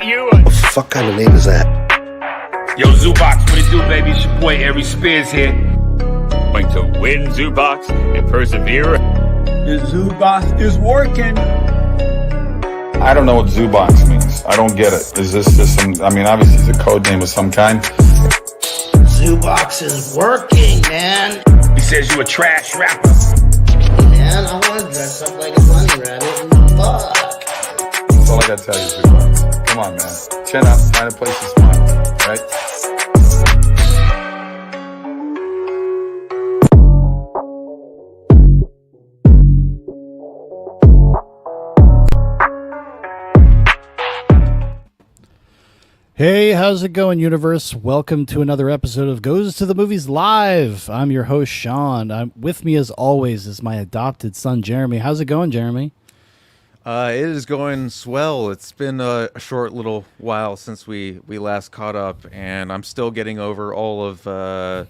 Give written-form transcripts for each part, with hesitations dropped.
You. What the fuck kind of name is that? Yo, Zubox, what it do, baby? It's your boy, Ari Spears here. Going to win, Zubox, and persevere. The Zubox is working. I don't know what Zubox means. I don't get it. Is this just some, I mean, obviously it's a code name of some kind. Zubox is working, man. He says you a trash rapper. Man, I want to dress up like a bunny rabbit and fuck. That's all I gotta tell you, Zubox. Come on, man. Chin up, find a place to smile, right? Hey, how's it going, universe? Welcome to another episode of Goes to the Movies Live. I'm your host, Shaun. With me, as always, is my adopted son, Jeremy. How's it going, Jeremy? It is going swell. It's been a short little while since we last caught up, and I'm still getting over all of the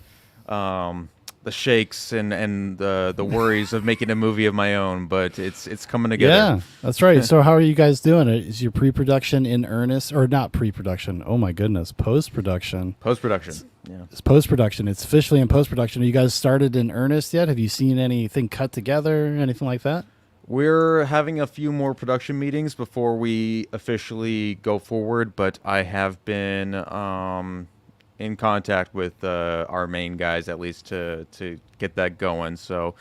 shakes and the worries of making a movie of my own. But it's coming together. Yeah, that's right. So how are you guys doing? Is your pre-production in earnest, or not pre-production? Oh my goodness, post-production. Post-production. Yeah. It's post-production. It's officially in post-production. Are you guys started in earnest yet? Have you seen anything cut together, anything like that? We're having a few more production meetings before we officially go forward, but I have been in contact with our main guys, at least to get that going. So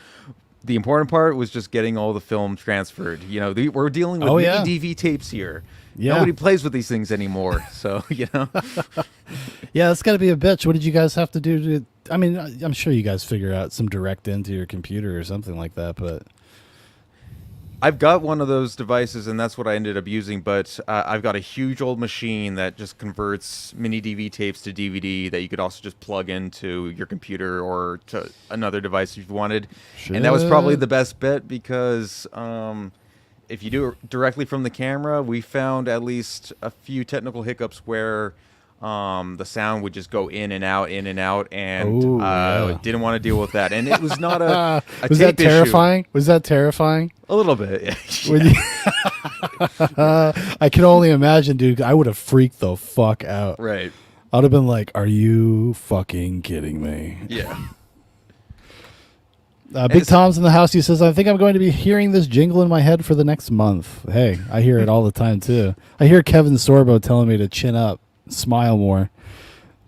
the important part was just getting all the film transferred. You know, we're dealing with mini DV tapes here. Yeah. Nobody plays with these things anymore. So, you know. Yeah, it's got to be a bitch. What did you guys have to do to... I mean, I'm sure you guys figure out some direct into your computer or something like that, but... I've got one of those devices, and that's what I ended up using, but I've got a huge old machine that just converts mini DV tapes to DVD that you could also just plug into your computer or to another device if you wanted. Shit. And that was probably the best bet because if you do it directly from the camera, we found at least a few technical hiccups where the sound would just go in and out, and didn't want to deal with that. And it was not a was tape that terrifying? issue. Was that terrifying? A little bit, yeah. I can only imagine, dude. I would have freaked the fuck out. Right. I would have been like, "Are you fucking kidding me?" Yeah. Big Tom's in the house. He says, "I think I'm going to be hearing this jingle in my head for the next month." Hey, I hear it all the time too. I hear Kevin Sorbo telling me to chin up, smile more.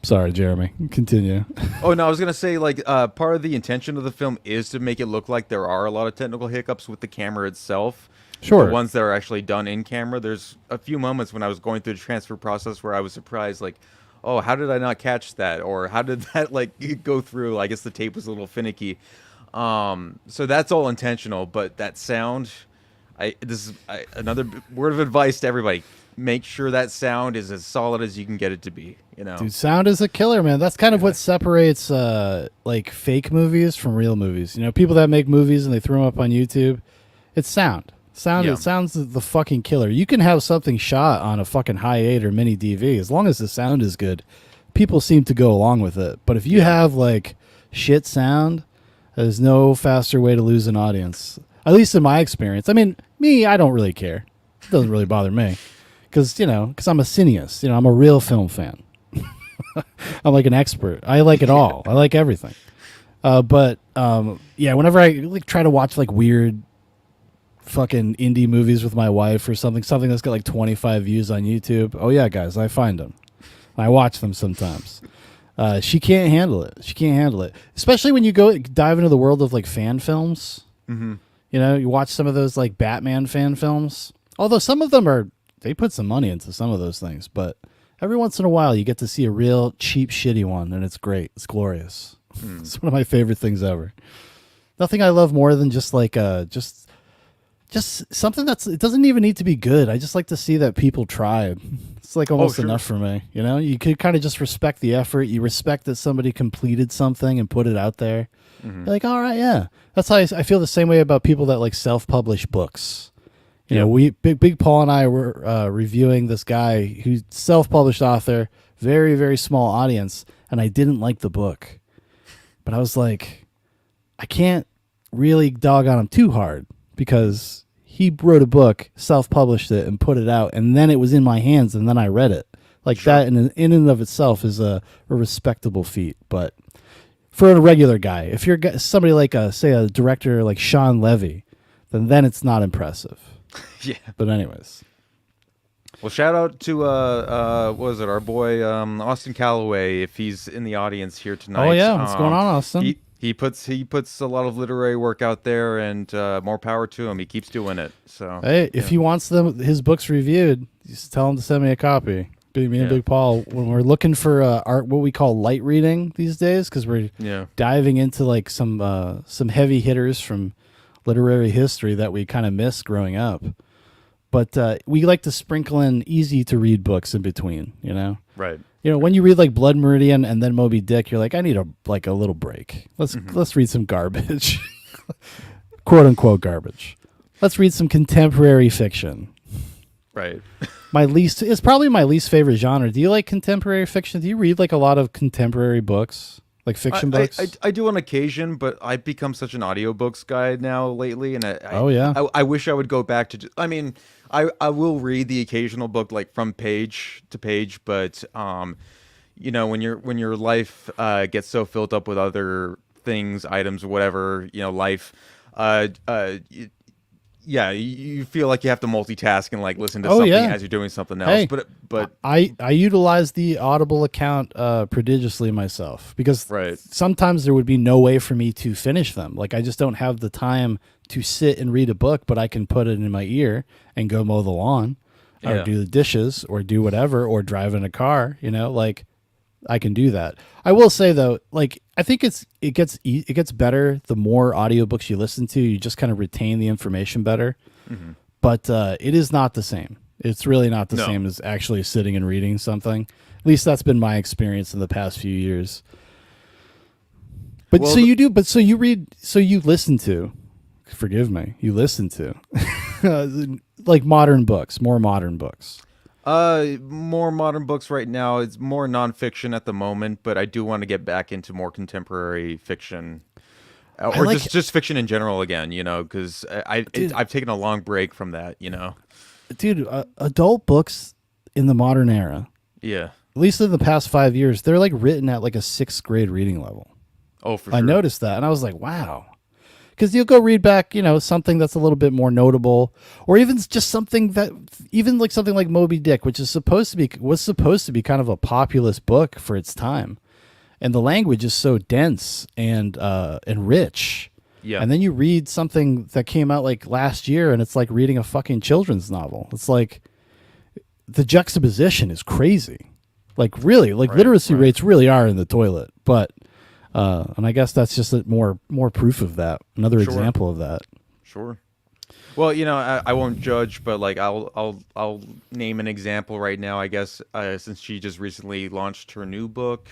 Sorry, Jeremy. Continue. Oh, no, I was going to say, like, part of the intention of the film is to make it look like there are a lot of technical hiccups with the camera itself. Sure. The ones that are actually done in camera. There's a few moments when I was going through the transfer process where I was surprised, like, oh, how did I not catch that? Or how did that, like, go through? I guess the tape was a little finicky. So that's all intentional, but that sound, this is another word of advice to everybody. Make sure that sound is as solid as you can get it to be, you know. Dude, sound is a killer, man. That's kind of what separates like fake movies from real movies. You know, people that make movies and they throw them up on YouTube, it's sound. It sounds the fucking killer. You can have something shot on a fucking high 8 or mini DV as long as the sound is good. People seem to go along with it. But if you have like shit sound, there's no faster way to lose an audience. At least in my experience. I mean, me, I don't really care. It doesn't really bother me. Because I'm a cineast. You know, I'm a real film fan. I'm like an expert. I like it all. I like everything. But whenever I like try to watch like weird fucking indie movies with my wife or something that's got like 25 views on YouTube. Oh yeah, guys, I find them. I watch them sometimes. She can't handle it. Especially when you go dive into the world of like fan films. Mm-hmm. You know, you watch some of those like Batman fan films. Although some of them they put some money into some of those things, but every once in a while you get to see a real cheap, shitty one, and it's great. It's glorious. It's one of my favorite things ever. Nothing I love more than just like just something it doesn't even need to be good. I just like to see that people tried. It's like almost enough for me. You know, you could kind of just respect the effort. You respect that somebody completed something and put it out there. Mm-hmm. You're like, all right, yeah. That's how I feel the same way about people that like self-publish books. You know, Big Paul and I were reviewing this guy who's self-published author, very, very small audience, and I didn't like the book. But I was like, I can't really dog on him too hard because he wrote a book, self-published it, and put it out, and then it was in my hands, and then I read it. Like that in and of itself is a respectable feat. But for a regular guy, if you're somebody like say a director like Shaun Levy, then it's not impressive. Yeah. But anyways. Well, shout out to what was it, our boy Austin Calloway, if he's in the audience here tonight. Oh yeah, what's going on, Austin? He puts a lot of literary work out there, and more power to him. He keeps doing it. So hey, if he wants his books reviewed, just tell him to send me a copy. Me and Big Paul, when we're looking for art, what we call light reading these days, because we're diving into like some heavy hitters from literary history that we kind of missed growing up. But we like to sprinkle in easy to read books in between, you know? Right. You know, when you read like Blood Meridian and then Moby Dick, you're like, I need a little break. Let's read some garbage. Quote unquote garbage. Let's read some contemporary fiction. Right. It's probably my least favorite genre. Do you like contemporary fiction? Do you read like a lot of contemporary books? Like fiction books? I do on occasion, but I've become such an audiobooks guy now lately, and I wish I would go back to. I mean, I will read the occasional book like from page to page, but you know, when your life gets so filled up with other things, items, whatever, you know, life, yeah, you feel like you have to multitask and like listen to something as you're doing something else. Hey, but I utilize the Audible account prodigiously myself, because sometimes there would be no way for me to finish them. Like I just don't have the time to sit and read a book, but I can put it in my ear and go mow the lawn or do the dishes or do whatever or drive in a car, you know, like I can do that. I will say though, like I think it gets better the more audiobooks you listen to. You just kind of retain the information better. Mm-hmm. But it is not the same. It's really not the same as actually sitting and reading something. At least that's been my experience in the past few years. But you listen to, forgive me, you listen to like modern books, more modern books. More modern books right now. It's more nonfiction at the moment, but I do want to get back into more contemporary fiction, or just fiction in general again. You know, because I've taken a long break from that. You know, dude, adult books in the modern era, at least in the past 5 years, they're like written at like a 6th grade reading level. Oh, for sure. I noticed that, and I was like, wow. Because you'll go read back, you know, something that's a little bit more notable, or even just something like Moby Dick, which was supposed to be kind of a populist book for its time, and the language is so dense and rich. Yeah. And then you read something that came out like last year, and it's like reading a fucking children's novel. It's like the juxtaposition is crazy. Like really, like literacy rates really are in the toilet, but. And I guess that's just more proof of that. Another example of that. Sure. Well, you know, I won't judge, but like I'll name an example right now. I guess since she just recently launched her new book,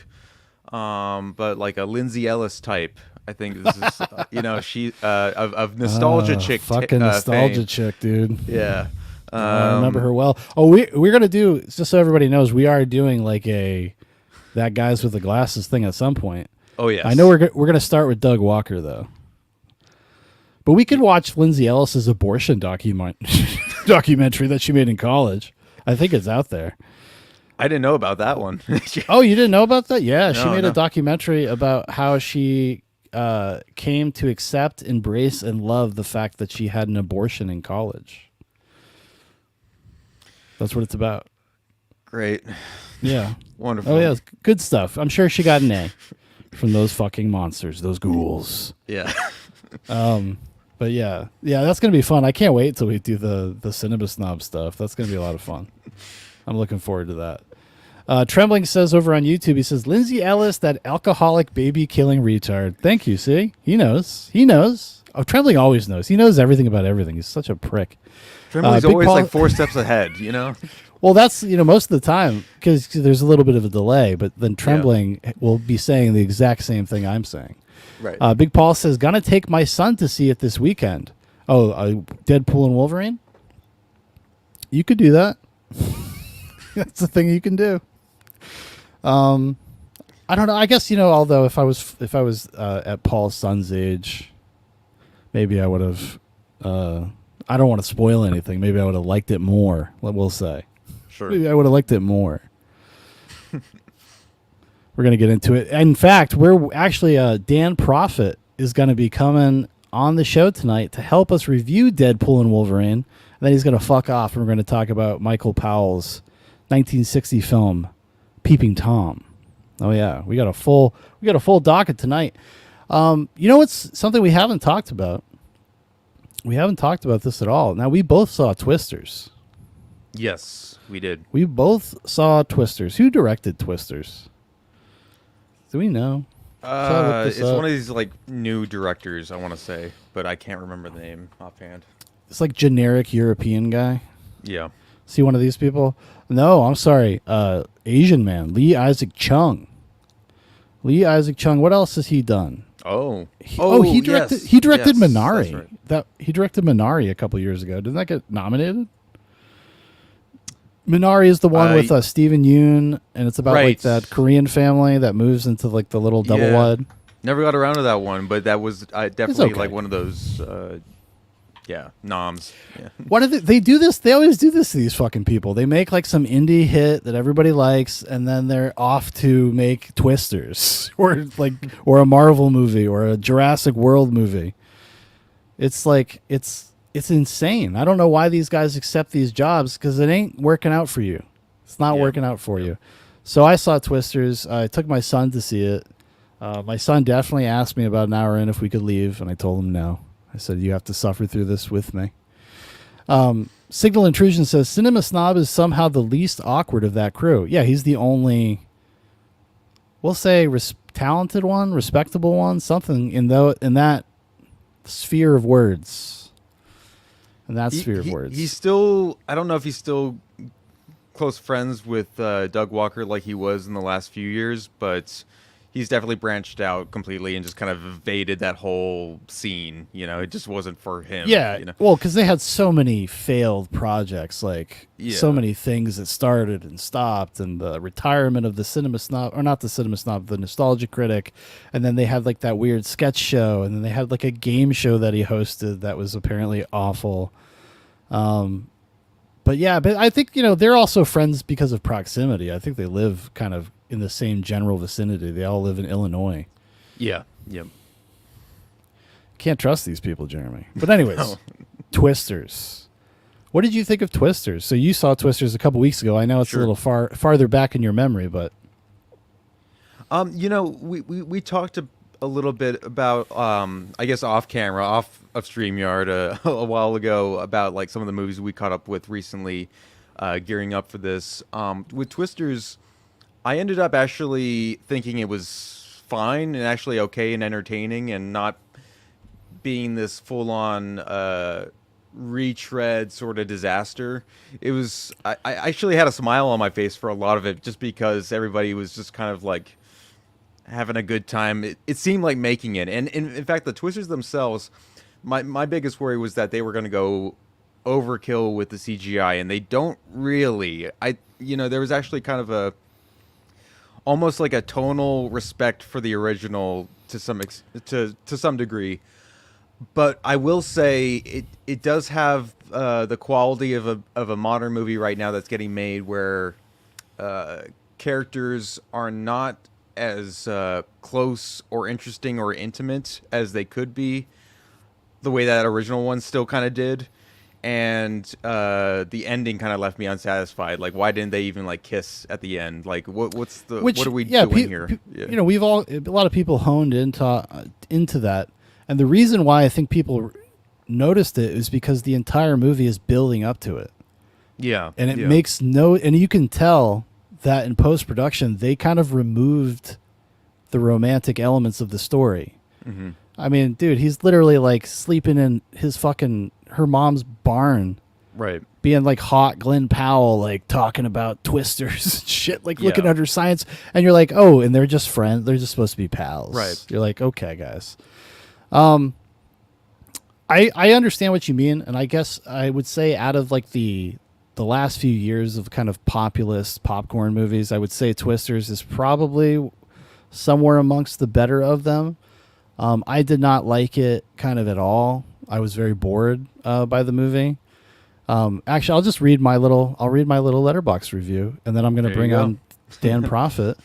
but like a Lindsay Ellis type. I think this is you know she of nostalgia chick. Fucking nostalgia fame. Chick, dude. Yeah. I remember her well. Oh, we're gonna do, just so everybody knows, we are doing like that guys with the glasses thing at some point. Oh yes. I know we're gonna start with Doug Walker though, but we could watch Lindsay Ellis's abortion documentary that she made in college. I think it's out there. I didn't know about that one. Oh, you didn't know about that? Yeah, she made a documentary about how she came to accept, embrace, and love the fact that she had an abortion in college. That's what it's about. Great. Yeah. Wonderful. Oh yeah, good stuff. I'm sure she got an A from those fucking monsters, those ghouls. Yeah. But yeah, that's gonna be fun. I can't wait till we do the Cinema Snob stuff. That's gonna be a lot of fun. I'm looking forward to that. Trembling says over on YouTube, he says, Lindsay Ellis, that alcoholic baby killing retard. Thank you. See, he knows. Oh, Trembling always knows. He knows everything about everything. He's such a prick. Trembling's always like 4 steps ahead, you know. Well, that's, you know, most of the time, because there's a little bit of a delay, but then Trembling will be saying the exact same thing I'm saying. Right. Big Paul says, gonna take my son to see it this weekend. Oh, Deadpool and Wolverine? You could do that. That's the thing you can do. I don't know. I guess, you know, although if I was at Paul's son's age, maybe I would have I don't want to spoil anything. Maybe I would have liked it more. We'll say. Sure. Maybe I would have liked it more. We're going to get into it. In fact, we're actually Dan Profit is going to be coming on the show tonight to help us review Deadpool and Wolverine. And then he's going to fuck off, and we're going to talk about Michael Powell's 1960 film Peeping Tom. Oh yeah, we got a full docket tonight. You know what's something we haven't talked about? We haven't talked about this at all. Now, we both saw Twisters. Yes, we did. We both saw Twisters. Who directed Twisters? Do we know? It's one of these like new directors, I want to say, but I can't remember the name offhand. It's like generic European guy. Yeah. See one of these people? No, I'm sorry. Asian man, Lee Isaac Chung. Lee Isaac Chung. What else has he done? He directed. Yes. He directed Yes, Minari. that's right. He directed Minari a couple years ago. Didn't that get nominated? Minari is the one with Steven Yeun, and it's about like that Korean family that moves into like the little double wide. Never got around to that one, but that was definitely okay. like one of those, noms. Yeah. They do this? They always do this to these fucking people. They make like some indie hit that everybody likes, and then they're off to make Twisters or a Marvel movie or a Jurassic World movie. It's like it's insane. I don't know why these guys accept these jobs because it ain't working out for you. It's not working out for you. So I saw Twisters. I took my son to see it. My son definitely asked me about an hour in if we could leave, and I told him no. I said, you have to suffer through this with me. Signal Intrusion says, Cinema Snob is somehow the least awkward of that crew. Yeah, he's the only, we'll say, talented one, respectable one, something in that sphere of words. In that sphere of words. He's still, I don't know if he's still close friends with Doug Walker like he was in the last few years, but he's definitely branched out completely and just kind of evaded that whole scene. You know, it just wasn't for him. Yeah, you know? well, because they had so many failed projects, so many things that started and stopped, and the retirement of the Cinema Snob, or not the Cinema Snob, the Nostalgia Critic, and then they had like that weird sketch show, and then they had like a game show that he hosted that was apparently awful. But I think, they're also friends because of proximity. I think they live kind of in the same general vicinity. They all live in Illinois. Yeah. Yep. Can't trust these people, Jeremy. But anyways, No. Twisters. What did you think of Twisters? So you saw Twisters a couple weeks ago. I know it's a little farther back in your memory, but we talked a little bit about I guess off camera, off of StreamYard a while ago about like some of the movies we caught up with recently, gearing up for this. With Twisters, I ended up actually thinking it was fine and actually okay and entertaining and not being this full-on retread sort of disaster. It was, I actually had a smile on my face for a lot of it just because everybody was just kind of like having a good time. It seemed like making it. And in fact, the Twisters themselves, my biggest worry was that they were going to go overkill with the CGI, and they don't really. There was actually kind of almost like a tonal respect for the original to some degree. But I will say it does have the quality of a modern movie right now that's getting made, where characters are not as close or interesting or intimate as they could be, the way that original one still kind of did. And the ending kind of left me unsatisfied. Like, why didn't they even like kiss at the end? Like, what are we doing here? Yeah. We've a lot of people honed into that, and the reason why I think people noticed it is because the entire movie is building up to it. Yeah, and it makes and you can tell that in post-production they kind of removed the romantic elements of the story. Mm-hmm. I mean, dude, he's literally like sleeping in her mom's barn, right? Being like hot Glenn Powell, like talking about Twisters and shit, like looking under science, and you're like, oh, and they're just friends. They're just supposed to be pals, right? You're like, okay, guys. I understand what you mean, and I guess I would say out of like the last few years of kind of populist popcorn movies, I would say Twisters is probably somewhere amongst the better of them. I did not like it kind of at all. I was very bored by the movie. Actually, I'll just read my little letterbox review, and then I'm going to bring on Dan Profit.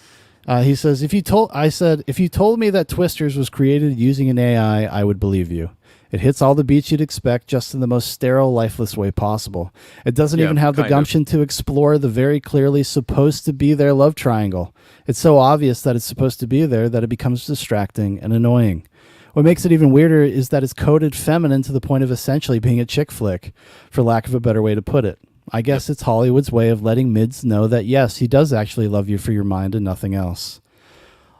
He says, if you told me that Twisters was created using an AI, I would believe you. It hits all the beats you'd expect, just in the most sterile, lifeless way possible. It doesn't even have the gumption to explore the very clearly supposed to be there love triangle. It's so obvious that it's supposed to be there that it becomes distracting and annoying. What makes it even weirder is that it's coded feminine to the point of essentially being a chick flick, for lack of a better way to put it. I guess it's Hollywood's way of letting mids know that, yes, he does actually love you for your mind and nothing else.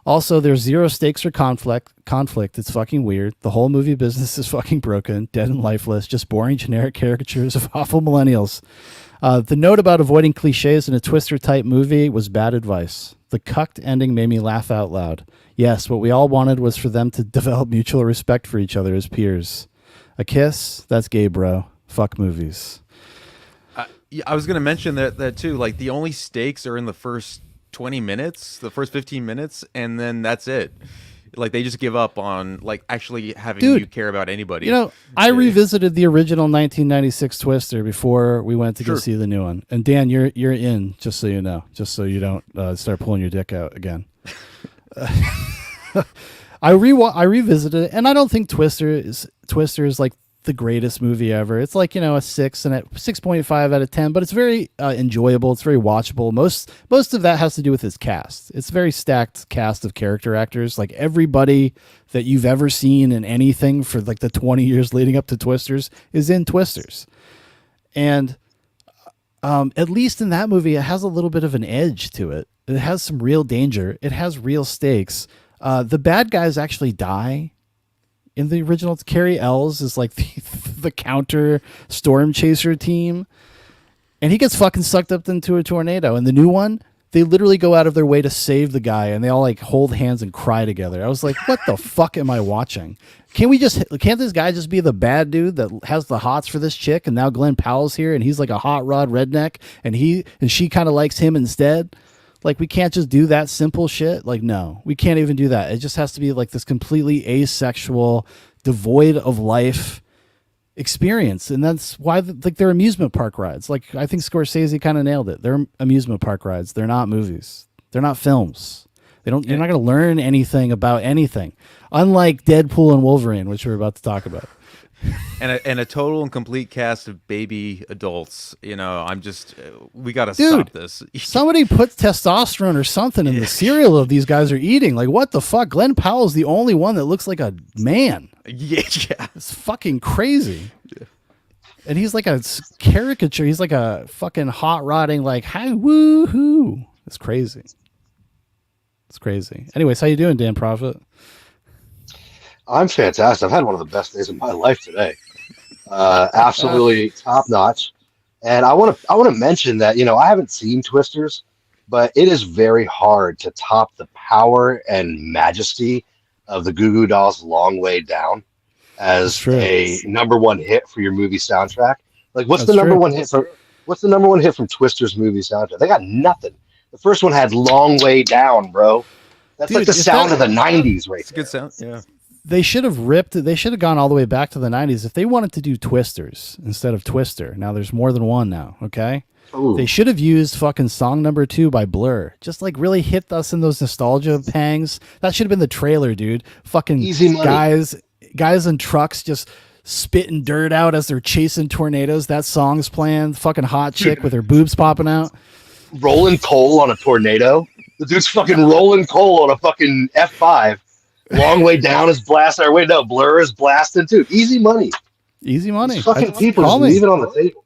Also, there's zero stakes or conflict. It's fucking weird. The whole movie business is fucking broken, dead and lifeless, just boring generic caricatures of awful millennials. The note about avoiding cliches in a Twister-type movie was bad advice. The cucked ending made me laugh out loud. Yes, what we all wanted was for them to develop mutual respect for each other as peers. A kiss? That's gay, bro. Fuck movies. I was going to mention that too. Like, the only stakes are in the first 20 minutes, the first 15 minutes, and then that's it. Like, they just give up on like actually having you care about anybody. You know, I revisited the original 1996 Twister before we went to go see the new one. And Dan, you're in, just so you know, just so you don't start pulling your dick out again. I revisited it, and I don't think Twister is like the greatest movie ever. It's like, you know, a 6.5 out of 10, but it's very enjoyable. It's very watchable. Most of that has to do with its cast. It's a very stacked cast of character actors. Like, everybody that you've ever seen in anything for like the 20 years leading up to Twisters is in Twisters. And at least in that movie, it has a little bit of an edge to it. It has some real danger. It has real stakes. The bad guys actually die. In the original, Carrie Ells is like the counter storm chaser team, and he gets fucking sucked up into a tornado. And the new one, they literally go out of their way to save the guy, and they all like hold hands and cry together. I was like, what the fuck am I watching? Can't this guy just be the bad dude that has the hots for this chick, and now Glenn Powell's here, and he's like a hot rod redneck, and she kind of likes him instead? Like, we can't just do that simple shit. Like, no, we can't even do that. It just has to be like this completely asexual, devoid of life experience. And that's why they're amusement park rides. Like, I think Scorsese kind of nailed it. They're amusement park rides. They're not movies. They're not films. You're not going to learn anything about anything. Unlike Deadpool and Wolverine, which we're about to talk about. And a total and complete cast of baby adults. You know, we got to stop this. Somebody put testosterone or something in the cereal of these guys are eating. Like, what the fuck? Glenn Powell's the only one that looks like a man. Yeah. It's fucking crazy. Yeah. And he's like a caricature. He's like a fucking hot rodding, like, hi, woohoo. It's crazy. It's crazy. Anyways, how you doing, Dan Profit? I'm fantastic. I've had one of the best days of my life today. Absolutely top notch. And I want to mention that, you know, I haven't seen Twisters, but it is very hard to top the power and majesty of the Goo Goo Dolls' Long Way Down as a number one hit for your movie soundtrack. Like, what's the number one hit from Twisters movie soundtrack? They got nothing. The first one had Long Way Down, bro. That's like the sound of the 90s right there. It's a good sound. Yeah. They should have gone all the way back to the 90s if they wanted to do Twisters instead of Twister. Now there's more than one now, okay? Ooh. They should have used fucking song number 2 by Blur. Just like really hit us in those nostalgia pangs. That should have been the trailer, dude. Fucking easy money. Guys in trucks just spitting dirt out as they're chasing tornadoes. That song's playing. Fucking hot chick with her boobs popping out. Rolling coal on a tornado. The dude's fucking rolling coal on a fucking F5. Long Way Down is blasting our way. No, Blur is blasting too. Easy money. Easy money. These fucking people just leave it on the table.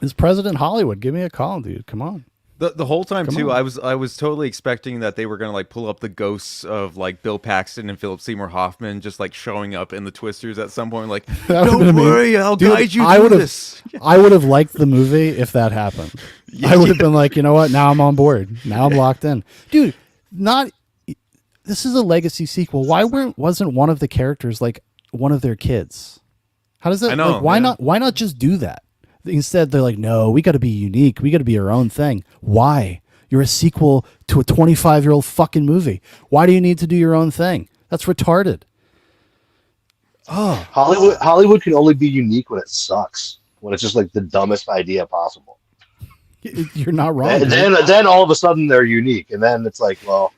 It's President Hollywood. Give me a call, dude. Come on. The whole time too, I was totally expecting that they were gonna like pull up the ghosts of like Bill Paxton and Philip Seymour Hoffman just like showing up in the Twisters at some point. Like, don't worry, I'll guide you through this. I would have liked the movie if that happened. Yeah, I would have been like, you know what? Now I'm on board. Now I'm locked in, dude. This is a legacy sequel. Why wasn't one of the characters like one of their kids? How does that? I know. Like, why not? Why not just do that? Instead, they're like, no, we got to be unique. We got to be our own thing. Why? You're a sequel to a 25-year-old fucking movie. Why do you need to do your own thing? That's retarded. Oh, Hollywood can only be unique when it sucks. When it's just like the dumbest idea possible. you're not wrong. And then all of a sudden they're unique, and then it's like, well,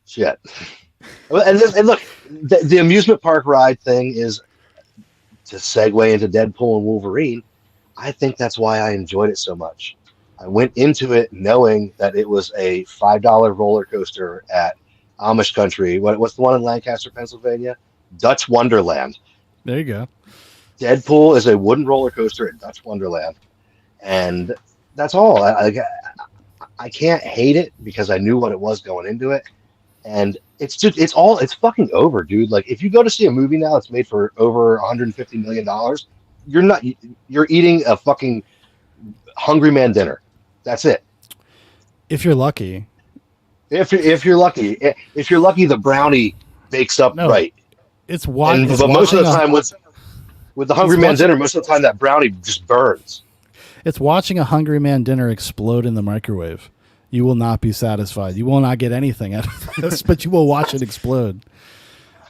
shit. And look, the amusement park ride thing is to segue into Deadpool and Wolverine. I think that's why I enjoyed it so much. I went into it knowing that it was a $5 roller coaster at Amish country. What's the one in Lancaster, Pennsylvania? Dutch Wonderland. There you go. Deadpool is a wooden roller coaster at Dutch Wonderland, and that's all. I can't hate it because I knew what it was going into it, and it's fucking over, dude. Like if you go to see a movie now that's made for over $150 million, you're eating a fucking Hungry Man dinner. That's it. If you're lucky. If you're lucky, the brownie bakes up right. It's wild. But most of the time with the Hungry Man dinner, most of the time that brownie just burns. It's watching a Hungry Man dinner explode in the microwave. You will not be satisfied. You will not get anything out of this, but you will watch it explode.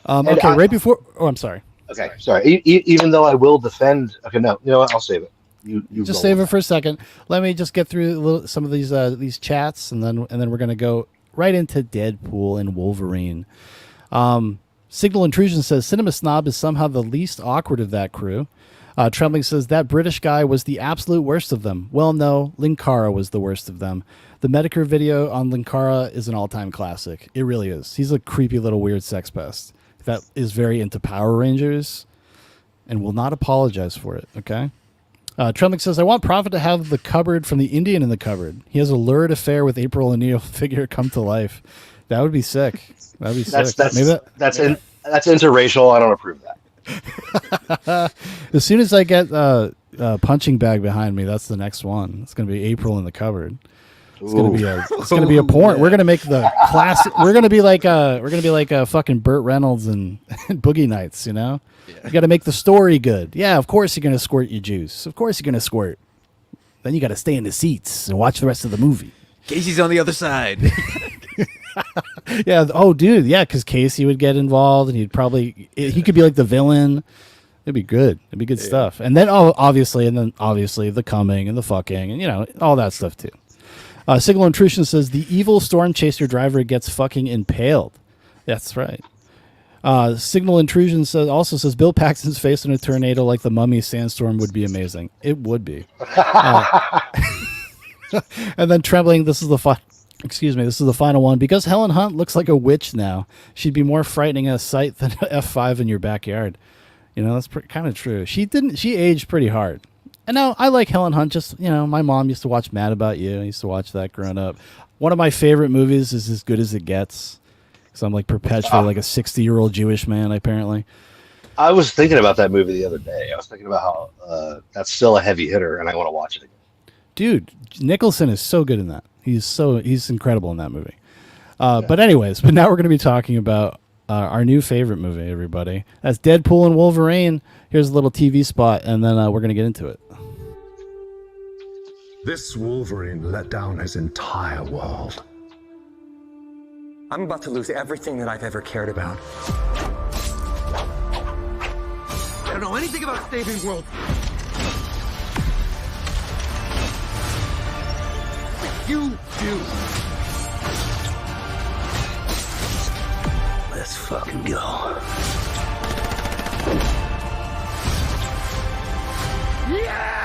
Okay, right before. Oh, I'm sorry. Okay, sorry. Even though I will defend. Okay, no, you know what? I'll save it. You just save it for a second. Let me just get through some of these chats, and then we're gonna go right into Deadpool and Wolverine. Signal Intrusion says Cinema Snob is somehow the least awkward of that crew. Trembling says that British guy was the absolute worst of them. Well, no, Linkara was the worst of them. The Medicare video on Linkara is an all-time classic. It really is. He's a creepy little weird sex pest that is very into Power Rangers and will not apologize for it, okay? Trembling says, I want Prophet to have the cupboard from the Indian in the cupboard. He has a lurid affair with April O'Neil figure come to life. That would be sick. That'd be sick. That's interracial. I don't approve that. As soon as I get a punching bag behind me, that's the next one. It's going to be April in the cupboard. It's going to be a porn. We're going to make the classic. We're going to be like a fucking Burt Reynolds and Boogie Nights, you know? Yeah. You got to make the story good. Yeah, of course you're going to squirt your juice. Of course you're going to squirt. Then you got to stay in the seats and watch the rest of the movie. Casey's on the other side. Yeah. Oh, dude. Yeah, because Casey would get involved, and he could be like the villain. It'd be good. It'd be good stuff. And then obviously the coming and the fucking and all that stuff too. Signal Intrusion says the evil storm chaser driver gets fucking impaled. That's right. Signal Intrusion also says Bill Paxton's face in a tornado like the Mummy sandstorm would be amazing. It would be. And then Trembling, this is the final one. Because Helen Hunt looks like a witch now, she'd be more frightening a sight than F5 in your backyard. That's kind of true. She aged pretty hard. And now I like Helen Hunt. Just, my mom used to watch Mad About You. I used to watch that growing up. One of my favorite movies is As Good as It Gets. Because I'm like perpetually like a 60-year-old Jewish man, apparently. I was thinking about that movie the other day. I was thinking about how that's still a heavy hitter, and I want to watch it again. Dude, Nicholson is so good in that. He's incredible in that movie. But now we're going to be talking about our new favorite movie, everybody. That's Deadpool and Wolverine. Here's a little TV spot, and then we're going to get into it. This Wolverine let down his entire world. I'm about to lose everything that I've ever cared about. I don't know anything about saving world. You do. Let's fucking go. Yeah!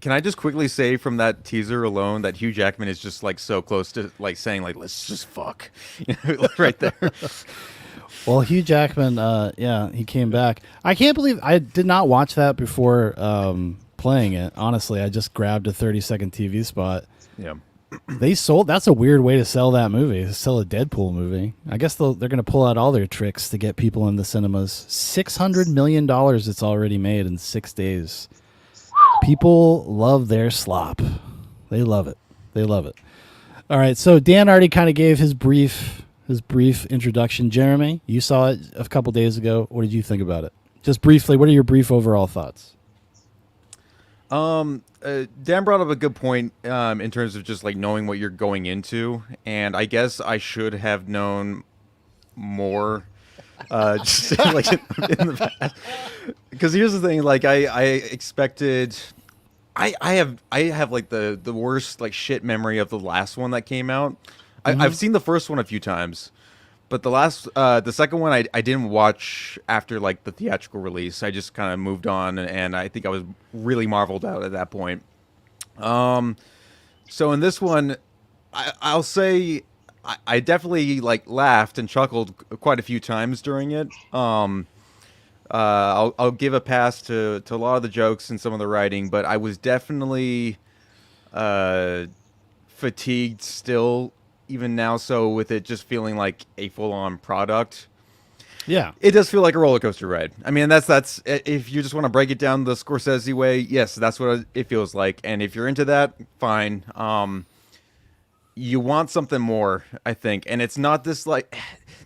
Can I just quickly say from that teaser alone that Hugh Jackman is just like so close to like saying like let's just fuck right there. Well, Hugh Jackman, he came back. I can't believe I did not watch that before playing it. Honestly, I just grabbed a 30-second TV spot. Yeah. That's a weird way to sell that movie, to sell a Deadpool movie. I guess they're going to pull out all their tricks to get people in the cinemas. $600 million it's already made in 6 days. People love their slop. They love it. All right, so Dan already kind of gave his brief introduction. Jeremy, you saw it a couple days ago. What did you think about it? Just briefly, what are your brief overall thoughts? Dan brought up a good point in terms of just like knowing what you're going into, and I guess I should have known more. Just like in the past. Because here's the thing, like I expected. I have like the worst like shit memory of the last one that came out. I've seen the first one a few times, but the second one I didn't watch after like the theatrical release. I just kind of moved on, and I think I was really marveled out at that point. So in this one, I'll say I definitely like laughed and chuckled quite a few times during it. I'll give a pass to a lot of the jokes and some of the writing, but I was definitely fatigued still, even now. So with it just feeling like a full-on product, Yeah. it does feel like a roller coaster ride. I mean, that's if you just want to break it down the Scorsese way, yes, that's what it feels like. And if you're into that, fine. You want something more, I think, and it's not this like.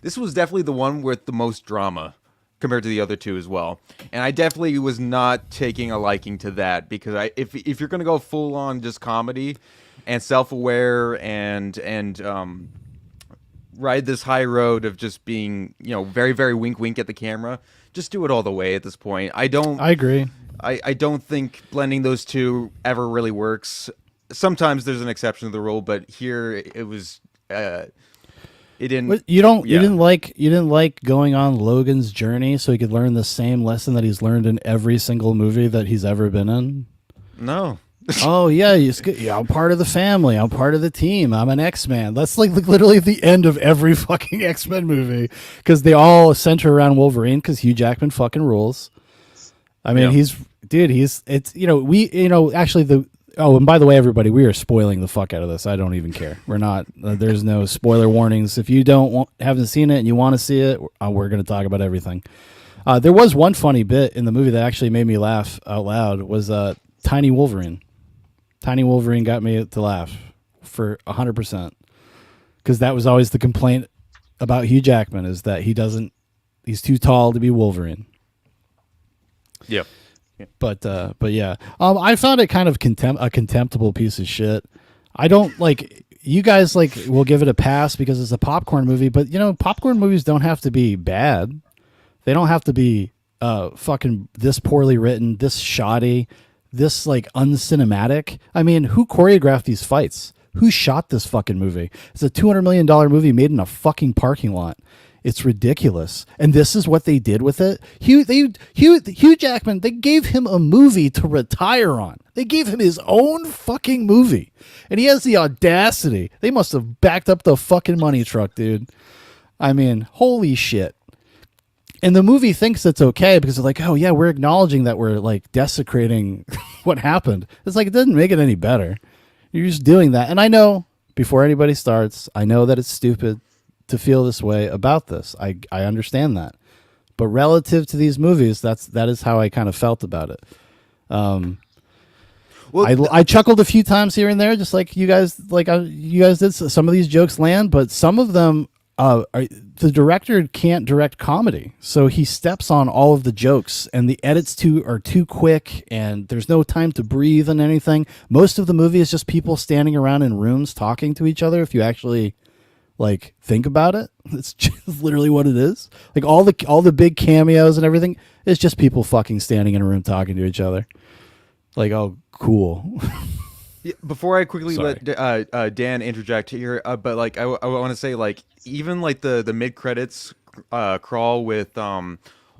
This was definitely the one with the most drama compared to the other two as well. And I definitely was not taking a liking to that, because if you're gonna go full on just comedy and self-aware and ride this high road of just being, very, very wink wink at the camera, just do it all the way at this point. I agree. I don't think blending those two ever really works. Sometimes there's an exception to the rule, but here it was it didn't. You didn't like going on Logan's journey so he could learn the same lesson that he's learned in every single movie that he's ever been in? No. Oh yeah, I'm part of the family. I'm part of the team. I'm an X-Man. That's like literally the end of every fucking X-Men movie, because they all center around Wolverine, because Hugh Jackman fucking rules. I mean, Oh, and by the way, everybody, we are spoiling the fuck out of this. I don't even care. We're not. There's no spoiler warnings. If you haven't seen it and you want to see it, we're going to talk about everything. There was one funny bit in the movie that actually made me laugh out loud. Was Tiny Wolverine. Tiny Wolverine got me to laugh for 100%, because that was always the complaint about Hugh Jackman, is that he's too tall to be Wolverine. Yep. But yeah, I found it kind of a contemptible piece of shit. I don't like, you guys will give it a pass because it's a popcorn movie, but popcorn movies don't have to be bad. They don't have to be fucking this poorly written, this shoddy, this uncinematic. I mean, who choreographed these fights? Who shot this fucking movie? It's a $200 million movie made in a fucking parking lot. It's ridiculous. And this is what they did with it. Hugh Jackman, they gave him a movie to retire on. They gave him his own fucking movie. And he has the audacity. They must have backed up the fucking money truck, dude. I mean, holy shit. And the movie thinks it's okay because they're like, oh yeah, we're acknowledging that we're desecrating what happened. It's like, it doesn't make it any better. You're just doing that. And I know, before anybody starts, I know that it's stupid to feel this way about this. I understand that, but relative to these movies, that is how I kind of felt about it. I chuckled a few times here and there, just like you guys did. Some of these jokes land, but some of them, the director can't direct comedy, so he steps on all of the jokes, and the edits are too quick, and there's no time to breathe and anything. Most of the movie is just people standing around in rooms talking to each other. If you actually think about it, it's just literally what it is. All the big cameos and everything, it's just people fucking standing in a room talking to each other. Oh, cool. Yeah, before I quickly let Dan interject here, but I want to say even the mid credits crawl with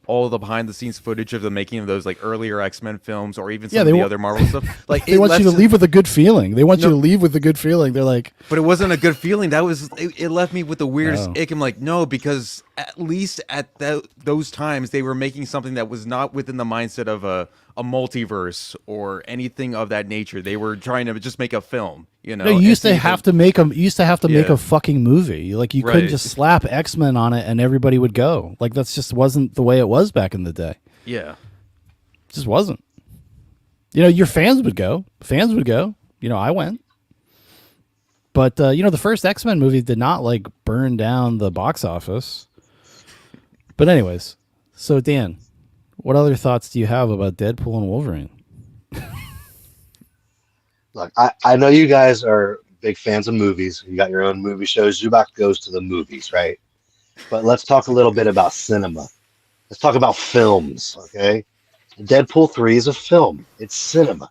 all the behind the scenes footage of the making of those earlier X-Men films, or even some of the other Marvel stuff. They want you to leave with a good feeling. They want you to leave with a good feeling. They're like, but it wasn't a good feeling. That was it left me with the weirdest ick. I'm like, no, because at least at those times they were making something that was not within the mindset of a multiverse or anything of that nature. They were trying to just make a film. No, you used to have to make a fucking movie. You couldn't just slap X-Men on it and everybody would go. That's just wasn't the way it was back in the day. Yeah. It just wasn't. Your fans would go. I went. But the first X-Men movie did not burn down the box office. But anyways, so Dan, what other thoughts do you have about Deadpool and Wolverine? Look, I know you guys are big fans of movies. You got your own movie shows. Zubak goes to the movies, right? But let's talk a little bit about cinema. Let's talk about films, okay? Deadpool 3 is a film. It's cinema.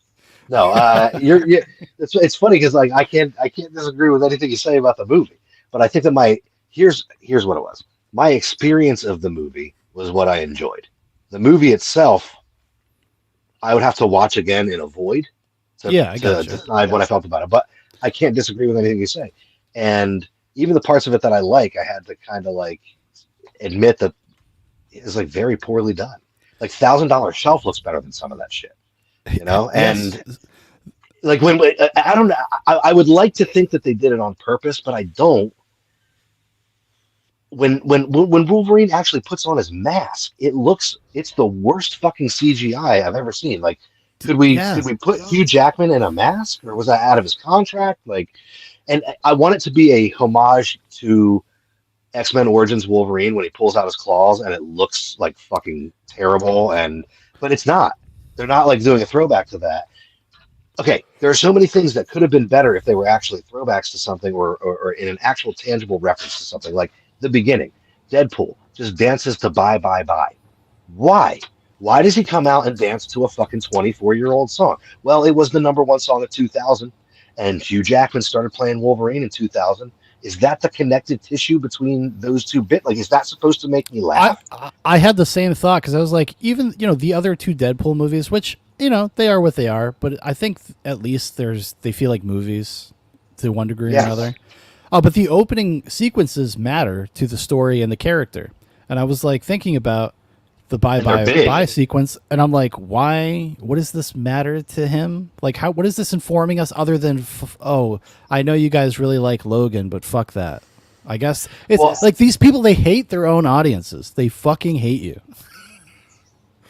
No, it's funny because like I can't disagree with anything you say about the movie, but I think that here's what it was. My experience of the movie was what I enjoyed. The movie itself, I would have to watch again and avoid Yeah, I to gotcha. decide what I felt about it. But I can't disagree with anything you say. And even the parts of it that I like, I had to kind of like admit that it's like very poorly done. Like $1,000 Shelf looks better than some of that shit, you know? And Yes. like when I don't know, I would like to think that they did it on purpose, but I don't. When Wolverine actually puts on his mask, it's the worst fucking CGI I've ever seen. Like, Yeah. could we put Hugh Jackman in a mask, or was that out of his contract? Like, and I want it to be a homage to X-Men Origins Wolverine when he pulls out his claws and it looks like fucking terrible, but it's not. They're not like doing a throwback to that. Okay, there are so many things that could have been better if they were actually throwbacks to something or in an actual tangible reference to something. Like the beginning, Deadpool just dances to Bye Bye Bye. Why? Why does he come out and dance to a fucking 24-year-old song? Well, it was the number one song of 2000, and Hugh Jackman started playing Wolverine in 2000. Is that the connective tissue between those two bits? Like, is that supposed to make me I laugh? I had the same thought because I was like, even the other two Deadpool movies, which they are what they are, but I think at least they feel like movies to one degree or Yes. another. But the opening sequences matter to the story and the character, and I was like thinking about the Bye And they're Bye big. Bye sequence, and I'm like, why? What does this matter to him? Like, how? What is this informing us other than, oh, I know you guys really like Logan, but fuck that. I guess it's Well, like these people, they hate their own audiences. They fucking hate you.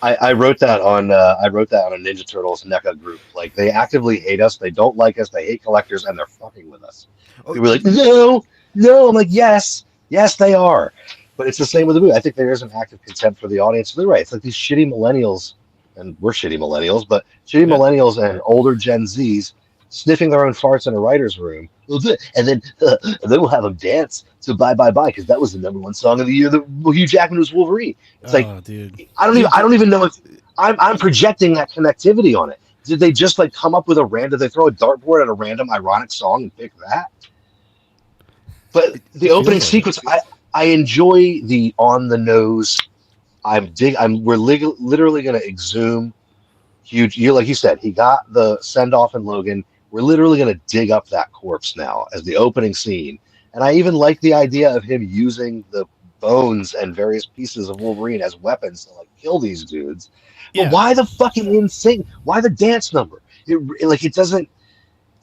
I wrote that on a Ninja Turtles NECA group. Like they actively hate us, they don't like us, they hate collectors, and they're fucking with us. They were like, no, no. I'm like, yes, yes, they are. But it's the same with the movie. I think there is an active contempt for the audience. They're right. It's like these shitty millennials, and we're shitty millennials, but shitty Yeah. millennials and older Gen Zs sniffing their own farts in a writer's room, and then we'll have them dance to "Bye Bye Bye" because that was the number one song of the year that Hugh Jackman was Wolverine. It's like Oh, dude. I don't even know if I'm projecting that connectivity on it. Did they just like come up with a random? Did they throw a dartboard at a random ironic song and pick that? But the opening feels like sequence, I enjoy the on the nose. We're literally going to exhume huge. You like you said, he got the send off in Logan. We're literally going to dig up that corpse now as the opening scene. And I even like the idea of him using the bones and various pieces of Wolverine as weapons to like kill these dudes. But Yeah. why the fucking insane? Why the dance number? It doesn't.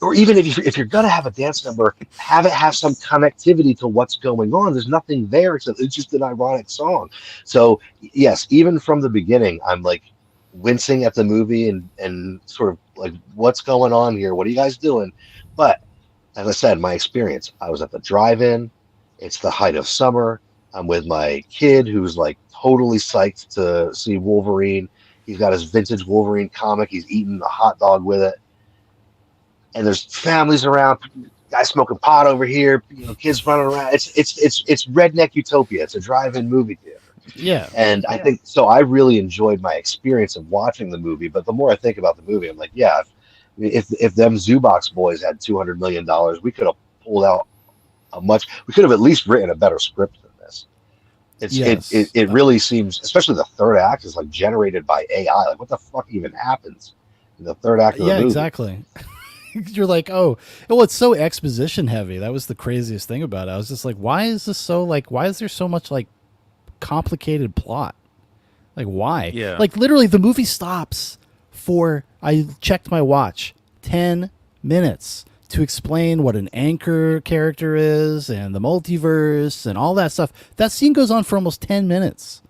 Or even if you're gonna have a dance number, have it have some connectivity to what's going on. There's nothing there except it's just an ironic song. So yes, even from the beginning, I'm like wincing at the movie and sort of like what's going on here? What are you guys doing? But as I said, my experience, I was at the drive-in. It's the height of summer. I'm with my kid who's like totally psyched to see Wolverine. He's got his vintage Wolverine comic. He's eating a hot dog with it. And there's families around, guys smoking pot over here, kids running around. It's redneck utopia. It's a drive-in movie theater. Yeah. And I think so. I really enjoyed my experience of watching the movie. But the more I think about the movie, I'm like, yeah, if them Zoobox boys had $200 million, we could have pulled out we could have at least written a better script than this. Yes. It really seems, especially the third act is like generated by AI. Like what the fuck even happens in the third act of the Yeah, movie? exactly. You're like, oh, well, it's so exposition heavy. That was the craziest thing about it. I was just like, why is there so much like complicated plot? Like, why? Yeah. Like, literally, the movie stops for, I checked my watch, 10 minutes to explain what an anchor character is and the multiverse and all that stuff. That scene goes on for almost 10 minutes.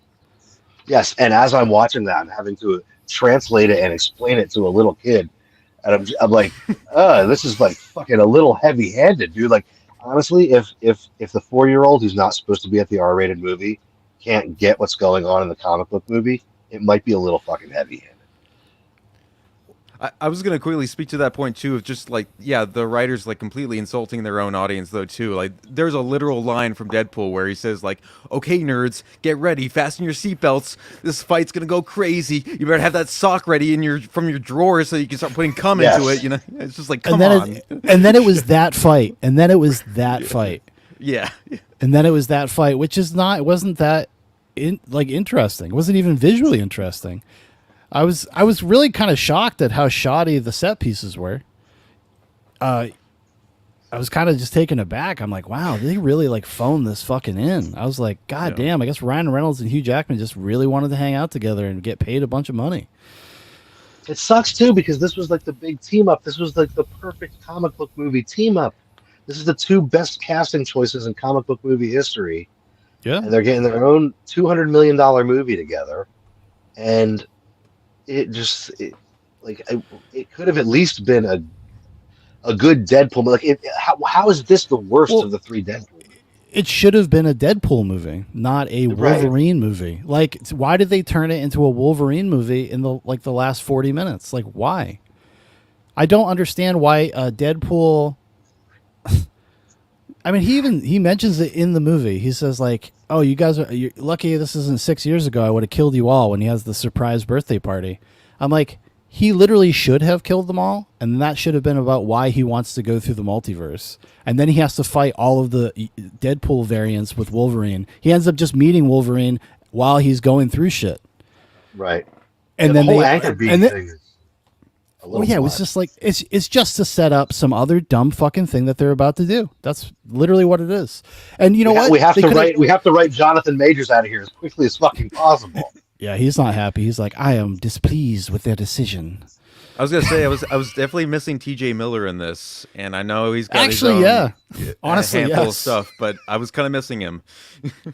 Yes, and as I'm watching that, I'm having to translate it and explain it to a little kid. And I'm like, this is like fucking a little heavy-handed, dude. Like, honestly, if the 4-year-old who's not supposed to be at the R-rated movie can't get what's going on in the comic book movie, it might be a little fucking heavy-handed. I was gonna quickly speak to that point too, of just like, yeah, the writers like completely insulting their own audience though too. Like, there's a literal line from Deadpool where he says like, "Okay, nerds, get ready, fasten your seatbelts. This fight's gonna go crazy. You better have that sock ready in your drawer so you can start putting cum into it." You know, it's just like, come on. And then it was that fight, and then it was that fight, Yeah. and then it was that fight, which is not. It wasn't that interesting. It wasn't even visually interesting. I was really kind of shocked at how shoddy the set pieces were. I was kind of just taken aback. I'm like, wow, they really like phoned this fucking in. I was like, God damn, I guess Ryan Reynolds and Hugh Jackman just really wanted to hang out together and get paid a bunch of money. It sucks too because this was like the big team up. This was like the perfect comic book movie team up. This is the two best casting choices in comic book movie history. Yeah. And they're getting their own $200 million movie together. And it could have at least been a good Deadpool. Like, how is this the worst of the three Deadpool? It should have been a Deadpool movie, not a Wolverine movie. Like, why did they turn it into a Wolverine movie in the last 40 minutes? Like, why? I don't understand why Deadpool. I mean, he mentions it in the movie. He says like, "Oh, you're lucky this isn't 6 years ago. I would have killed you all." When he has the surprise birthday party, I'm like, he literally should have killed them all, and that should have been about why he wants to go through the multiverse. And then he has to fight all of the Deadpool variants with Wolverine. He ends up just meeting Wolverine while he's going through shit. Right. And then the whole anchor beam thing is a little it was just like it's just to set up some other dumb fucking thing that they're about to do. That's literally what it is. And you know what? We have to write Jonathan Majors out of here as quickly as fucking possible. Yeah, he's not happy. He's like, I am displeased with their decision. I was gonna say I was definitely missing T.J. Miller in this, and I know he's got actually, his own, honestly, handful of yes. stuff, but I was kind of missing him.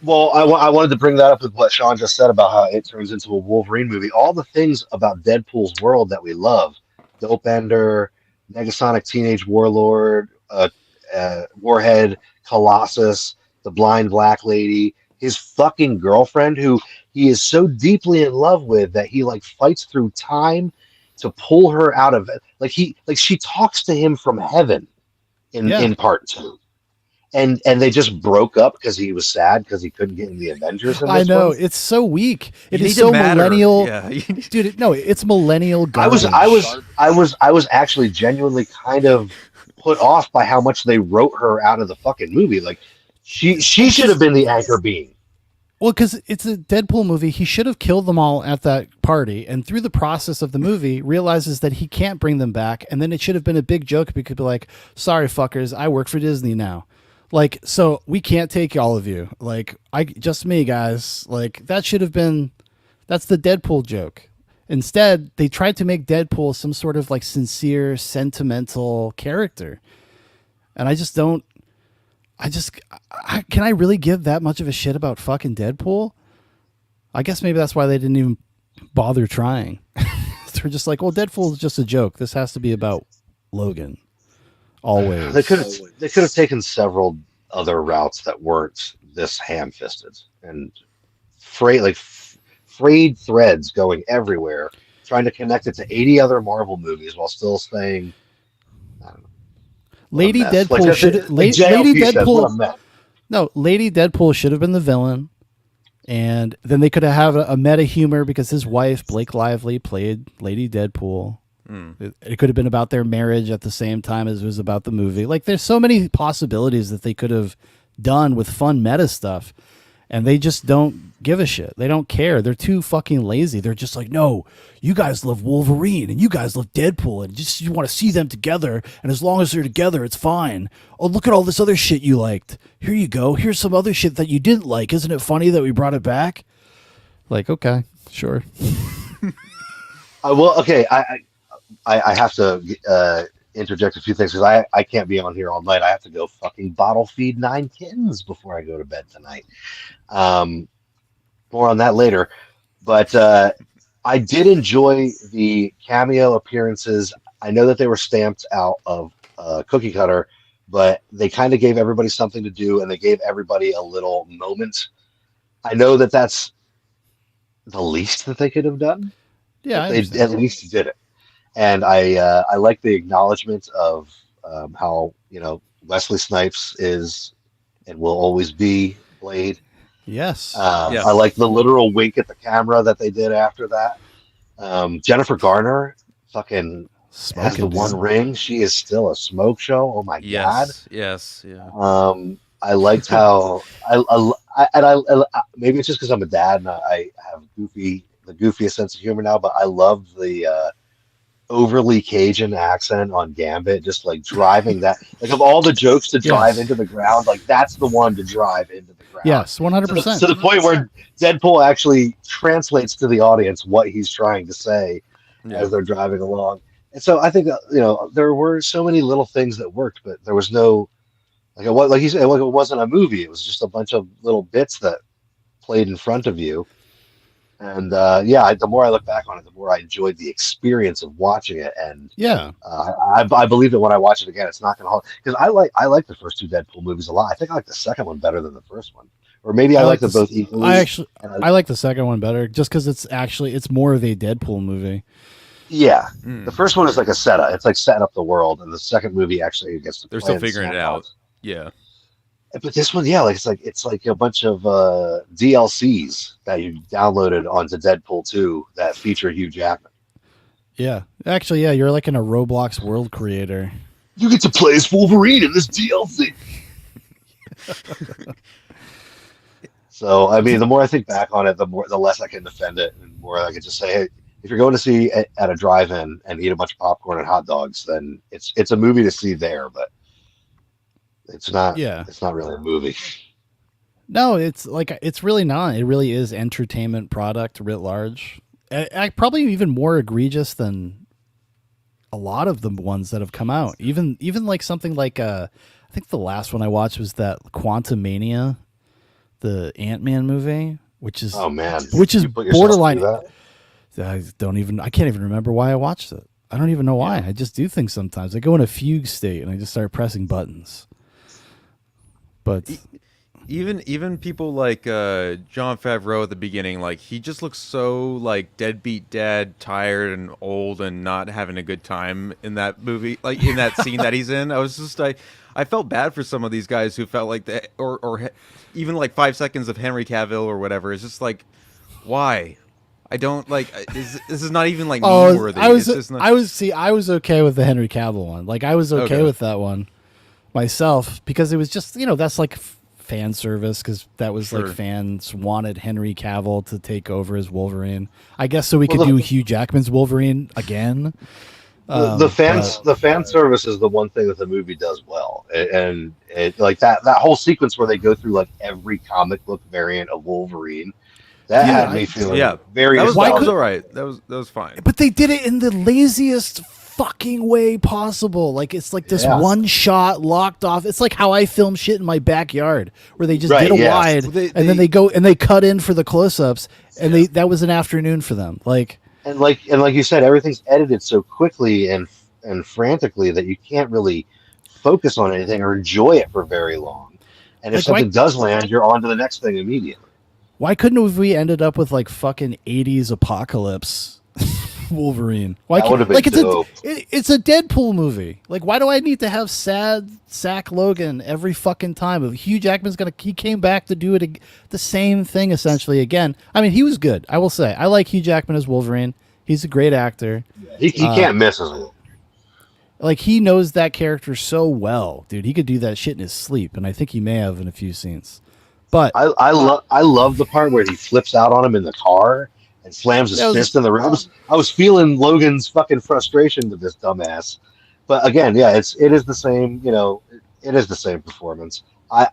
Well, I wanted to bring that up with what Shaun just said about how it turns into a Wolverine movie. All the things about Deadpool's world that we love, Dope Ender, Negasonic Teenage Warlord, Warhead, Colossus, the Blind Black Lady, his fucking girlfriend, who he is so deeply in love with that he like fights through time to pull her out of it. She talks to him from heaven in part 2. And they just broke up because he was sad because he couldn't get in the Avengers. I know, it's so weak. It is so millennial, dude. No, it's millennial garbage. I was actually genuinely kind of put off by how much they wrote her out of the fucking movie. Like she should have been the anchor being. Well, because it's a Deadpool movie, he should have killed them all at that party, and through the process of the movie, realizes that he can't bring them back, and then it should have been a big joke. Because be like, "Sorry, fuckers, I work for Disney now. Like, so we can't take all of you. Like, just me, guys. Like, that should have been. That's the Deadpool joke. Instead, they tried to make Deadpool some sort of like sincere, sentimental character, and I just don't. Can I really give that much of a shit about fucking Deadpool? I guess maybe that's why they didn't even bother trying. They're just like, well, Deadpool is just a joke. This has to be about Logan. Always. They could have taken several other routes that weren't this ham-fisted and frayed threads going everywhere, trying to connect it to 80 other Marvel movies while still saying, I don't know. Lady Deadpool should. Lady Deadpool. No, Lady Deadpool should have been the villain, and then they could have had a meta humor because his wife Blake Lively played Lady Deadpool. It could have been about their marriage at the same time as it was about the movie. Like, there's so many possibilities that they could have done with fun meta stuff, and they just don't give a shit. They don't care. They're too fucking lazy. They're just like, no, you guys love Wolverine and you guys love Deadpool, and just you want to see them together, and as long as they're together, it's fine. Oh, look at all this other shit you liked. Here you go. Here's some other shit that you didn't like. Isn't it funny that we brought it back? Like, okay, sure. Well, okay, I have to interject a few things because I can't be on here all night. I have to go fucking bottle feed 9 kittens before I go to bed tonight. More on that later. But I did enjoy the cameo appearances. I know that they were stamped out of Cookie Cutter, but they kind of gave everybody something to do, and they gave everybody a little moment. I know that that's the least that they could have done. Yeah, they at least did it. and I like the acknowledgement of how Wesley Snipes is and will always be Blade. Yes. I like the literal wink at the camera that they did after that. Jennifer Garner, fucking has the One Ring. She is still a smoke show. Oh my god. Yes. Yeah. I liked how I maybe it's just because I'm a dad and I have the goofiest sense of humor now, but I love the overly Cajun accent on Gambit, just like driving that. Like of all the jokes to drive into the ground, like that's the one to drive into the ground. Yes, 100%. To the point where Deadpool actually translates to the audience what he's trying to say as they're driving along. And so I think there were so many little things that worked, but there was no like he said, it wasn't a movie. It was just a bunch of little bits that played in front of you. And the more I look back on it, the more I enjoyed the experience of watching it. And I believe that when I watch it again, it's not going to hold, because I like the first two Deadpool movies a lot. I think I like the second one better than the first one, or maybe I like them both equally. I like the second one better, just because it's more of a Deadpool movie. Yeah, the first one is like a setup. It's like setting up the world, and the second movie actually gets to they're still figuring it out. Yeah. But this one, it's like a bunch of DLCs that you downloaded onto Deadpool 2 that feature Hugh Jackman. Yeah, actually, you're like in a Roblox world creator. You get to play as Wolverine in this DLC. So, I mean, the more I think back on it, the less I can defend it, and the more I can just say, hey, if you're going to see it at a drive-in and eat a bunch of popcorn and hot dogs, then it's a movie to see there, but it's not. Yeah, it's not really a movie. No, it's really not. It really is entertainment product writ large. Probably even more egregious than a lot of the ones that have come out. Even like something like I think the last one I watched was that Quantumania, the Ant-Man movie, which is borderline. I can't even remember why I watched it. I don't even know why. I just do things sometimes. I go in a fugue state and I just start pressing buttons. But even people like Jon Favreau at the beginning, like he just looks so like deadbeat dad, tired and old and not having a good time in that movie, like in that scene that he's in. I was just like, I felt bad for some of these guys who felt like that, or even like 5 seconds of Henry Cavill or whatever. It's just like, why? I don't like. This is not even like meme worthy. I was okay with the Henry Cavill one. Like I was okay with that one myself, because it was just, that's like fan service, because that was like fans wanted Henry Cavill to take over as Wolverine, I guess, so we could do Hugh Jackman's Wolverine again. The fan service is the one thing that the movie does well, and it, like that whole sequence where they go through like every comic book variant of Wolverine. That had me feeling very. That was all right. That was fine. But they did it in the laziest fucking way possible. Like it's like this one shot locked off. It's like how I film shit in my backyard, where they just did a wide, and then they go and they cut in for the close-ups, and that was an afternoon for them. Like you said, everything's edited so quickly and frantically that you can't really focus on anything or enjoy it for very long. And if something does land, you're on to the next thing immediately. Why couldn't we ended up with like fucking 80s apocalypse Wolverine? Why that would have been dope. It's a Deadpool movie. Like, why do I need to have sad sack Logan every fucking time? Hugh Jackman's he came back to do the same thing essentially again. I mean, he was good. I will say, I like Hugh Jackman as Wolverine. He's a great actor. He can't miss as Wolverine. Like, he knows that character so well, dude. He could do that shit in his sleep, and I think he may have in a few scenes. But I love the part where he flips out on him in the car and slams his fist in the ribs. I was feeling Logan's fucking frustration to this dumbass. But again, it is the same. It is the same performance. I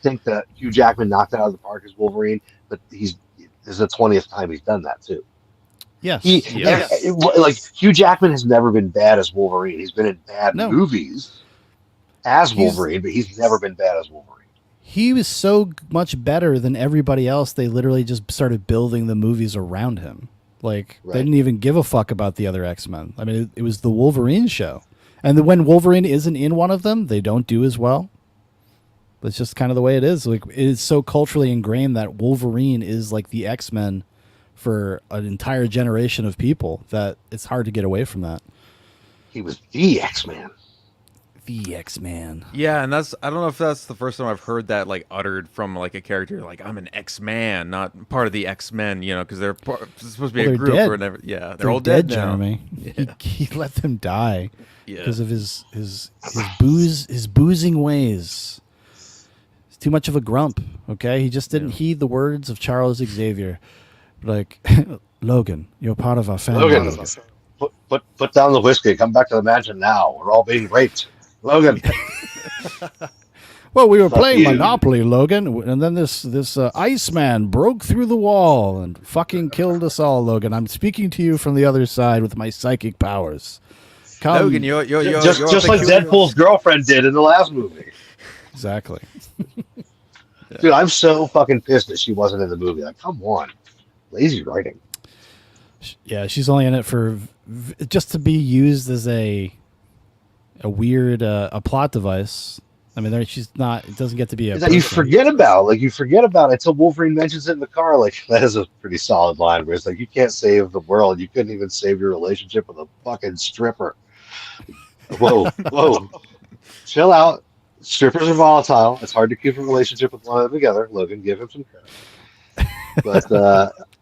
think that Hugh Jackman knocked it out of the park as Wolverine, but this is the 20th time he's done that too. Yes. Like Hugh Jackman has never been bad as Wolverine. He's been in bad movies as Wolverine, but he's never been bad as Wolverine. He was so much better than everybody else. They literally just started building the movies around him. Like they didn't even give a fuck about the other X-Men. I mean, it was the Wolverine show. And when Wolverine isn't in one of them, they don't do as well. That's just kind of the way it is. Like, it is so culturally ingrained that Wolverine is like the X-Men for an entire generation of people that it's hard to get away from that. He was the X-Man. The X-Man. Yeah, and I don't know if that's the first time I've heard that like uttered from like a character, like I'm an X-Man, not part of the X-Men, because they're supposed to be a group dead. or whatever. Yeah, They're all dead now. Jeremy. Yeah. He let them die Yeah. because of his boozing ways. He's too much of a grump. Okay, he just didn't heed the words of Charles Xavier. Like, Logan, you're part of our family. Logan, put down the whiskey. Come back to the mansion now. We're all being raped. Logan. Well, we were Fuck playing you. Monopoly, Logan, and then this Iceman broke through the wall and fucking killed us all, Logan. I'm speaking to you from the other side with my psychic powers. Come. Logan, you're just like Deadpool's girlfriend did in the last movie. Exactly. Dude, I'm so fucking pissed that she wasn't in the movie. Like, come on. Lazy writing. Yeah, she's only in it for just to be used as a weird a plot device. I mean, she's not. It doesn't get to be a. That you forget about, like you forget about it until Wolverine mentions it in the car. Like that is a pretty solid line. Where it's like you can't save the world. You couldn't even save your relationship with a fucking stripper. Whoa, whoa, chill out. Strippers are volatile. It's hard to keep a relationship with one of them together. Logan, give him some credit. But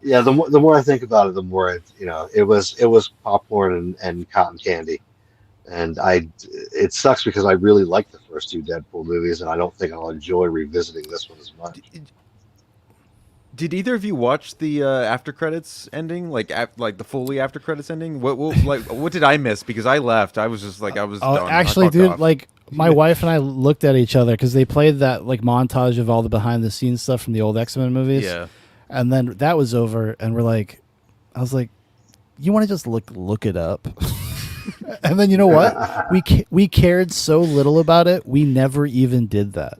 yeah, the more I think about it, the more it was popcorn and cotton candy, and it sucks because I really like the first two Deadpool movies, and I don't think I'll enjoy revisiting this one as much. Did either of you watch the after credits ending, like the Foley after credits ending? What did I miss? Because I left. I was just like I was. done. Actually, dude, off. like my wife and I looked at each other because they played that like montage of all the behind the scenes stuff from the old X-Men movies. Yeah. And then that was over, and I was like, you want to just look it up? And then you know what? We cared so little about it, we never even did that.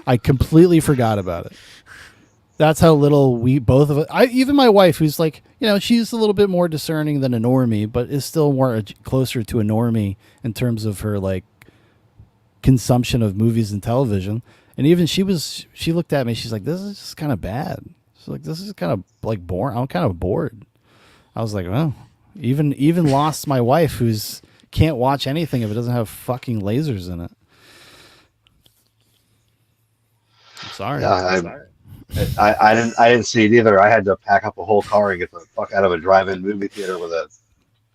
I completely forgot about it. That's how little we both of us. Even my wife, who's like, she's a little bit more discerning than a normie, but is still more closer to a normie in terms of her like consumption of movies and television. And even she looked at me. She's like, "This is just kind of bad." Like, this is kind of like boring. I'm kind of bored. I was like, well, even lost my wife, who's can't watch anything if it doesn't have fucking lasers in it. I'm sorry. Yeah, I didn't see it either. I had to pack up a whole car and get the fuck out of a drive-in movie theater with a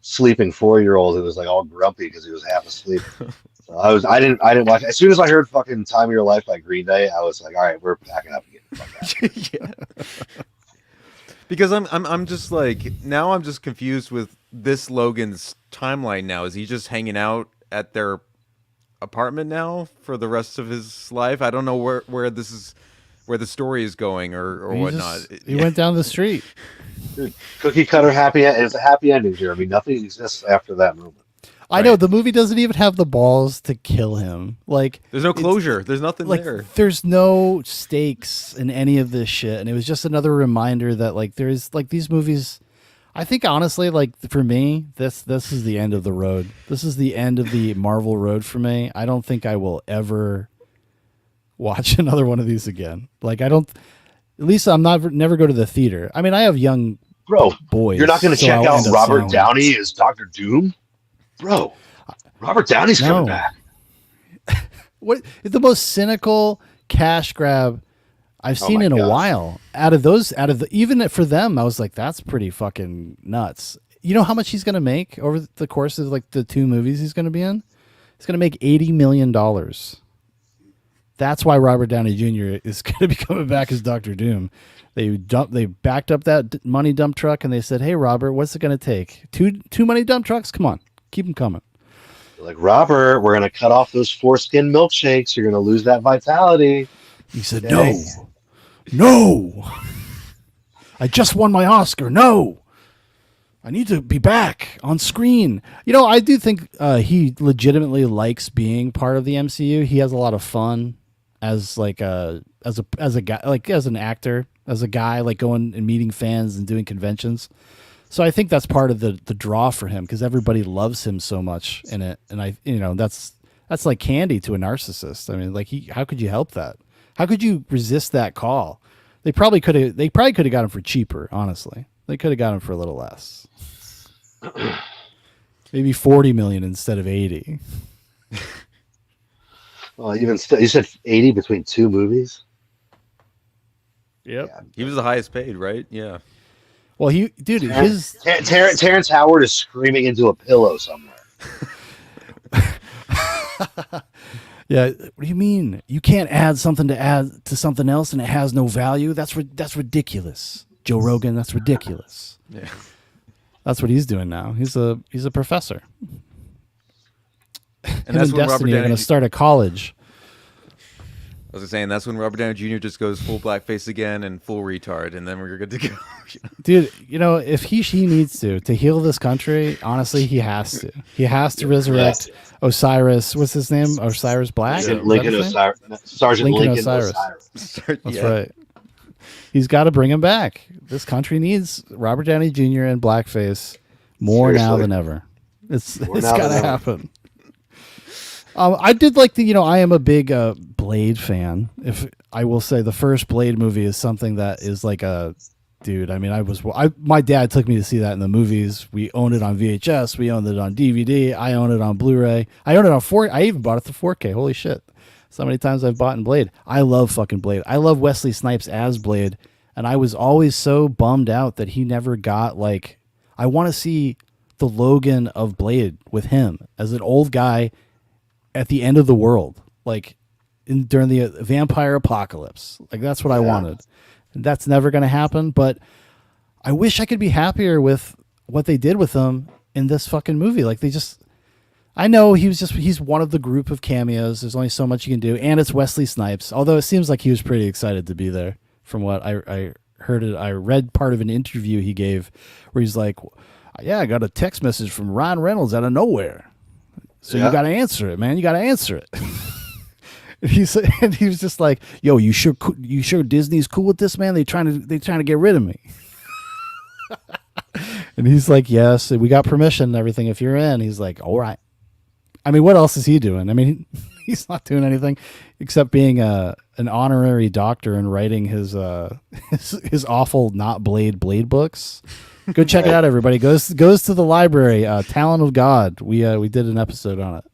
sleeping 4-year-old who was like all grumpy because he was half asleep. So I didn't watch it. As soon as I heard fucking "Time of Your Life" by Green Day, I was like, all right, we're packing up and getting the fuck out. Yeah. Because I'm just like now I'm just confused with this Logan's timeline now. Is he just hanging out at their apartment now for the rest of his life? I don't know where the story is going or whatnot. He went down the street. Dude, cookie cutter happy end. It's a happy ending, Jeremy. Nothing exists after that moment. I know the movie doesn't even have the balls to kill him. Like, there's no closure. There's nothing there. There's no stakes in any of this shit, and it was just another reminder that like there's like these movies. I think honestly, like for me, this is the end of the road. This is the end of the Marvel road for me. I don't think I will ever watch another one of these again. Like I don't. At least I'm never go to the theater. I mean, I have young boys. You're not going to so check I'll out end up Robert seeing Downey as Dr. Doom? Bro, Robert Downey's coming back. What the most cynical cash grab I've seen in a while. Even for them, I was like, that's pretty fucking nuts. You know how much he's going to make over the course of like the 2 movies he's going to be in? He's going to make $80 million. That's why Robert Downey Jr. is going to be coming back as Dr. Doom. They backed up that money dump truck and they said, "Hey, Robert, what's it going to take? Two money dump trucks? Come on, keep them coming." They're like, "Robert, we're going to cut off those foreskin milkshakes. You're going to lose that vitality." He said, "No, I just won my Oscar. No, I need to be back on screen." I do think he legitimately likes being part of the MCU. He has a lot of fun as like as a guy, like as an actor, as a guy, like going and meeting fans and doing conventions. So I think that's part of the draw for him because everybody loves him so much in it, and that's like candy to a narcissist. I mean, like how could you help that? How could you resist that call? They probably could have got him for cheaper, honestly. They could have got him for a little less. Maybe 40 million instead of 80. Well, even still, you said 80 between two movies. Yep. Yeah. He was the highest paid, right? Yeah. Well, Terrence Howard is screaming into a pillow somewhere. Yeah, what do you mean? You can't add something to something else and it has no value? That's ridiculous. Joe Rogan, that's ridiculous. Yeah. That's what he's doing now. He's a professor. And that's when Robert Destiny are Downey going to start a college. I was saying that's when Robert Downey Jr. just goes full blackface again and full retard, and then we're good to go. Dude, if he needs to heal this country, honestly, he has to. He has to resurrect Osiris. What's his name? Osiris Black? Lincoln Osiris. Sergeant Lincoln Osiris. That's right. He's got to bring him back. This country needs Robert Downey Jr. and blackface more now than ever. It's got to happen. I did like I am a big Blade fan. If I will say the first Blade movie is something that is like dude. I mean, my dad took me to see that in the movies. We owned it on VHS. We owned it on DVD. I own it on Blu-ray. I own it on 4K. I even bought it to 4K. Holy shit. So many times I've bought in Blade. I love fucking Blade. I love Wesley Snipes as Blade. And I was always so bummed out that he never got I want to see the Logan of Blade with him as an old guy at the end of the world, during the vampire apocalypse. That's what I wanted. And that's never going to happen. But I wish I could be happier with what they did with him in this fucking movie. I know he's one of the group of cameos. There's only so much you can do. And it's Wesley Snipes. Although it seems like he was pretty excited to be there from what I heard. I read part of an interview he gave where he's like, yeah, I got a text message from Ryan Reynolds out of nowhere. So you got to answer it, man. You got to answer it. And he was just like, "Yo, you sure Disney's cool with this, man? They trying to get rid of me." And he's like, "Yes, we got permission and everything. If you're in," he's like, "All right." I mean, what else is he doing? I mean, he's not doing anything except being an honorary doctor and writing his awful not Blade books. Go check it out, everybody. Goes to the library. Talent of God. We did an episode on it.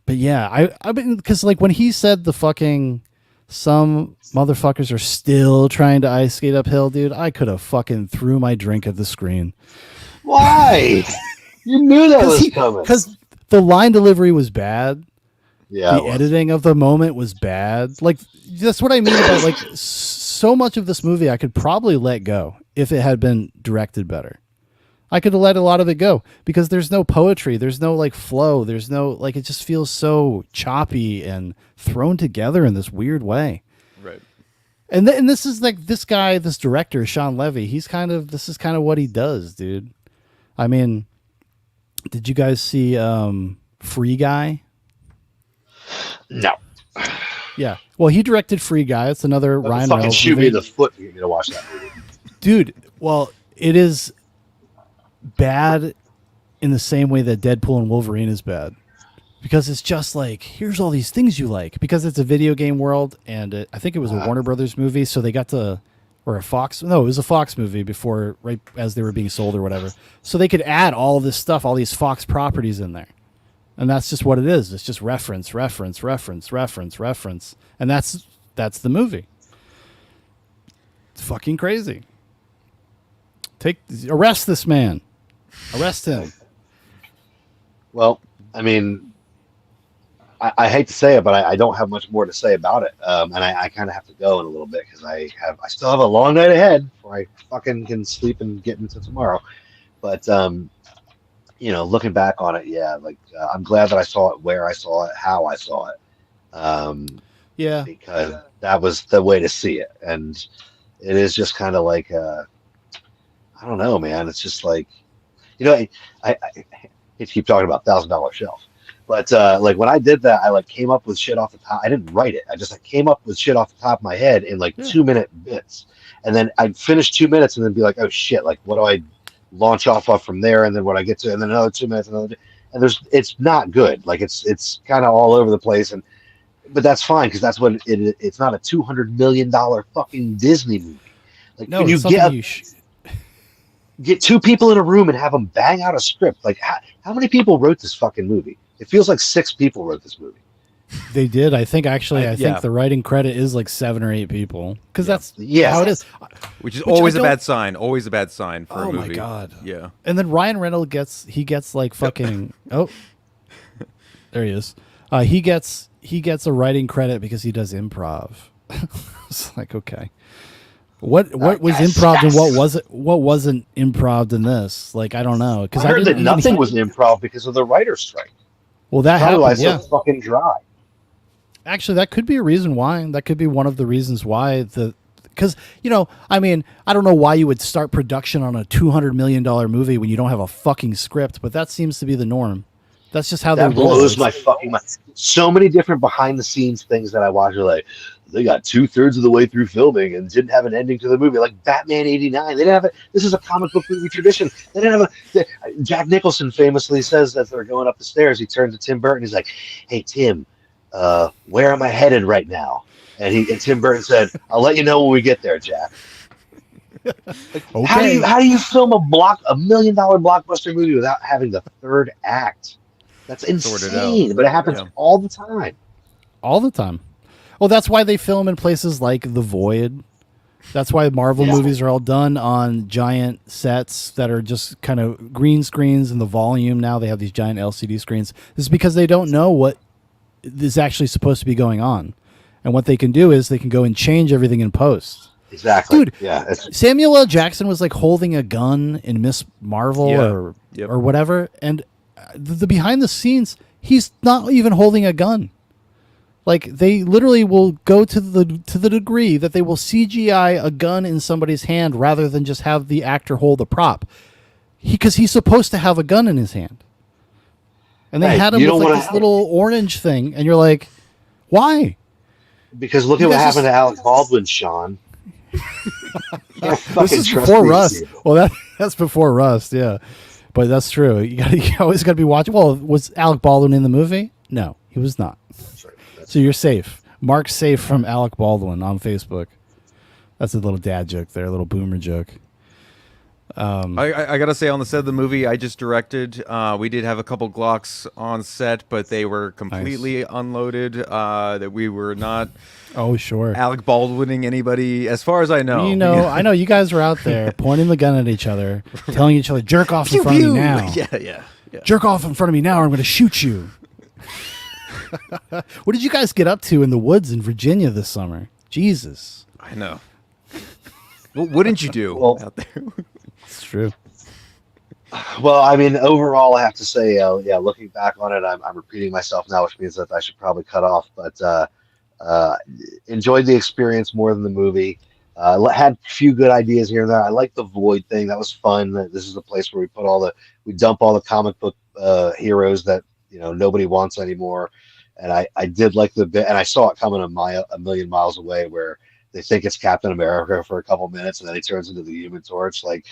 But yeah, I mean, because when he said the fucking some motherfuckers are still trying to ice skate uphill, dude, I could have fucking threw my drink at the screen. Why? You knew that was coming. Because the line delivery was bad. Yeah. The editing of the moment was bad. That's what I mean about so much of this movie I could probably let go if it had been directed better. I could have let a lot of it go because there's no poetry. There's no flow. There's no it just feels so choppy and thrown together in this weird way. Right. And this is this guy, this director, Shaun Levy. This is kind of what he does, dude. I mean, did you guys see Free Guy? No. Yeah. Well, he directed Free Guy. It's another Ryan fucking Reynolds shoot movie. me in the foot for you to watch that movie. Dude, well, it is bad in the same way that Deadpool and Wolverine is bad. Because it's just here's all these things you like. Because it's a video game world, and I think it was a Warner Brothers movie, so they got to, or a Fox, no, it was a Fox movie before, right as they were being sold or whatever. So they could add all this stuff, all these Fox properties in there. And that's just what it is. It's just reference. And that's the movie. It's fucking crazy. Arrest this man. Arrest him. Well, I mean, I hate to say it, but I don't have much more to say about it. And I kind of have to go in a little bit because I still have a long night ahead before I fucking can sleep and get into tomorrow. But looking back on it, yeah, I'm glad that I saw it where I saw it, how I saw it. Yeah, because that was the way to see it, and it is just kind of I don't know, man. It's just I hate to keep talking about $1,000 shelf, but when I did that, I came up with shit off the top. I didn't write it. I just came up with shit off the top of my head in 2-minute bits, and then I'd finish 2 minutes and then be like, oh shit, what do I launch off of from there? And then what I get to, and then another 2 minutes, and it's not good. It's kind of all over the place, but that's fine because that's what it's not a $200 million fucking Disney movie. Like, No, can you it's something get you get two people in a room and have them bang out a script? Like, how many people wrote this fucking movie? It feels like 6 people wrote this movie. They did. I think actually, I yeah. think the writing credit is like 7 or 8 people because that's Yeah. how it is. Which is Which always I a don't- bad sign. Always a bad sign for a Oh movie. my god. Yeah. And then Ryan Reynolds gets like fucking oh, there he is. He gets a writing credit because he does improv. It's like, okay, what was improv and what wasn't improv in this? Like, I don't know, because I heard that nothing was improv because of the writer's strike. Well, that Probably why happened. it's Yeah, so fucking dry. actually, that could be a reason why. That could be one of the reasons why because, I mean, I don't know why you would start production on a $200 million movie when you don't have a fucking script, but that seems to be the norm. That's just how That they roll. blows my fucking mind. So many different behind the scenes things that I watch are like, they got 2/3 of the way through filming and didn't have an ending to the movie. Like Batman '89, they didn't have it. This is a comic book movie tradition. They didn't have Jack Nicholson famously says as they're going up the stairs, he turns to Tim Burton. He's like, "Hey Tim, where am I headed right now?" And Tim Burton said, "I'll let you know when we get there, Jack." Okay. How do you film a $1 million blockbuster movie without having the third act? That's Sorted insane, out. but it happens Yeah. all the time. All the time. Well, that's why they film in places like The Void. That's why Marvel movies are all done on giant sets that are just kind of green screens in the volume. Now they have these giant LCD screens. This is because they don't know what is actually supposed to be going on. And what they can do is they can go and change everything in post. Exactly. Dude, yeah. Samuel L. Jackson was like holding a gun in Miss Marvel Yeah. or whatever. And the behind the scenes, he's not even holding a gun. Like, they literally will go to the degree that they will CGI a gun in somebody's hand rather than just have the actor hold a prop. Because he's supposed to have a gun in his hand. And they Right. had him You with don't like wanna this have little orange thing, and you're like, why? Because look You at what guys happened just- to Alec Baldwin, Sean. This is before Rust. Well, that's before Rust, yeah. But that's true. You always got to be watching. Well, was Alec Baldwin in the movie? No, he was not. So you're safe. Mark's safe from Alec Baldwin on Facebook. That's a little dad joke there, a little boomer joke. I gotta say, on the set of the movie I just directed, we did have a couple Glocks on set, but they were completely unloaded. That we were not Oh, sure. Alec Baldwining anybody, as far as I know. I know you guys were out there pointing the gun at each other, telling each other, jerk off in front of me now. Yeah. Jerk off in front of me now or I'm going to shoot you. What did you guys get up to in the woods in Virginia this summer? Jesus. I know. What wouldn't you do out there? It's true. Well, I mean, overall, I have to say, looking back on it, I'm repeating myself now, which means that I should probably cut off. But enjoyed the experience more than the movie. Had a few good ideas here and there. I like the Void thing. That was fun. This is the place where we dump all the comic book heroes that nobody wants anymore. And I did like the bit, and I saw it coming a million miles away, where they think it's Captain America for a couple minutes, and then he turns into the Human Torch. Like,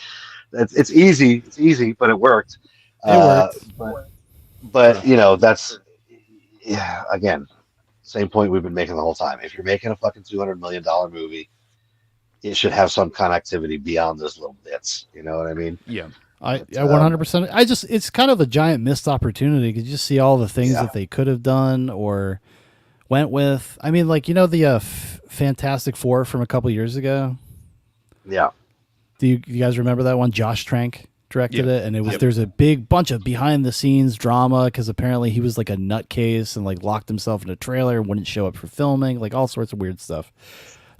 it's easy, but it worked. But that's again, same point we've been making the whole time. If you're making a fucking $200 million movie, it should have some connectivity beyond those little bits. You know what I mean? Yeah. I 100%. It's kind of a giant missed opportunity because you just see all the things that they could have done or went with. I mean, like, the Fantastic Four from a couple years ago. Yeah. Do you guys remember that one? Josh Trank directed it, and there's a big bunch of behind the scenes drama because apparently he was like a nutcase and like locked himself in a trailer and wouldn't show up for filming, like all sorts of weird stuff.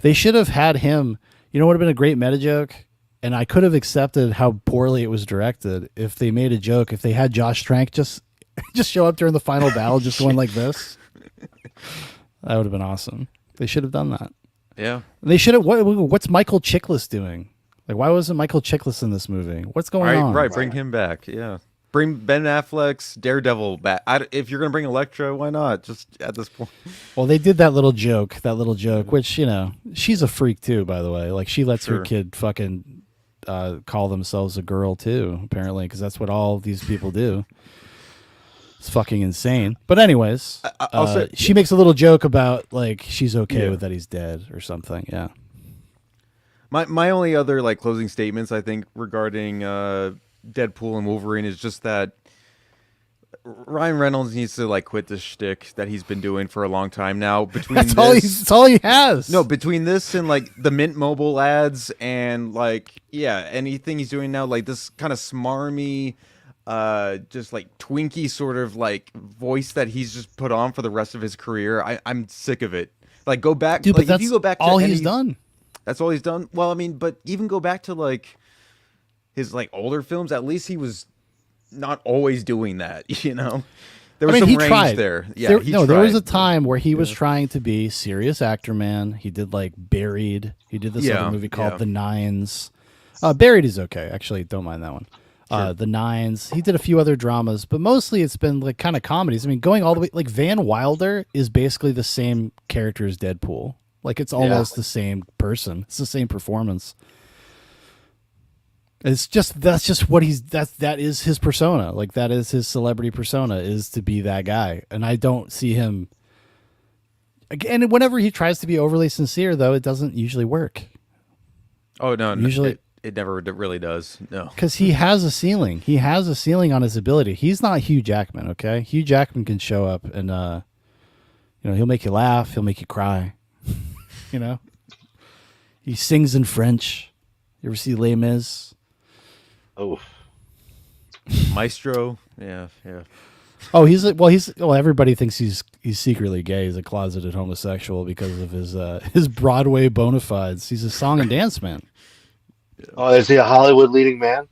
They should have had him. What would have been a great meta joke? And I could have accepted how poorly it was directed if they made a joke. If they had Josh Trank just show up during the final battle, just going like this, that would have been awesome. They should have done that. Yeah. They should have. What's Michael Chiklis doing? Like, why wasn't Michael Chiklis in this movie? What's going on? Right, bring him back. Yeah. Bring Ben Affleck's Daredevil back. If you're going to bring Elektra, why not? Just at this point. Well, they did that little joke, which, she's a freak too, by the way. Like, she lets her kid fucking call themselves a girl too, apparently, because that's what all these people do. It's fucking insane. But anyways, she makes a little joke about, like, she's okay with that he's dead or something. Yeah. My only other like closing statements I think regarding Deadpool and Wolverine is just that Ryan Reynolds needs to like quit this shtick that he's been doing for a long time now. Between That's all he has. No, between this and like the Mint Mobile ads and like anything he's doing now, like this kind of smarmy, just like Twinkie sort of like voice that he's just put on for the rest of his career. I'm sick of it. Like go back, dude. like, But if you go back to all he's done. That's all he's done. Well, I mean, but even go back to like his like older films. At least he was not always doing that, you know. There was some he range tried. there. Yeah, there was a time where he was trying to be serious actor, man. He did like Buried. He did this other movie called The Nines. Buried is okay, actually. Don't mind that one. The Nines. He did a few other dramas, but mostly it's been like kind of comedies. I mean, going all the way like Van Wilder is basically the same character as Deadpool. Like it's almost the same person. It's the same performance. That's just what that is his persona. Like that is his celebrity persona, is to be that guy. And I don't see him again. Whenever he tries to be overly sincere, though, it doesn't usually work. Oh no, usually it never really does. No, because he has a ceiling. He has a ceiling on his ability. He's not Hugh Jackman. Okay, Hugh Jackman can show up and he'll make you laugh. He'll make you cry. He sings in French. You ever see Les Mis? Oh, Maestro. Yeah. Oh, everybody thinks he's secretly gay. He's a closeted homosexual because of his Broadway bona fides. He's a song and dance man. Oh, is he a Hollywood leading man?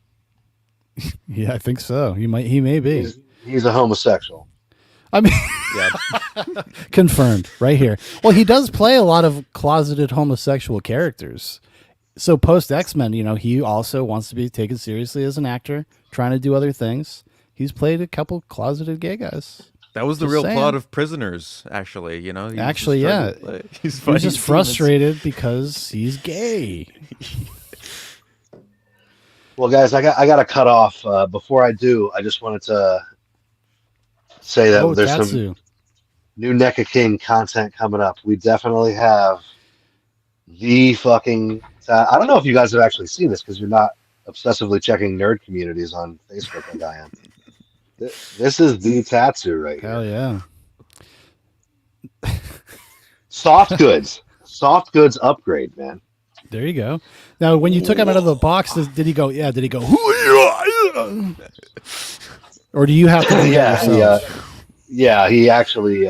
Yeah, I think so. He may be. He's a homosexual. I mean, Yeah. confirmed right here. Well, he does play a lot of closeted homosexual characters. So post X-Men, he also wants to be taken seriously as an actor, trying to do other things. He's played a couple closeted gay guys. That was the Just real saying. plot of Prisoners, actually. He was Actually, just yeah. He's He was just frustrated because he's gay. Well, guys, I got to cut off. Before I do, I just wanted to say that there's Tatsu. some new NECA King content coming up. We definitely have the fucking... I don't know if you guys have actually seen this because you're not obsessively checking nerd communities on Facebook like I am. This is the Tatsu right here. Hell yeah. Soft goods. Soft goods upgrade, man. There you go. Now, when you took him out of the box, did he go, or do you have to do that yourself? He actually,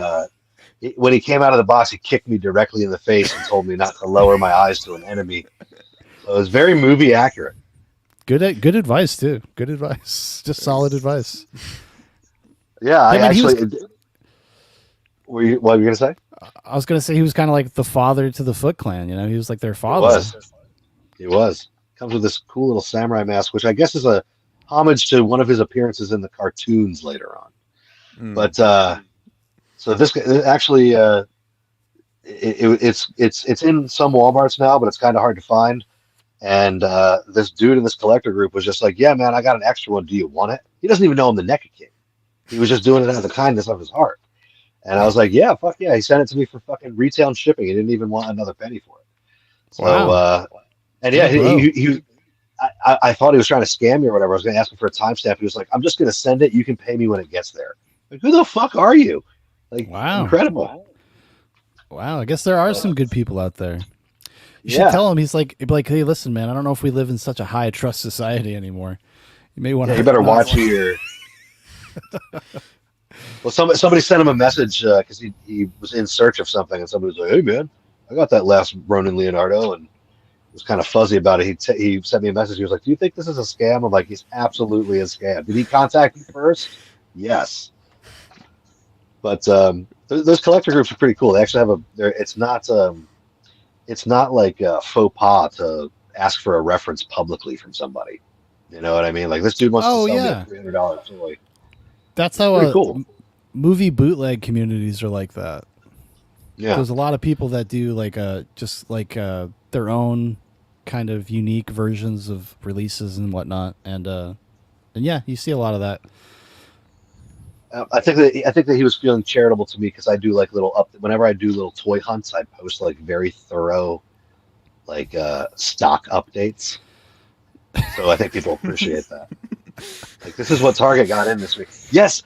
when he came out of the box, he kicked me directly in the face and told me not to lower my eyes to an enemy. So it was very movie accurate. Good advice, too. Good advice. Just solid advice. Yeah, I man, actually... what were you going to say? I was going to say he was kind of like the father to the Foot Clan. He was like their father. He was. Comes with this cool little samurai mask, which I guess is a homage to one of his appearances in the cartoons later on. But so this actually it's in some Walmarts now, but it's kind of hard to find. And this dude in this collector group was just like, "Yeah, man, I got an extra one. Do you want it?" He doesn't even know I'm the NECA King. He was just doing it out of the kindness of his heart. And I was like, "Yeah, fuck yeah." He sent it to me for fucking retail and shipping. He didn't even want another penny for it. So, wow. And yeah, I thought he was trying to scam me or whatever. I was going to ask him for a timestamp. He was like, "I'm just going to send it. You can pay me when it gets there." Like, who the fuck are you? Like, wow, incredible. Wow, I guess there are some good people out there. You should tell him. He's like, "Hey, listen, man. I don't know if we live in such a high trust society anymore. You may want to. You better watch your." Well, somebody sent him a message because he was in search of something, and somebody was like, "Hey, man, I got that last Ronin Leonardo," and was kind of fuzzy about it. He sent me a message. He was like, "Do you think this is a scam?" I'm like, "He's absolutely a scam." Did he contact you first? Yes. But those collector groups are pretty cool. They actually have it's not like a faux pas to ask for a reference publicly from somebody. You know what I mean? Like this dude wants to sell me a $300 toy. That's how pretty cool. Movie bootleg communities are like that. Yeah. There's a lot of people that do their own kind of unique versions of releases and whatnot, and yeah, you see a lot of that. I think that he was feeling charitable to me because I do like whenever I do little toy hunts, I post like very thorough like stock updates. So I think people appreciate that. Like, this is what Target got in this week. Yes,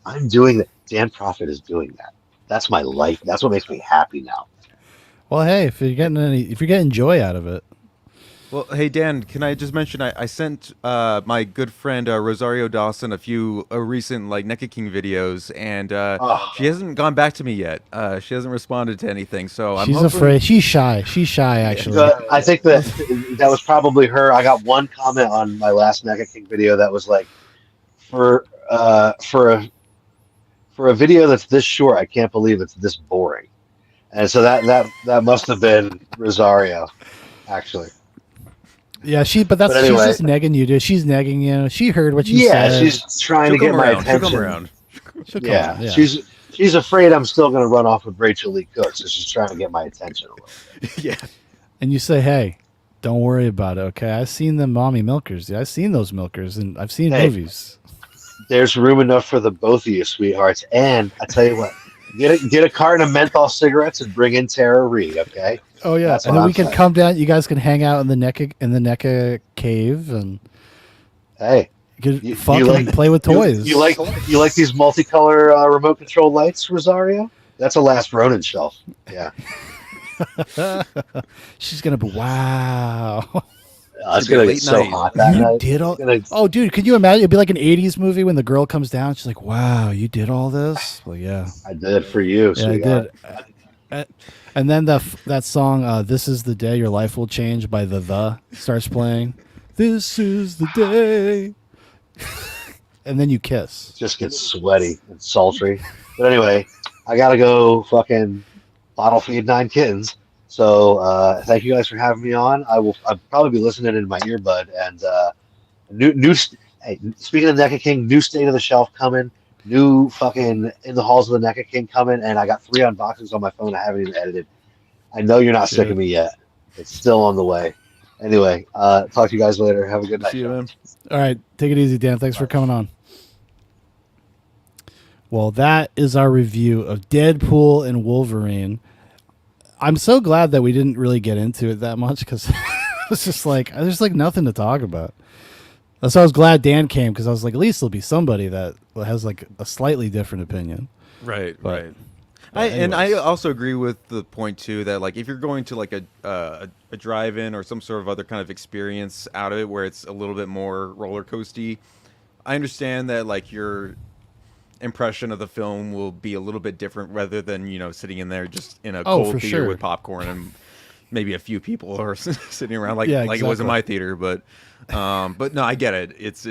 I'm doing that. Dan Profit is doing that. That's my life. That's what makes me happy now. Well, hey, if you're getting joy out of it. Well, hey Dan, can I just mention I sent my good friend Rosario Dawson a few recent like NECA King videos, and she hasn't gone back to me yet. She hasn't responded to anything, so I'm She's hoping... afraid. She's shy. She's shy, actually. I think that was probably her. I got one comment on my last NECA King video that was like, for a video that's this short, I can't believe it's this boring. And so that must have been Rosario, actually. Yeah, but anyway, she's just negging you, dude. She's negging you. She heard what you said. Yeah, she's trying to get my attention. She'll come around. Yeah, she's afraid I'm still going to run off with Rachel Lee Cook, so she's trying to get my attention a little bit. Yeah. And you say, hey, don't worry about it, okay? I've seen them mommy milkers. Yeah, I've seen those milkers, and I've seen movies. There's room enough for the both of you, sweethearts. And I tell you what, get a carton of menthol cigarettes and bring in Tara Reid, okay? Oh yeah, and then we can come down. You guys can hang out in the NECA cave, and hey, you fucking play with toys. You like these multicolor remote control lights, Rosario? That's a Last Ronin shelf. Yeah. She's gonna be wow. It's gonna be so hot that night. Did all? Oh, dude, can you imagine? It'd be like an '80s movie when the girl comes down. She's like, "Wow, you did all this." Well, yeah, I did for you. Yeah, I did. And then that song, "This Is the Day Your Life Will Change" by the starts playing. This is the day. And then you kiss. It just gets sweaty and sultry. But anyway, I gotta go fucking bottle feed 9 kittens. So thank you guys for having me on. I'll probably be listening in my earbud. And hey, speaking of NECA King, new State of the Shelf coming. New fucking In the Halls of the NECA King coming, and I got 3 unboxings on my phone I haven't even edited. I know you're not sick of me yet. It's still on the way. Anyway, talk to you guys later. Have a good night. See you, man. All right, take it easy, Dan. Thanks for coming on. Well, that is our review of Deadpool and Wolverine. I'm so glad that we didn't really get into it that much because it's just like there's like nothing to talk about. That's why I was glad Dan came, because I was like, at least there'll be somebody that has like a slightly different opinion. Right, but, right. And I also agree with the point too that like if you're going to like a drive-in or some sort of other kind of experience out of it where it's a little bit more roller coasty, I understand that like your impression of the film will be a little bit different rather than, you know, sitting in there just in a cold theater with popcorn and maybe a few people are sitting around like it was in my theater, but no, I get it. It's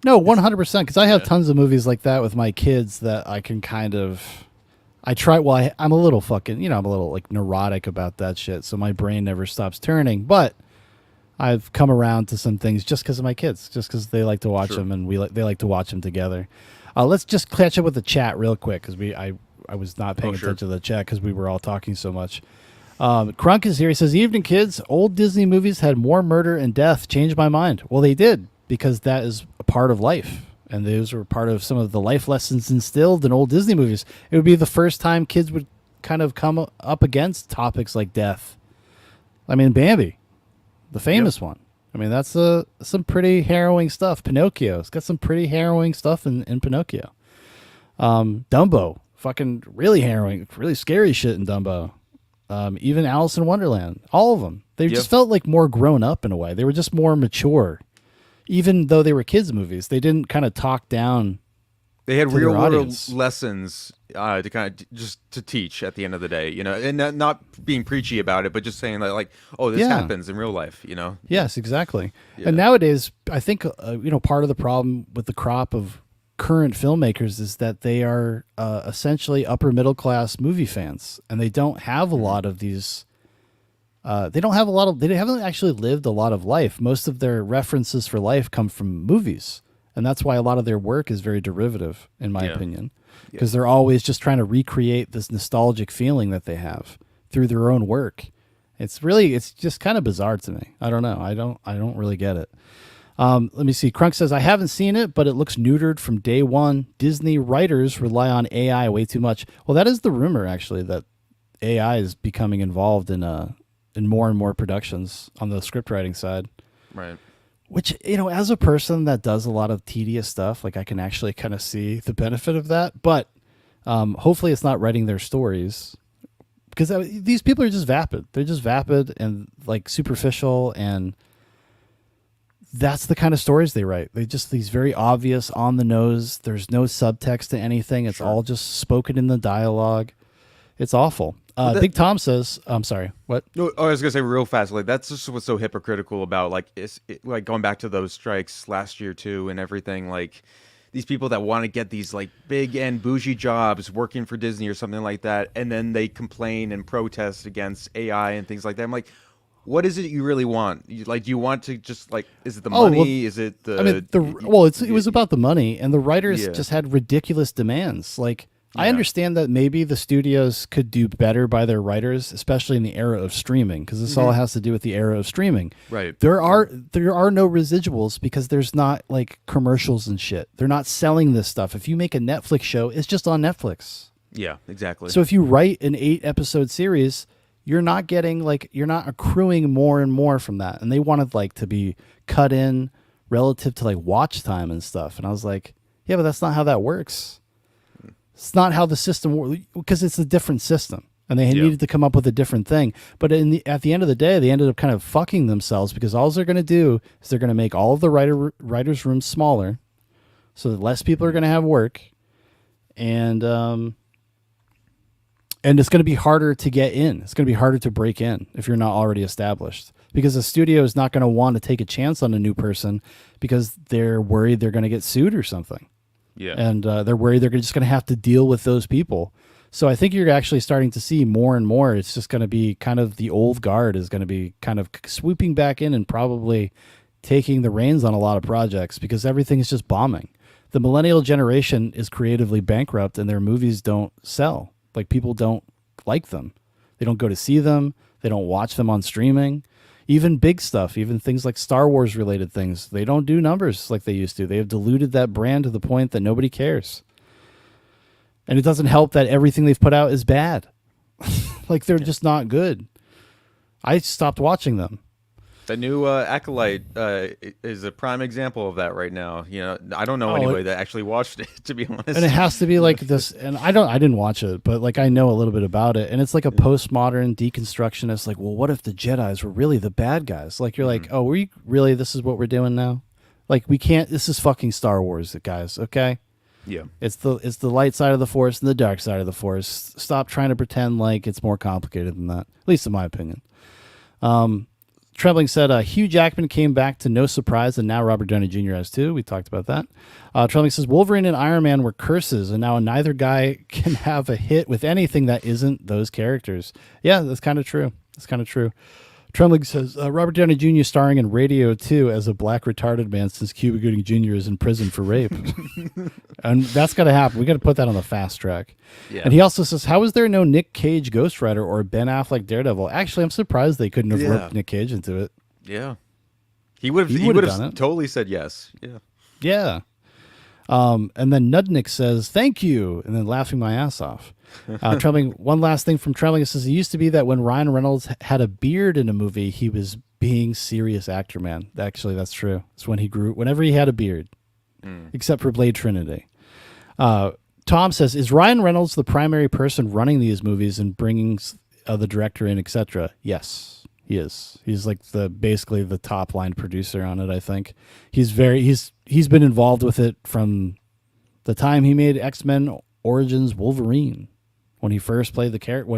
no, 100%, because I have tons of movies like that with my kids that I can kind of I'm a little fucking, you know, I'm a little like neurotic about that shit, so my brain never stops turning, but I've come around to some things just because of my kids, just because they like to watch them, and they like to watch them together. Let's just catch up with the chat real quick, because I was not paying attention to the chat because we were all talking so much. Crunk is here. He says, "Evening, kids. Old Disney movies had more murder and death. Changed my mind." Well, they did, because that is a part of life, and those were part of some of the life lessons instilled in old Disney movies. It would be the first time kids would kind of come up against topics like death. I mean, Bambi, the famous one. I mean, that's some pretty harrowing stuff. Pinocchio's got some pretty harrowing stuff in Pinocchio. Dumbo, fucking really harrowing, really scary shit in Dumbo. Even Alice in Wonderland, all of them. They just felt like more grown up in a way. They were just more mature. Even though they were kids' movies, they didn't kind of talk down. They had real world lessons to kind of just to teach at the end of the day, you know, and not being preachy about it, but just saying that like, oh, this happens in real life, you know? Yes, exactly. Yeah. And nowadays, I think, you know, part of the problem with the crop of current filmmakers is that they are essentially upper middle class movie fans, and they don't have a lot of these. They haven't actually lived a lot of life. Most of their references for life come from movies. And that's why a lot of their work is very derivative, in my opinion, because they're always just trying to recreate this nostalgic feeling that they have through their own work. It's just kind of bizarre to me. I don't know. I don't really get it. Let me see. Crunk says, "I haven't seen it, but it looks neutered from day one. Disney writers rely on AI way too much." Well, that is the rumor, actually, that AI is becoming involved in in more and more productions on the script writing side. Right. Which, as a person that does a lot of tedious stuff, like I can actually kind of see the benefit of that. But hopefully it's not writing their stories, because these people are just vapid. They're just vapid and like superficial, and that's the kind of stories they write. They just these very obvious, on the nose. There's no subtext to anything. It's all just spoken in the dialogue. It's awful. Big Tom says, I'm sorry, what? No, I was gonna say real fast, like that's just what's so hypocritical about like like going back to those strikes last year too and everything. Like these people that want to get these like big and bougie jobs working for Disney or something like that, and then they complain and protest against AI and things like that. I'm like, what is it you really want? Do you want to just like, is it the money? Well, is it the? I mean, it was about the money, and the writers just had ridiculous demands. Like, I understand that maybe the studios could do better by their writers, especially in the era of streaming, because this all has to do with the era of streaming. Right. There are no residuals because there's not like commercials and shit. They're not selling this stuff. If you make a Netflix show, it's just on Netflix. Yeah, exactly. So if you write an 8-episode series, you're not accruing more and more from that. And they wanted like to be cut in relative to like watch time and stuff. And I was like, yeah, but that's not how that works. It's not how the system works, because it's a different system, and they needed to come up with a different thing. But at the end of the day, they ended up kind of fucking themselves, because all they're going to do is they're going to make all of the writers' rooms smaller, so that less people are going to have work, and it's going to be harder to get in. It's going to be harder to break in if you're not already established, because the studio is not going to want to take a chance on a new person because they're worried they're going to get sued or something. Yeah. And they're worried they're just going to have to deal with those people. So I think you're actually starting to see more and more. It's just going to be kind of the old guard is going to be kind of swooping back in and probably taking the reins on a lot of projects, because everything is just bombing. The millennial generation is creatively bankrupt, and their movies don't sell. Like, people don't like them. They don't go to see them. They don't watch them on streaming. Even big stuff, even things like Star Wars related things, they don't do numbers like they used to. They have diluted that brand to the point that nobody cares. And it doesn't help that everything they've put out is bad. Like, they're just not good. I stopped watching them. The new Acolyte is a prime example of that right now. I don't know anybody that actually watched it, to be honest. And it has to be like this. And I didn't watch it, but like I know a little bit about it. And it's like a postmodern deconstructionist. Like, well, what if the Jedis were really the bad guys? Like, you're like, oh, this is what we're doing now? Like, we can't. This is fucking Star Wars, guys. Okay. Yeah. It's the light side of the Force and the dark side of the Force. Stop trying to pretend like it's more complicated than that. At least in my opinion. Trembling said, Hugh Jackman came back to no surprise, and now Robert Downey Jr. has too. We talked about that. Trembling says, Wolverine and Iron Man were curses, and now neither guy can have a hit with anything that isn't those characters. Yeah, that's kind of true. Trembling says, Robert Downey Jr. starring in Radio 2 as a black retarded man since Cuba Gooding Jr. is in prison for rape. And that's got to happen. We got to put that on the fast track. Yeah. And he also says, how is there no Nick Cage Ghost Rider or Ben Affleck Daredevil? Actually, I'm surprised they couldn't have roped Nick Cage into it. Yeah. He would have totally said yes. Yeah. Yeah. And then Nudnik says, thank you, and then laughing my ass off. Trembling, one last thing from Trembling, it says, it used to be that when Ryan Reynolds had a beard in a movie, he was being serious actor, man. Actually, that's true. It's when he grew, whenever he had a beard, except for Blade Trinity. Tom says, is Ryan Reynolds the primary person running these movies and bringing the director in, etc.? Yes, he is. He's like basically the top line producer on it, I think. He's been involved with it from the time he made X-Men Origins Wolverine, when he first played the character,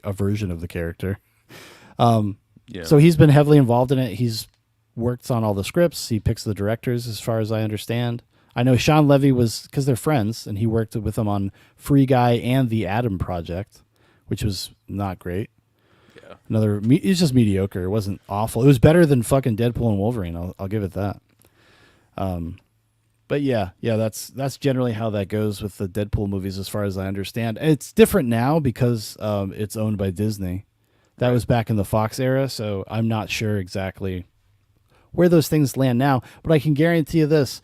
a version of the character. So he's been heavily involved in it. He's worked on all the scripts. He picks the directors, as far as I understand. I know Shaun Levy because they're friends, and he worked with him on Free Guy and The Atom Project, which was not great. Yeah, it's just mediocre. It wasn't awful. It was better than fucking Deadpool and Wolverine. I'll give it that. But yeah, that's generally how that goes with the Deadpool movies, as far as I understand. It's different now because it's owned by Disney. That was back in the Fox era, so I'm not sure exactly where those things land now. But I can guarantee you this: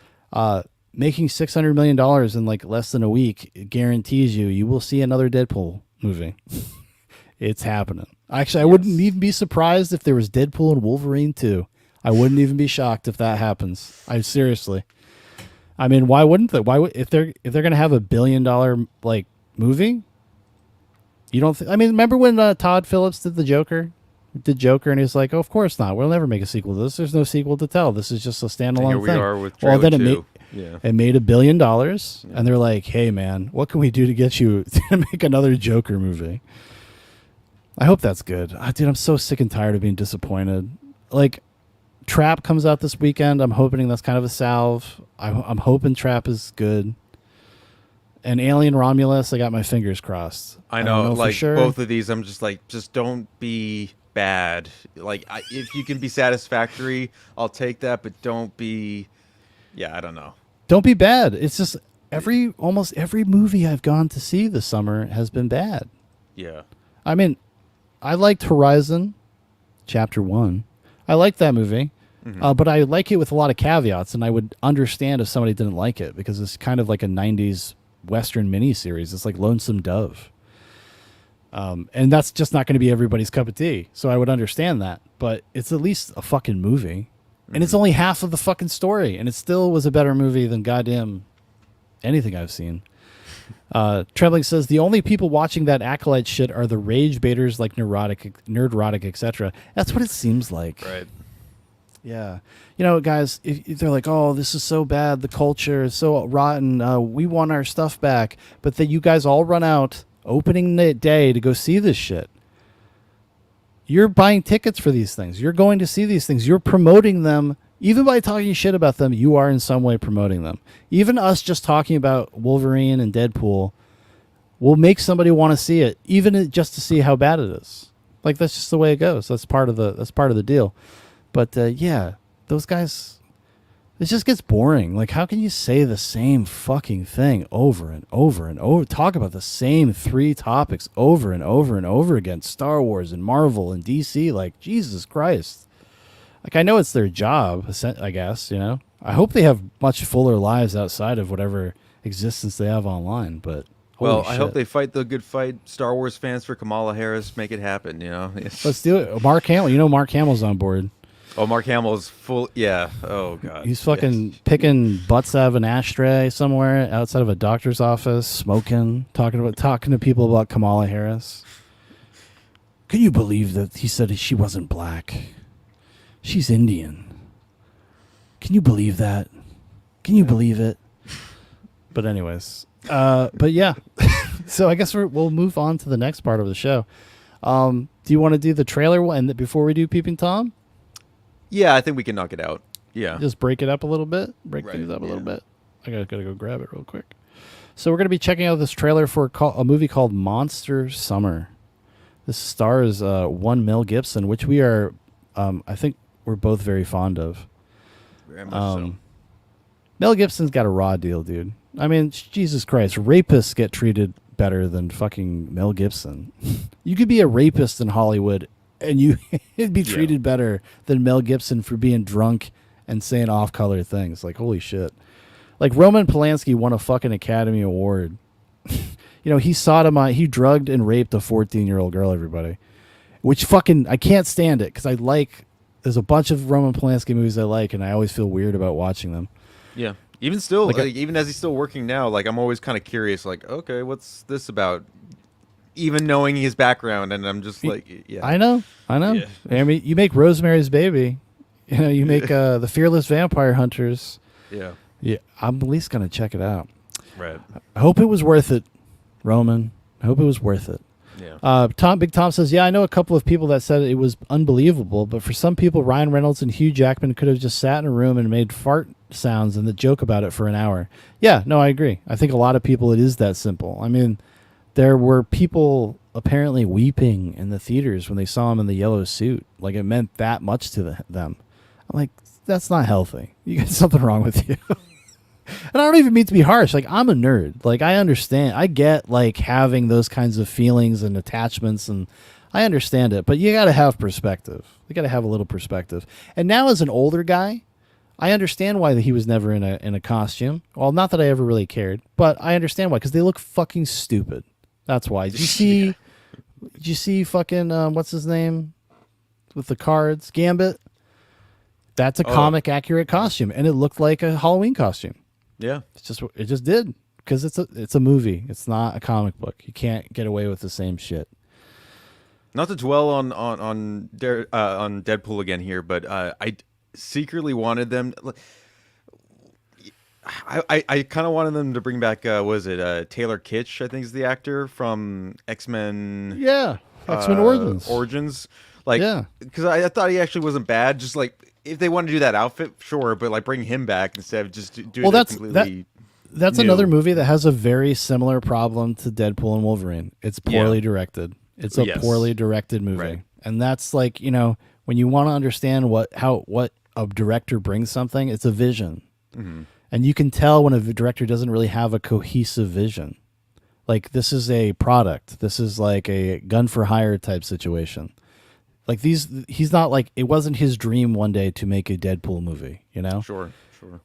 making $600 million in like less than a week guarantees you will see another Deadpool movie. It's happening. Actually, I wouldn't even be surprised if there was Deadpool and Wolverine 2. I wouldn't even be shocked if that happens. Seriously. I mean, why wouldn't they? Why would if they're gonna have $1 billion like movie? You don't? I mean, remember when Todd Phillips did the Joker? Did Joker, and he's like, "Oh, of course not. We'll never make a sequel to this. There's no sequel to tell. This is just a standalone Here we thing." are with well, trailer then two. it made $1 billion, and they're like, "Hey, man, what can we do to get you to make another Joker movie?" I hope that's good. Dude, I'm so sick and tired of being disappointed. Like, Trap comes out this weekend. I'm hoping that's kind of a salve. I'm hoping Trap is good. And Alien Romulus, I got my fingers crossed. I know, don't like, for sure. both of these, I'm just like, just don't be bad. Like, if you can be satisfactory, I'll take that, but don't be, I don't know. Don't be bad. It's just almost every movie I've gone to see this summer has been bad. Yeah. I mean, I liked Horizon, Chapter 1. I liked that movie, but I like it with a lot of caveats, and I would understand if somebody didn't like it, because it's kind of like a 90s Western miniseries. It's like Lonesome Dove. And that's just not going to be everybody's cup of tea. So I would understand that, but it's at least a fucking movie, and it's only half of the fucking story, and it still was a better movie than goddamn anything I've seen. Trembling says the only people watching that Acolyte shit are the rage baiters like Nerdrotic, etc. That's what it seems like. Right. Yeah. You know, guys, if they're like, oh, this is so bad, the culture is so rotten, we want our stuff back, but then you guys all run out opening day to go see this shit. You're buying tickets for these things. You're going to see these things. You're promoting them. Even by talking shit about them, you are in some way promoting them. Even us just talking about Wolverine and Deadpool will make somebody want to see it, even just to see how bad it is. Like, that's just the way it goes. That's part of the deal. But yeah, those guys, it just gets boring. Like, how can you say the same fucking thing over and over and over? Talk about the same 3 topics over and over and over again. Star Wars and Marvel and DC. Like, Jesus Christ. Like, I know it's their job, I guess, you know. I hope they have much fuller lives outside of whatever existence they have online, but well, I hope they fight the good fight. Star Wars fans for Kamala Harris, make it happen, you know. Let's do it. Mark Hamill, Mark Hamill's on board. Oh, Mark Hamill is full. Yeah. Oh, God. He's fucking picking butts out of an ashtray somewhere outside of a doctor's office, smoking, talking to people about Kamala Harris. Can you believe that he said she wasn't black? She's Indian. Can you believe that? Can you believe it? But anyways, but yeah. So I guess we'll move on to the next part of the show. Do you want to do the trailer one before we do Peeping Tom? Yeah, I think we can knock it out. Yeah. Just break it up a little bit. Break things up a little bit. I gotta go grab it real quick. So we're gonna be checking out this trailer for a movie called Monster Summer. This stars one Mel Gibson, which we are, I think we're both very fond of. Very much so. Mel Gibson's got a raw deal, dude. I mean, Jesus Christ, rapists get treated better than fucking Mel Gibson. You could be a rapist in Hollywood, and it'd be treated better than Mel Gibson for being drunk and saying off-color things. Like, holy shit. Like, Roman Polanski won a fucking Academy Award. He drugged and raped a 14-year-old girl, everybody. Which fucking, I can't stand it, because there's a bunch of Roman Polanski movies I like, and I always feel weird about watching them. Yeah. Even still, even as he's still working now, like, I'm always kind of curious, like, okay, what's this about? Even knowing his background, and I'm just like, yeah. I know. Yeah. I mean, you make Rosemary's Baby. You make The Fearless Vampire Hunters. Yeah. Yeah, I'm at least going to check it out. Right. I hope it was worth it, Roman. I hope it was worth it. Yeah. Big Tom says, yeah, I know a couple of people that said it was unbelievable, but for some people, Ryan Reynolds and Hugh Jackman could have just sat in a room and made fart sounds and the joke about it for an hour. Yeah, no, I agree. I think a lot of people, it is that simple. I mean, there were people apparently weeping in the theaters when they saw him in the yellow suit. Like, it meant that much to them. I'm like, that's not healthy. You got something wrong with you. And I don't even mean to be harsh. Like, I'm a nerd. Like, I understand. I get, like, having those kinds of feelings and attachments, and I understand it. But you got to have perspective. You got to have a little perspective. And now, as an older guy, I understand why he was never in a costume. Well, not that I ever really cared, but I understand why, because they look fucking stupid. That's why. Did you see Did you see fucking what's his name with the cards? Gambit. That's a comic accurate costume, and it looked like a Halloween costume. Yeah, it just did because it's a movie. It's not a comic book. You can't get away with the same shit. Not to dwell on Deadpool again here, but I secretly wanted them. I kind of wanted them to bring back was it Taylor Kitsch, I think is the actor from X-Men. Yeah, X-Men Origins. Origins, because I thought he actually wasn't bad. Just like if they wanted to do that outfit, sure, but like bring him back instead of just doing completely. That's new. another movie that has a very similar problem to Deadpool and Wolverine. It's poorly directed. It's a poorly directed movie, Right. and that's like when you want to understand what a director brings something, it's a vision. Mm-hmm. And you can tell when a director doesn't really have a cohesive vision. Like, this is a product. This is like a gun for hire type situation. Like, he's not like, it wasn't his dream one day to make a Deadpool movie, Sure.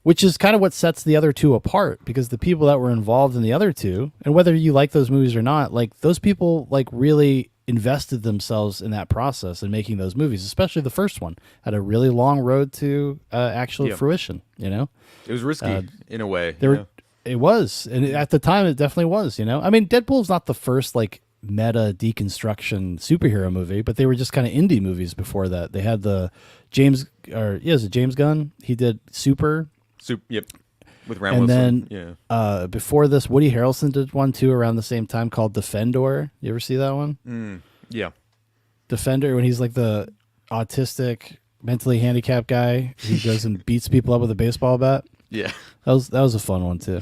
Which is kind of what sets the other two apart, because the people that were involved in the other two, and whether you like those movies or not, like, those people like really invested themselves in that process and making those movies, especially the first one had a really long road to actual fruition, It was risky in a way. It was, and at the time it definitely was, I mean, Deadpool's not the first like meta deconstruction superhero movie, but they were just kind of indie movies before that. They had the James Gunn. He did Super. Yep. With Ram and Wilson. then before this, Woody Harrelson did one too around the same time called Defender. You ever see that one? Yeah. Defender, when he's like the autistic, mentally handicapped guy who goes and beats people up with a baseball bat. Yeah. That was a fun one too.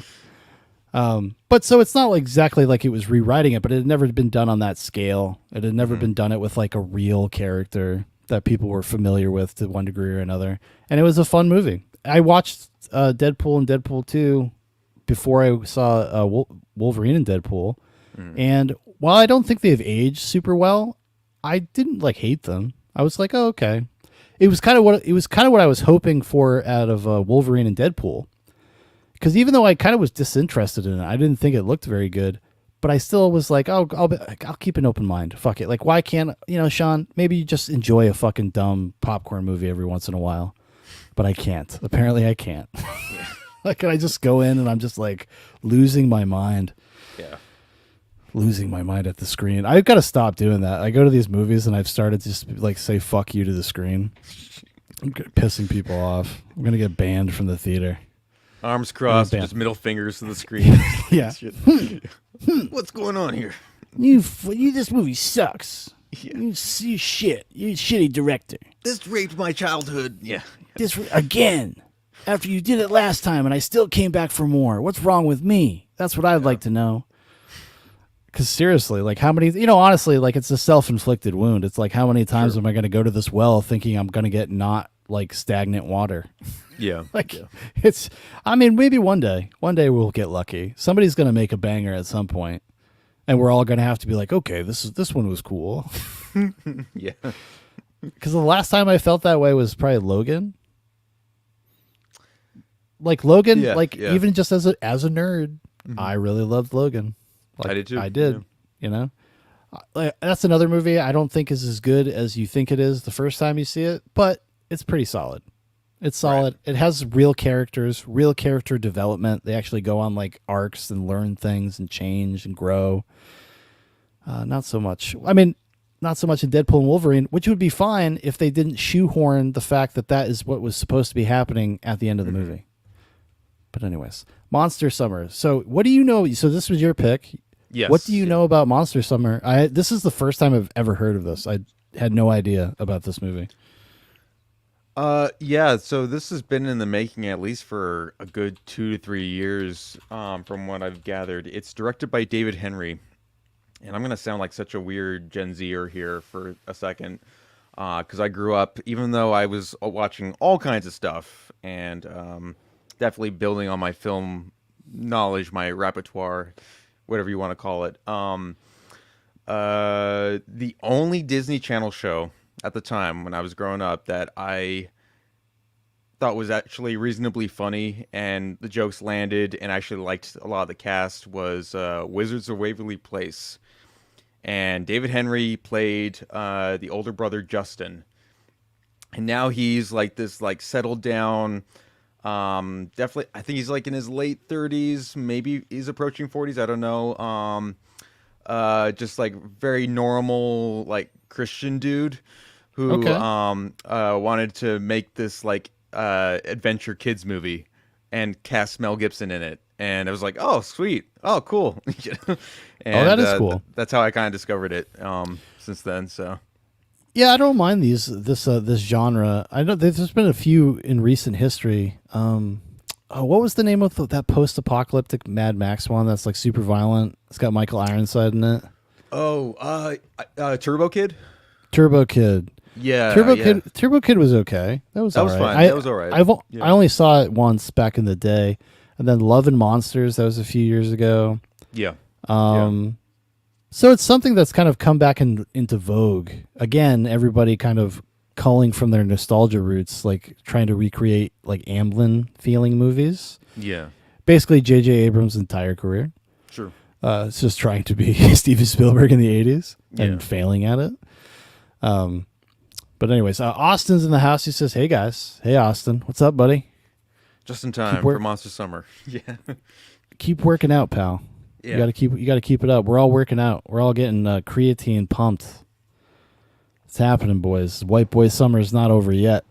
But so it's not exactly like it was rewriting it, but it had never been done on that scale. It had never been done it with like a real character that people were familiar with to one degree or another. And it was a fun movie. I watched Deadpool and Deadpool 2 before I saw Wolverine and Deadpool. And while I don't think they've aged super well, I didn't like hate them. I was like, oh, okay. It was kind of what I was hoping for out of Wolverine and Deadpool. Because even though I kind of was disinterested in it, I didn't think it looked very good. But I still was like, oh, I'll keep an open mind. Fuck it. Like, why can't Shaun? Maybe you just enjoy a fucking dumb popcorn movie every once in a while. But I can't. Apparently, I can't. Like, can I just go in and I'm just like losing my mind? Yeah. Losing my mind at the screen. I've got to stop doing that. I go to these movies and I've started to just like say fuck you to the screen. I'm pissing people off. I'm gonna get banned from the theater. Arms crossed, just middle fingers to the screen. Yeah. What's going on here? You this movie sucks. Yeah. You shit. You're a shitty director. This raped my childhood. Yeah. This again. After you did it last time and I still came back for more. What's wrong with me? That's what I'd like to know. Because seriously, like how many, honestly, like it's a self-inflicted wound. It's like how many times am I going to go to this well thinking I'm going to get not like stagnant water? Yeah. It's, I mean, maybe one day we'll get lucky. Somebody's going to make a banger at some point and we're all going to have to be like, okay, this one was cool. Yeah. Because the last time I felt that way was probably Logan. Like Logan, even just as a nerd, I really loved Logan. Like, I did too. I did, That's another movie I don't think is as good as you think it is the first time you see it, but it's pretty solid. It's solid. Right. It has real characters, real character development. They actually go on like arcs and learn things and change and grow. Not so much. I mean, not so much in Deadpool and Wolverine, which would be fine if they didn't shoehorn the fact that is what was supposed to be happening at the end of the movie. But anyways, Monster Summer. So what do you know? So this was your pick. Yes. What do you know about Monster Summer? This is the first time I've ever heard of this. I had no idea about this movie. Yeah, so this has been in the making at least for a good 2 to 3 years, from what I've gathered. It's directed by David Henry, and I'm gonna sound like such a weird Gen Zer here for a second, because I grew up, even though I was watching all kinds of stuff, and definitely building on my film knowledge, my repertoire, whatever you want to call it. The only Disney Channel show at the time when I was growing up that I thought was actually reasonably funny and the jokes landed and I actually liked a lot of the cast was Wizards of Waverly Place. and David Henry played the older brother Justin, and now he's like this like settled down. Definitely, I think he's like in his late 30s, maybe he's approaching 40s. I don't know. Just like very normal, like Christian dude who wanted to make this like adventure kids movie and cast Mel Gibson in it. And I was like, oh, sweet. Oh, cool. And, that is cool. That's how I kind of discovered it since then. So. Yeah, I don't mind this genre. I know there's been a few in recent history. What was the name of that post-apocalyptic Mad Max one that's like super violent? It's got Michael Ironside in it. Oh, Turbo Kid? Turbo Kid. Yeah. Turbo Kid was okay. That was fine. That was all right. I only saw it once back in the day. And then Love and Monsters, that was a few years ago. Yeah. So it's something that's kind of come back into vogue. Again, everybody kind of culling from their nostalgia roots, like trying to recreate like Amblin feeling movies. Yeah. Basically J.J. Abrams' entire career. Sure. It's just trying to be Steven Spielberg in the 80s and failing at it. But anyways, Austin's in the house. He says, hey guys. Hey Austin. What's up, buddy? Just in time for Monster Summer. Yeah. Keep working out, pal. Yeah. You gotta keep it up. We're all working out. We're all getting creatine pumped. It's happening, boys. White boy summer is not over yet.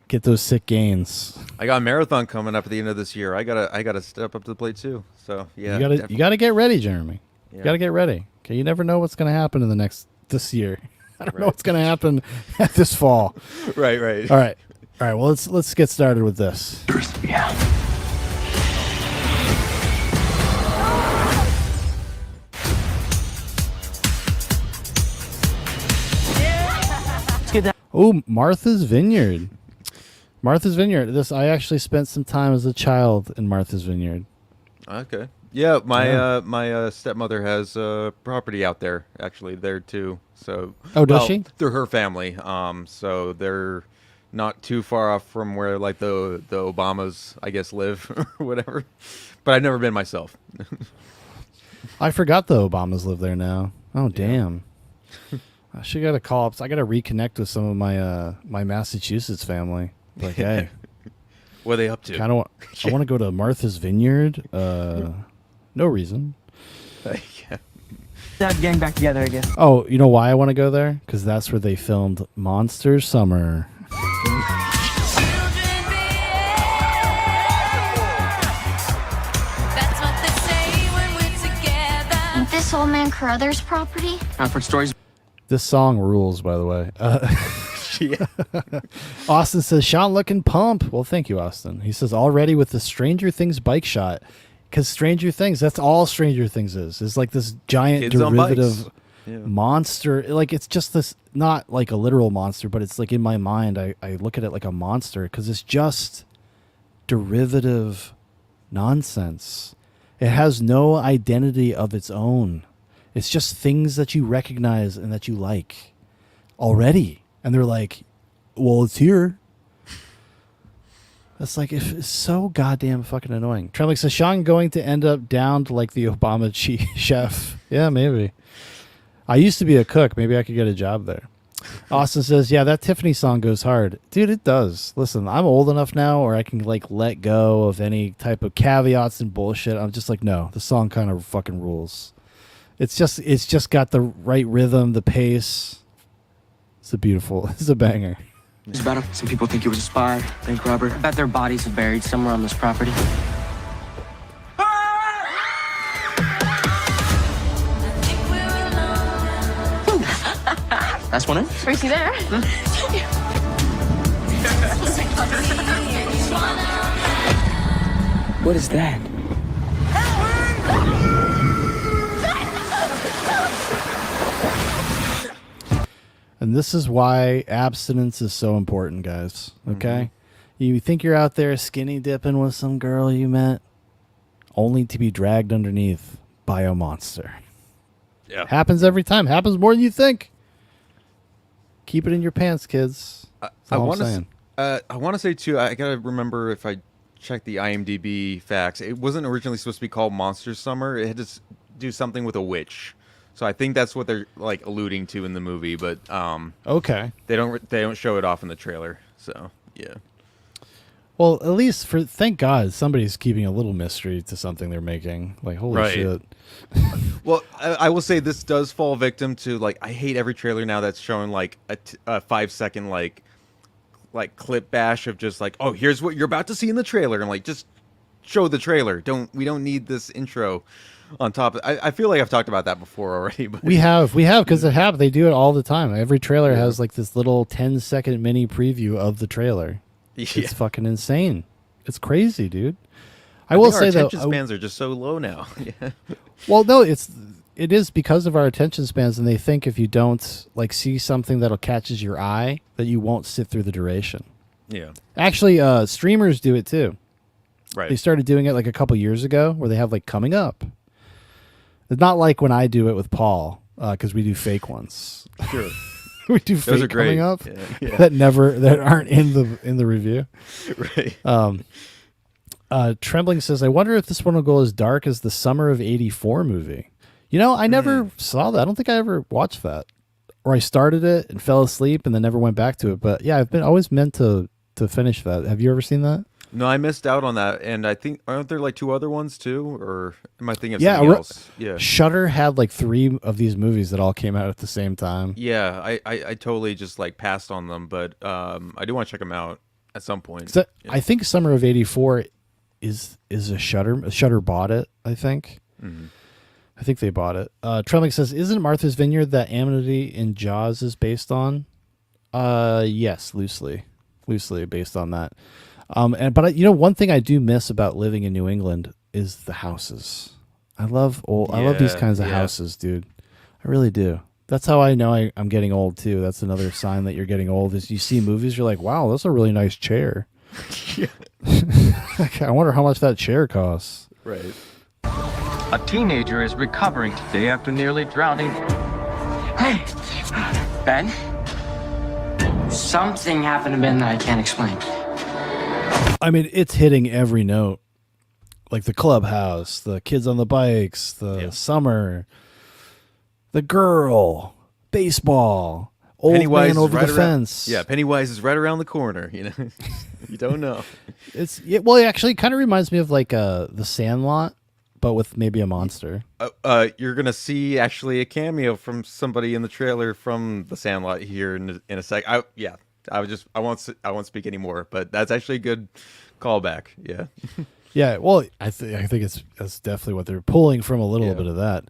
Get those sick gains. I got a marathon coming up at the end of this year. I gotta step up to the plate too. So yeah. You gotta get ready, Jeremy. Yeah. You gotta get ready. Okay, you never know what's gonna happen in this year. I don't know what's gonna happen this fall. Right. All right. Well, let's get started with this. Yeah. Oh, Martha's Vineyard. Martha's Vineyard. I actually spent some time as a child in Martha's Vineyard. Okay. Yeah, my stepmother has property out there, actually, there too. So. Oh, does she? Through her family. So they're not too far off from where like the Obamas, I guess, live or whatever. But I've never been myself. I forgot the Obamas live there now. Oh, damn. I should gotta call up. I gotta reconnect with some of my Massachusetts family. Like, hey, what are they up to? I want to go to Martha's Vineyard. No reason. Yeah. Getting back together, I guess. Oh, you know why I want to go there? Because that's where they filmed Monster Summer. Ain't this old man Carruthers' property? Alfred Story's. This song rules, by the way. Austin says, Shaun looking pump. Well, thank you, Austin. He says, already with the Stranger Things bike shot. Because Stranger Things, that's all Stranger Things is. It's like this giant Kids on derivative Yeah. monster. Like, it's just this, not like a literal monster, but it's like in my mind, I look at it like a monster because it's just derivative nonsense. It has no identity of its own. It's just things that you recognize and that you like already. And they're like, well, it's here. That's like, it's so goddamn fucking annoying. Tremlick says, Shaun going to end up down to like the Obama chef. Yeah, maybe. I used to be a cook. Maybe I could get a job there. Austin says, yeah, that Tiffany song goes hard. Dude, it does. Listen, I'm old enough now where I can like let go of any type of caveats and bullshit. I'm just like, no, the song kind of fucking rules. It's just got the right rhythm, the pace. It's a banger. It's about him. Some people think he was a spy, bank robber. I bet their bodies are buried somewhere on this property. That's one in. Are you there? What is that? And this is why abstinence is so important, guys. Okay? You think you're out there skinny dipping with some girl you met, only to be dragged underneath by a monster. Yeah. Happens every time. Happens more than you think. Keep it in your pants, kids. I want to say too. I gotta remember if I check the IMDb facts. It wasn't originally supposed to be called Monster Summer. It had to do something with a witch. So I think that's what they're like alluding to in the movie, but Okay. they don't show it off in the trailer. So yeah. Well, at least thank God somebody's keeping a little mystery to something they're making. Like, holy shit. Well, I will say this does fall victim to, like, I hate every trailer now that's showing like a 5-second like clip bash of just like, oh, here's what you're about to see in the trailer. I'm like, just show the trailer. We don't need this intro on top. I feel like I've talked about that before already. But We have because it happens. They do it all the time. Every trailer has like this little 10-second mini preview of the trailer. Yeah. It's fucking insane. It's crazy, dude. I I will think say our though, attention spans are just so low now. Yeah. well, no, it is because of our attention spans, and they think if you don't like see something that'll catches your eye, that you won't sit through the duration. Yeah. Actually, streamers do it too. Right. They started doing it like a couple years ago, where they have like coming up. It's not like when I do it with Paul, because we do fake ones. Sure. We do Those fake are great. coming up Yeah. that aren't in the review. Right. Trembling says, I wonder if this one will go as dark as the Summer of '84 movie. You know, I never saw that. I don't think I ever watched that. Or I started it and fell asleep and then never went back to it. But yeah, I've always meant to finish that. Have you ever seen that? No, I missed out on that, and I think aren't there like 2 other ones too, or am I thinking of something else? Yeah. Shudder had like 3 of these movies that all came out at the same time. Yeah, I totally just like passed on them, but I do want to check them out at some point. So, I think Summer of '84 is a Shudder. Shudder bought it, I think. Mm-hmm. I think they bought it. Trembling says, isn't Martha's Vineyard that Amity in Jaws is based on? Yes, loosely based on that. But you know, one thing I do miss about living in New England is the houses. I love these kinds of houses, dude. I really do. That's how I know I'm getting old too. That's another sign that you're getting old is you see movies, you're like, wow, that's a really nice chair. I wonder how much that chair costs. Right. A teenager is recovering today after nearly drowning. Hey, Ben? Something happened to Ben that I can't explain. I mean, it's hitting every note. Like the clubhouse, the kids on the bikes, the summer, the girl, baseball, old Pennywise man over right the around, fence. Yeah, Pennywise is right around the corner. You know, you don't know. Well, it actually kind of reminds me of like the Sandlot, but with maybe a monster. You're gonna see actually a cameo from somebody in the trailer from the Sandlot here in a sec. I won't speak anymore, but that's actually a good callback. Yeah. Yeah, well, I think that's definitely what they're pulling from a little bit of that.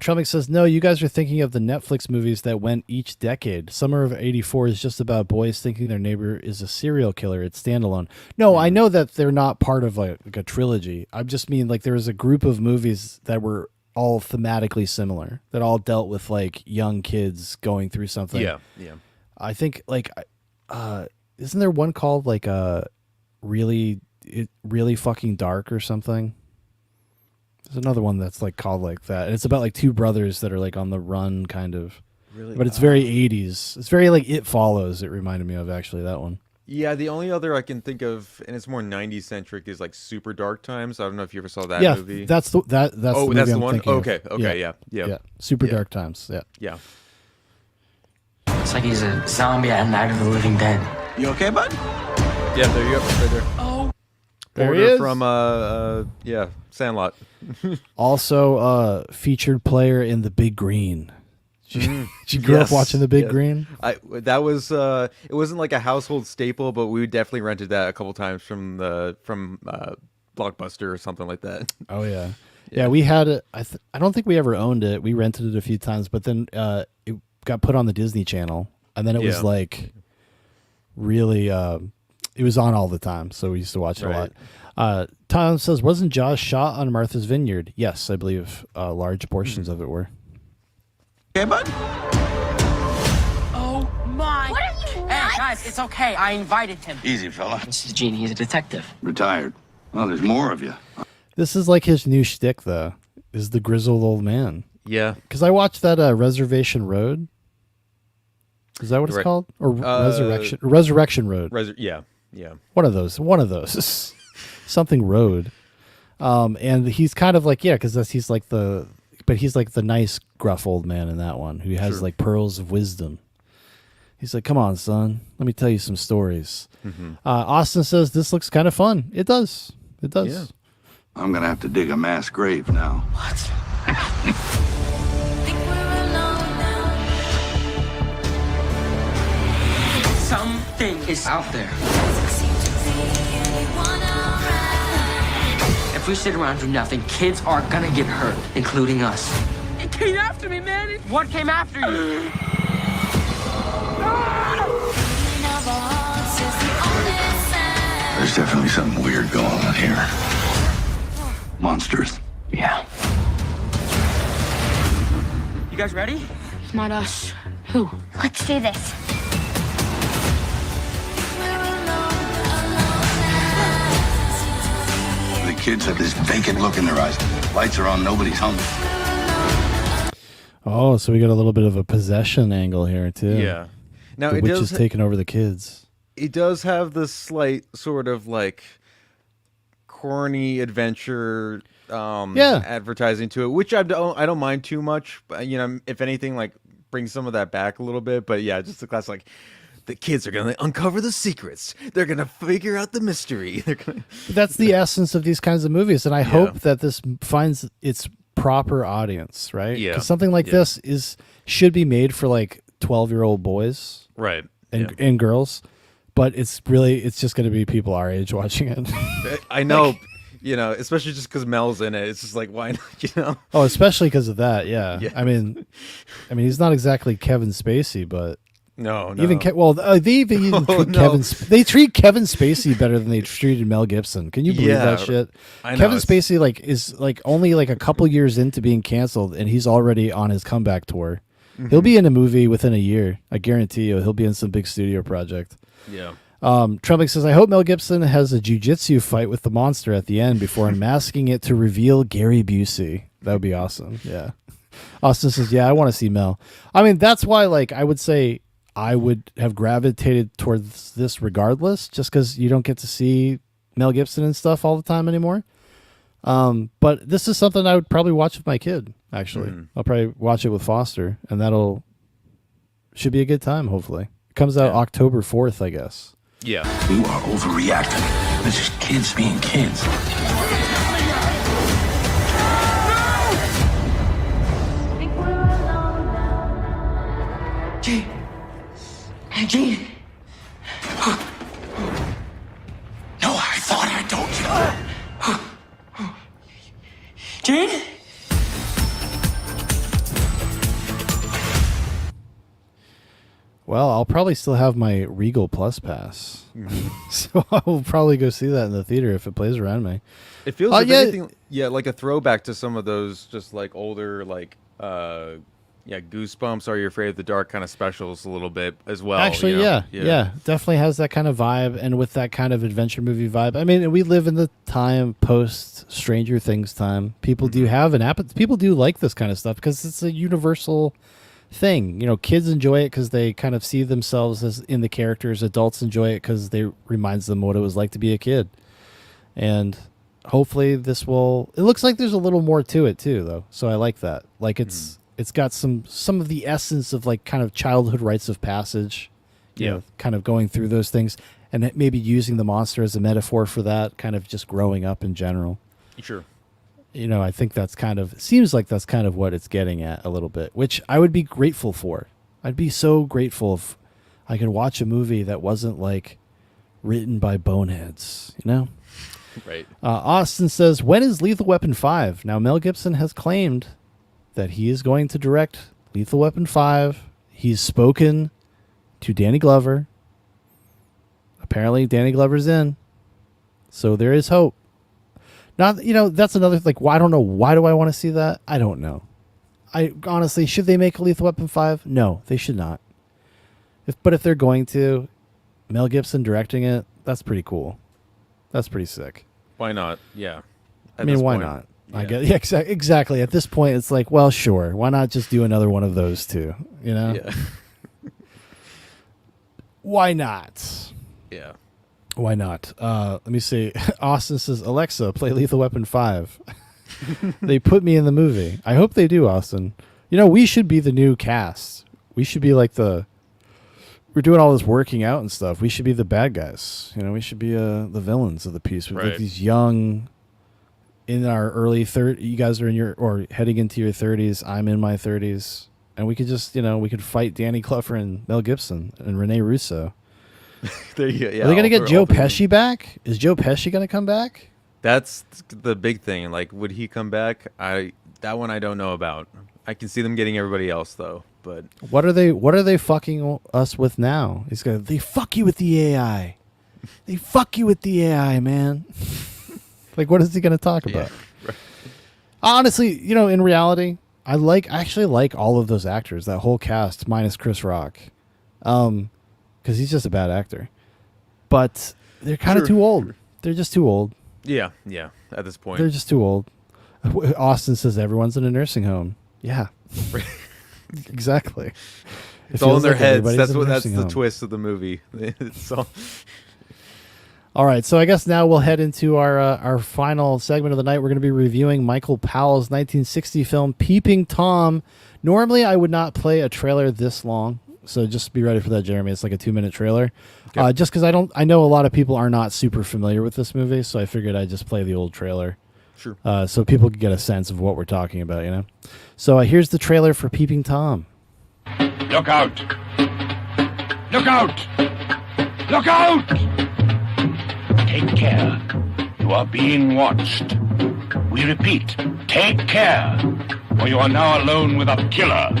Trump says, no, you guys are thinking of the Netflix movies that went each decade. Summer of '84 is just about boys thinking their neighbor is a serial killer. It's standalone. No, I know that they're not part of like a trilogy. I just mean like there was a group of movies that were all thematically similar, that all dealt with like young kids going through something. Yeah. I think like, isn't there one called like really fucking dark or something? There's another one that's like called like that, and it's about like 2 brothers that are like on the run, kind of. Really, but it's very 80s. It's very like It Follows. It reminded me of actually that one. Yeah, the only other I can think of, and it's more 90s centric, is like Super Dark Times. I don't know if you ever saw that movie. That's the that's movie the I'm one. thinking of. Okay, yeah. Super Dark Times. Yeah. It's like he's a zombie at Night of the Living Dead. You okay, bud? Yeah, there you go, right there. Oh. There he Porter is. from Sandlot. Also, featured player in The Big Green. Did you grow up watching The Big Green? That was it wasn't like a household staple, but we definitely rented that a couple times from Blockbuster or something like that. Oh yeah. We had it. I don't think we ever owned it. We rented it a few times, but then it got put on the Disney Channel, and then it was like really it was on all the time, so we used to watch it a lot. Tom says, wasn't Jaws shot on Martha's Vineyard? Yes, I believe large portions of it were. Okay, bud? Oh my. What are you, Hey, nuts? guys, it's okay. I invited him. Easy, fella. This is Gene. He's a detective. Retired. Well, there's more of you. This is like his new shtick, though, is the grizzled old man. Yeah. Because I watched that Reservation Road. Is that what it's called? Or Resurrection Road? Yeah. One of those. Something Road. And he's kind of like, because he's like the but he's like the nice gruff old man in that one who has like pearls of wisdom. He's like, come on, son, let me tell you some stories. Austin says this looks kind of fun. It does. It does. Yeah. I'm gonna have to dig a mass grave now. What? Something is out there. If we sit around and do nothing, kids are gonna get hurt, including us. It came after me, man. What came after you? There's definitely something weird going on here. Monsters. Yeah. You guys ready? It's not us. Who? Let's do this. The kids have this vacant look in their eyes. Lights are on, nobody's home. Oh, so we got a little bit of a possession angle here too. Yeah. Now the it witch does is taking over the kids. It does have this slight sort of like corny adventure advertising to it, which I don't mind too much. But, you know, if anything, like bring some of that back a little bit. But yeah, just the class like the kids are gonna uncover the secrets. They're gonna figure out the mystery. They're gonna. That's the essence of these kinds of movies, and I hope that this finds its proper audience, right? Yeah. Because something like this should be made for like 12-year-old boys, right, and girls. But it's just going to be people our age watching it. I know, like, you know, especially just because Mel's in it. It's just like, why not, you know? Oh, especially because of that, yeah. I mean, he's not exactly Kevin Spacey, but no. Even they they treat Kevin Spacey better than they treated Mel Gibson. Can you believe that shit? I know, Kevin Spacey is only a couple years into being canceled, and he's already on his comeback tour. Mm-hmm. He'll be in a movie within a year. I guarantee you, he'll be in some big studio project. Yeah. Trumping says, I hope Mel Gibson has a jiu-jitsu fight with the monster at the end before unmasking it to reveal Gary Busey. That would be awesome. Yeah. Austin says, yeah, I want to see Mel. I mean, that's why, I would say I would have gravitated towards this regardless, just because you don't get to see Mel Gibson and stuff all the time anymore. But this is something I would probably watch with my kid, actually. I'll probably watch it with Foster, and should be a good time, hopefully. It comes out October 4th, I guess. Yeah. You are overreacting. It's just kids being kids. Gene. Gene. No, I thought I told you. Gene? Well, I'll probably still have my Regal Plus pass. So I will probably go see that in the theater if it plays around me. It feels like anything, like a throwback to some of those just like older, Goosebumps, Are You Afraid of the Dark kind of specials a little bit as well. Actually, yeah. Definitely has that kind of vibe, and with that kind of adventure movie vibe. I mean, we live in the time post Stranger Things time. People do have an appetite. People do like this kind of stuff because it's a universal thing. You know, kids enjoy it because they kind of see themselves as in the characters. Adults enjoy it because it reminds them what it was like to be a kid. And hopefully it looks like there's a little more to it too, though. So I like that. Like it's got some of the essence of like kind of childhood rites of passage, you know, kind of going through those things, and maybe using the monster as a metaphor for that, kind of just growing up in general. Sure. You know, I think seems like that's kind of what it's getting at a little bit, which I would be grateful for. I'd be so grateful if I could watch a movie that wasn't like written by boneheads, you know? Right. Austin says, when is Lethal Weapon 5? Now, Mel Gibson has claimed that he is going to direct Lethal Weapon 5. He's spoken to Danny Glover. Apparently, Danny Glover's in. So there is hope. Not, you know, that's another, I don't know. Why do I want to see that? I don't know. Honestly, should they make a Lethal Weapon 5? No, they should not. But if they're going to, Mel Gibson directing it, that's pretty cool. That's pretty sick. Why not? Yeah. I mean, why not? Yeah. I guess exactly. At this point, it's like, well, sure. Why not just do another one of those too? You know? Yeah. Why not? Yeah. Why not? Let me see. Austin says, Alexa, play Lethal Weapon 5. They put me in the movie. I hope they do, Austin. You know, we should be the new cast. We should be like we're doing all this working out and stuff. We should be the bad guys. You know, we should be the villains of the piece. With like these young, in our early 30s. You guys are or heading into your 30s. I'm in my 30s. And we could just, we could fight Danny Glover and Mel Gibson and Rene Russo. There you go. Yeah, are they going to get Joe Pesci back? Is Joe Pesci going to come back? That's the big thing. Like, would he come back? That one I don't know about. I can see them getting everybody else though. But what are they fucking us with now? They fuck you with the AI. They fuck you with the AI, man. Like, what is he going to talk about? Yeah, right. Honestly, in reality, I actually like all of those actors, that whole cast minus Chris Rock, because he's just a bad actor. But they're kind of too old. They're just too old. Yeah. At this point, they're just too old. Austin says everyone's in a nursing home. Yeah, exactly. It's all in their heads. That's the twist of the movie. It's all right, so I guess now we'll head into our final segment of the night. We're going to be reviewing Michael Powell's 1960 film Peeping Tom. Normally, I would not play a trailer this long, so just be ready for that, Jeremy. It's like a 2-minute trailer. Okay. Just because I know a lot of people are not super familiar with this movie, so I figured I'd just play the old trailer. Sure. So people can get a sense of what we're talking about, So here's the trailer for Peeping Tom. Look out! Look out! Look out! Take care. You are being watched. We repeat, take care, for you are now alone with a killer.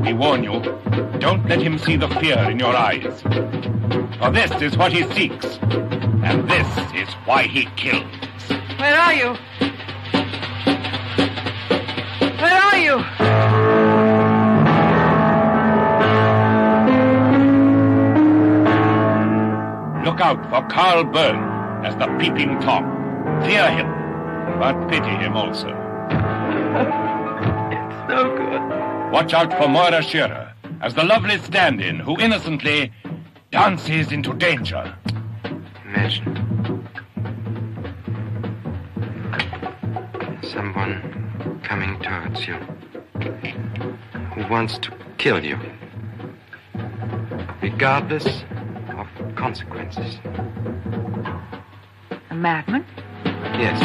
We warn you, don't let him see the fear in your eyes. For this is what he seeks, and this is why he kills. Where are you? Where are you? Look out for Carl Byrne as the Peeping Tom. Fear him, but pity him also. It's no good. Watch out for Moira Shearer as the lovely stand-in who innocently dances into danger. Imagine someone coming towards you who wants to kill you, regardless of consequences. A madman? Yes.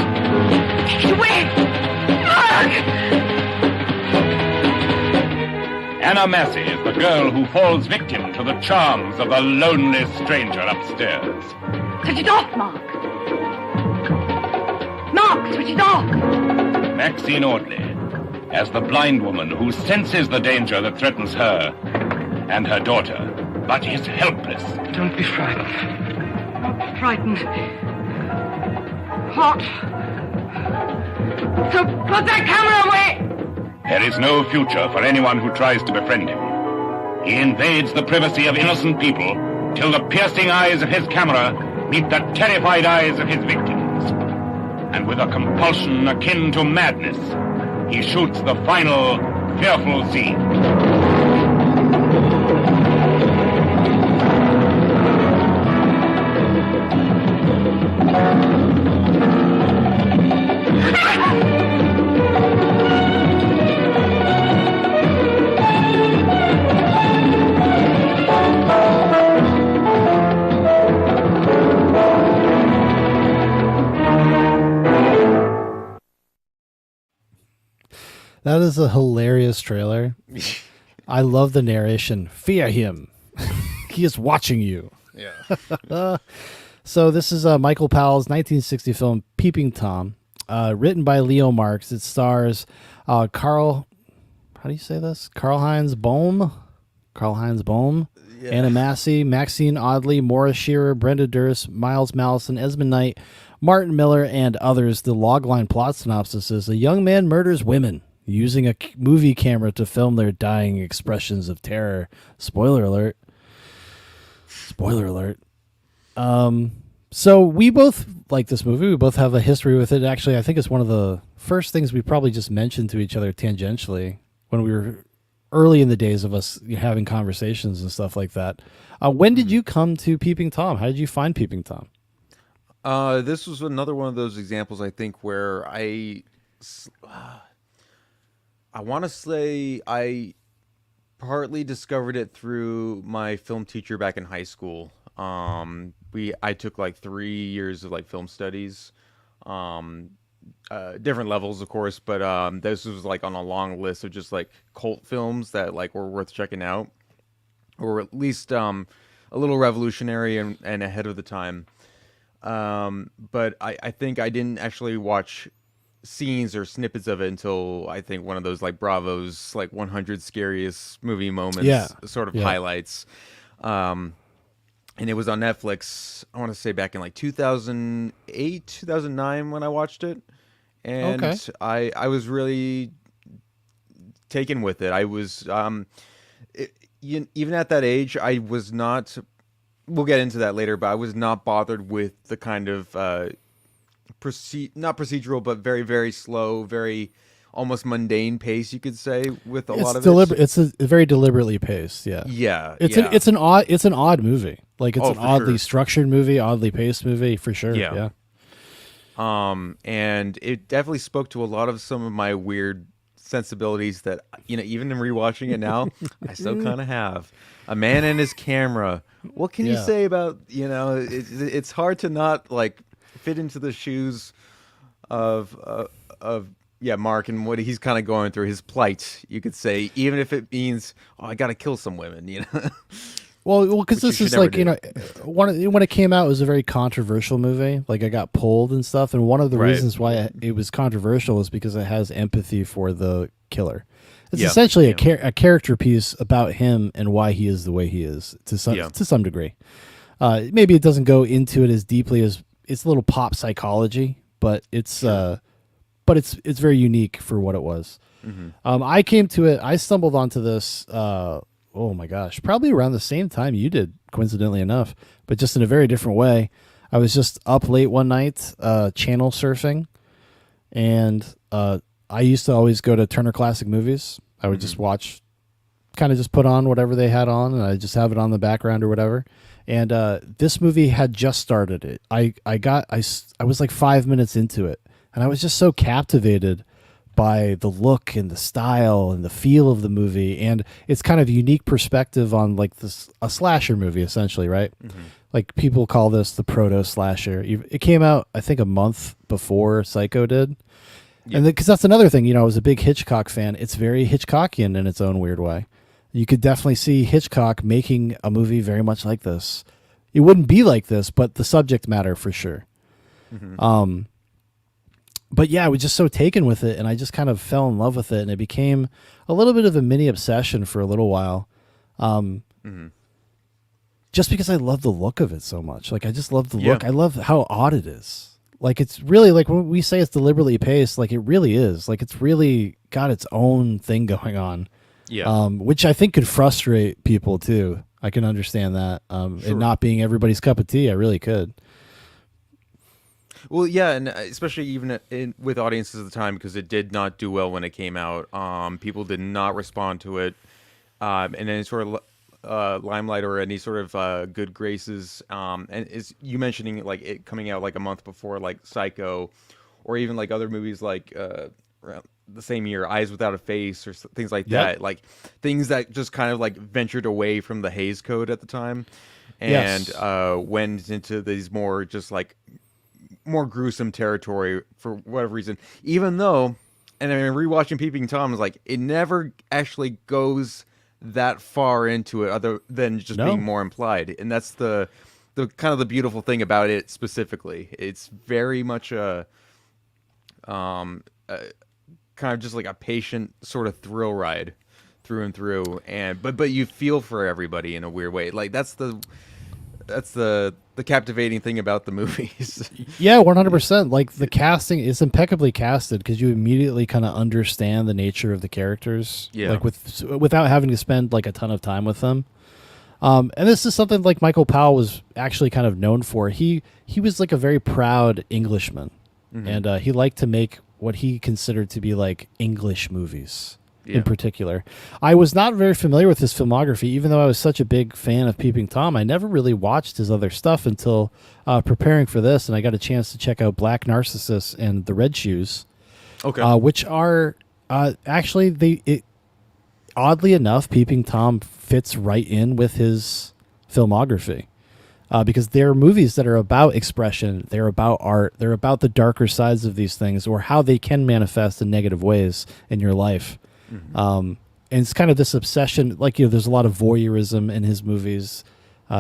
Wait! Anna Massey is the girl who falls victim to the charms of the lonely stranger upstairs. Switch it off, Mark! Mark, switch it off! Maxine Audley as the blind woman who senses the danger that threatens her and her daughter, but is helpless. Don't be frightened. Not frightened. What? So put that camera away! There is no future for anyone who tries to befriend him. He invades the privacy of innocent people till the piercing eyes of his camera meet the terrified eyes of his victims. And with a compulsion akin to madness, he shoots the final, fearful scene. That is a hilarious trailer. I love the narration. Fear him. He is watching you. Yeah. So this is Michael Powell's 1960 film Peeping Tom, written by Leo Marx. It stars Carl. How do you say this? Karl-Heinz Bohm. Yeah. Anna Massey, Maxine Audley, Maura Shearer, Brenda Durst, Miles Mallison, Esmond Knight, Martin Miller, and others. The logline plot synopsis is: a young man murders women using a movie camera to film their dying expressions of terror. Spoiler alert. Spoiler alert. So we both like this movie. We both have a history with it. Actually, I think it's one of the first things we probably just mentioned to each other tangentially when we were early in the days of us having conversations and stuff like that. When did you come to Peeping Tom? How did you find Peeping Tom? This was another one of those examples, I think, where I I want to say I partly discovered it through my film teacher back in high school. I took like 3 years of like film studies, different levels, of course, but this was like on a long list of just like cult films that like were worth checking out, or at least a little revolutionary and ahead of the time. But I think I didn't actually watch scenes or snippets of it until I think one of those like Bravo's like 100 scariest movie moments sort of highlights. And it was on Netflix, I want to say back in like 2008, 2009 when I watched it. And I was really taken with it. I was, even at that age, I was not, we'll get into that later, but I was not bothered with the kind of, not procedural, but very, very slow, very almost mundane pace, you could say, with a lot of it. It's a very deliberately paced, It's an odd movie. Like it's an oddly structured movie, oddly paced movie for sure. Yeah. And it definitely spoke to a lot of some of my weird sensibilities that, even in rewatching it now, I still kind of have. A man and his camera. What can you say about, it's hard to not like fit into the shoes of Mark and what he's kind of going through, his plight, you could say, even if it means, I got to kill some women, Well, because this is like, when it came out, it was a very controversial movie. Like, I got pulled and stuff. And one of the reasons why it was controversial is because it has empathy for the killer. It's essentially a character piece about him and why he is the way he is to some degree. Maybe it doesn't go into it as deeply as it's a little pop psychology, but it's very unique for what it was. I came to it. I stumbled onto this. Oh my gosh, probably around the same time you did, coincidentally enough, but just in a very different way. I was just up late one night, channel surfing, and I used to always go to Turner Classic Movies. I would just watch, kind of just put on whatever they had on, and I just have it on the background or whatever. And this movie had just started. It. I was like 5 minutes into it, and I was just so captivated by the look and the style and the feel of the movie, and it's kind of unique perspective on like a slasher movie, essentially, right? Like people call this the proto slasher. It came out, I think, a month before Psycho did, and because that's another thing, I was a big Hitchcock fan. It's very Hitchcockian in its own weird way. You could definitely see Hitchcock making a movie very much like this. It wouldn't be like this, but the subject matter for sure. But yeah, I was just so taken with it, and I just kind of fell in love with it, and it became a little bit of a mini obsession for a little while. Just because I love the look of it so much. Like, I just love the look. I love how odd it is. Like, it's really, like, when we say it's deliberately paced, like, it really is. Like, it's really got its own thing going on. Which I think could frustrate people, too. I can understand that. It not being everybody's cup of tea, I really could. Well, yeah, and especially even with audiences at the time, because it did not do well when it came out. People did not respond to it, and any sort of limelight or any sort of good graces. And is you mentioning like it coming out like a month before like Psycho, or even like other movies like around the same year, Eyes Without a Face, or things like that. Like things that just kind of like ventured away from the Hays Code at the time, and went into these more just like more gruesome territory for whatever reason, even though, and I mean, rewatching Peeping Tom is like, it never actually goes that far into it other than just being more implied. And that's the kind of the beautiful thing about it specifically. It's very much a kind of just like a patient sort of thrill ride through and through. And, but you feel for everybody in a weird way. Like that's the captivating thing about the movies. Yeah, 100%. Like the casting is impeccably casted because you immediately kind of understand the nature of the characters. Like without having to spend like a ton of time with them. And this is something like Michael Powell was actually kind of known for. He was like a very proud Englishman, and he liked to make what he considered to be like English movies. In particular, I was not very familiar with his filmography, even though I was such a big fan of Peeping Tom. I never really watched his other stuff until preparing for this, and I got a chance to check out Black Narcissus and The Red Shoes. Okay. which are actually oddly enough, Peeping Tom fits right in with his filmography. Because they're movies that are about expression, they're about art, they're about the darker sides of these things or how they can manifest in negative ways in your life. And it's kind of this obsession, like, there's a lot of voyeurism in his movies.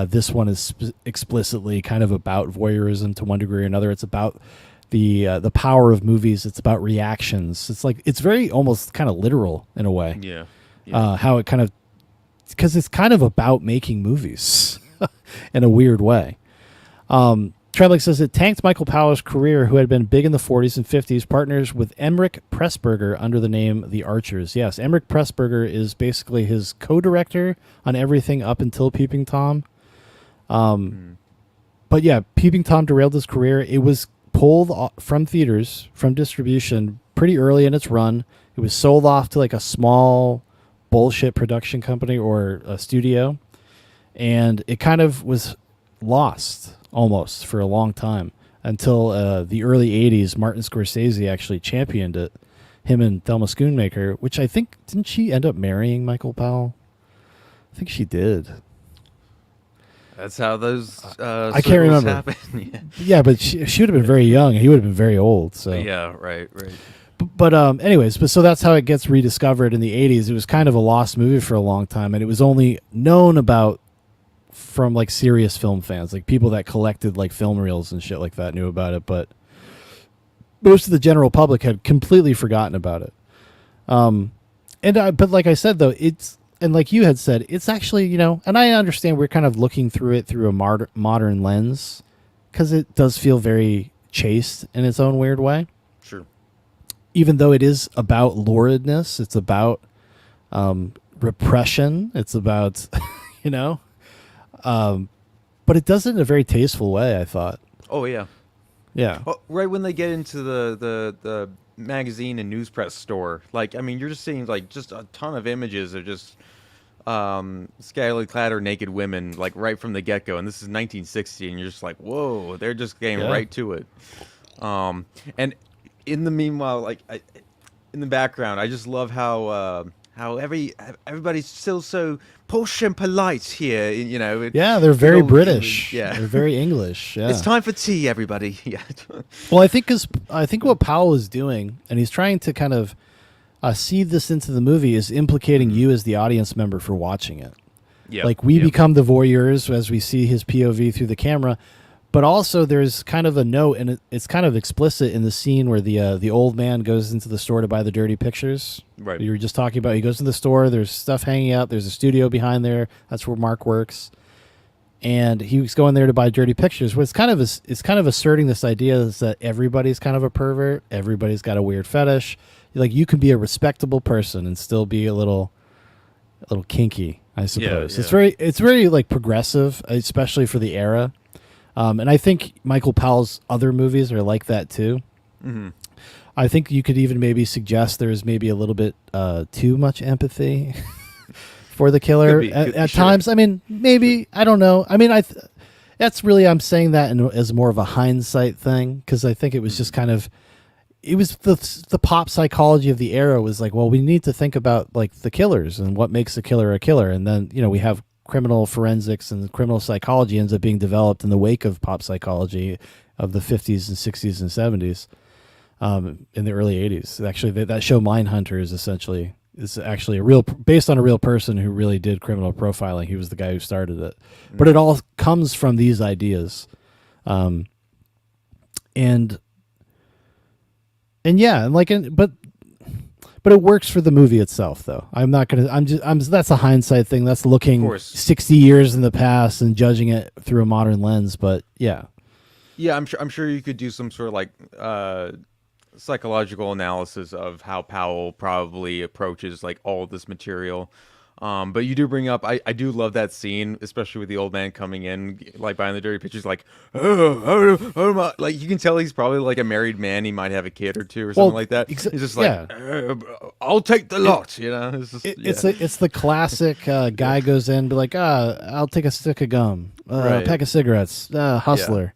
This one is explicitly kind of about voyeurism to one degree or another. It's about the power of movies. It's about reactions. It's very almost kind of literal in a way. Yeah. How it kind of, because it's kind of about making movies. In a weird way. Trebek says it tanked Michael Powell's career, who had been big in the 40s and 50s, partners with Emmerich Pressburger under the name The Archers. Yes, Emmerich Pressburger is basically his co-director on everything up until Peeping Tom. But yeah, Peeping Tom derailed his career. It was pulled from theaters, from distribution, pretty early in its run. It was sold off to like a small bullshit production company or a studio. And it kind of was lost almost for a long time until the early 80s. Martin Scorsese actually championed it, him and Thelma Schoonmaker, which I think, didn't she end up marrying Michael Powell? I think she did. That's how those I can't remember. happen. Yeah, but she would have been very young and he would have been very old. So Yeah, right. But anyways, so that's how it gets rediscovered in the 80s. It was kind of a lost movie for a long time, and it was only known about from like serious film fans, like people that collected like film reels and shit like that knew about it, but most of the general public had completely forgotten about it. But like I said, though, and like you had said, it's actually, and I understand we're kind of looking through it through a modern lens because it does feel very chaste in its own weird way. Sure. Even though it is about luridness, it's about repression, it's about, but it does it in a very tasteful way, I thought. Oh, yeah. Yeah. Oh, right when they get into the magazine and news press store, you're just seeing just a ton of images of just scantily clad or naked women, right from the get-go. And this is 1960, and you're just like, whoa, they're just getting right to it. And in the meanwhile, in the background, I just love how everybody's still so posh and polite here, Yeah, they're very British. Yeah, they're very English. Yeah, it's time for tea, everybody. Yeah. Well, I think what Powell is doing, and he's trying to kind of seed this into the movie, is implicating you as the audience member for watching it. Yeah, like we become the voyeurs as we see his POV through the camera. But also, there's kind of a note, and it's kind of explicit in the scene where the old man goes into the store to buy the dirty pictures. Right. You were just talking about. He goes to the store. There's stuff hanging out. There's a studio behind there. That's where Mark works, and he was going there to buy dirty pictures. Well, it's kind of asserting this idea is that everybody's kind of a pervert. Everybody's got a weird fetish. Like you can be a respectable person and still be a little kinky, I suppose. Yeah. It's very like progressive, especially for the era. And I think Michael Powell's other movies are like that too. Mm-hmm. I think you could even maybe suggest there's maybe a little bit too much empathy for the killer at times. I mean, maybe, I don't know. I mean, that's really, I'm saying that as more of a hindsight thing, because I think it was just kind of, it was the pop psychology of the era was like, well, we need to think about like the killers and what makes a killer. And then, we have criminal forensics and criminal psychology ends up being developed in the wake of pop psychology of the 50s and 60s and 70s in the early 80s. Actually, that show Mindhunter is actually based on a real person who really did criminal profiling. He was the guy who started it. Mm-hmm. But it all comes from these ideas. And yeah, but it works for the movie itself, though. That's a hindsight thing. That's looking 60 years in the past and judging it through a modern lens. But yeah, I'm sure you could do some sort of psychological analysis of how Powell probably approaches all of this material. But you do bring up, I do love that scene, especially with the old man coming in, buying the dirty pictures, oh, you can tell he's probably a married man. He might have a kid or two or something like that. He's just I'll take the lot, It's the classic guy goes in, be like, I'll take a stick of gum, a pack of cigarettes, hustler.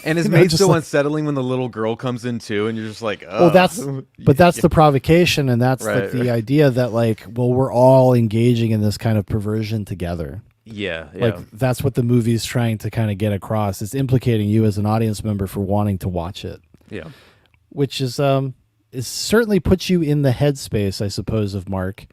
And it's You know, made just so like- unsettling when the little girl comes in too, and you're just like, oh. Well, that's the provocation, and that's like Right, the right. idea that like, well, we're all engaging in this kind of perversion together. Yeah, Like that's what the movie's trying to kind of get across. It's implicating you as an audience member for wanting to watch it. Yeah. Which is certainly puts you in the headspace, I suppose, of Mark.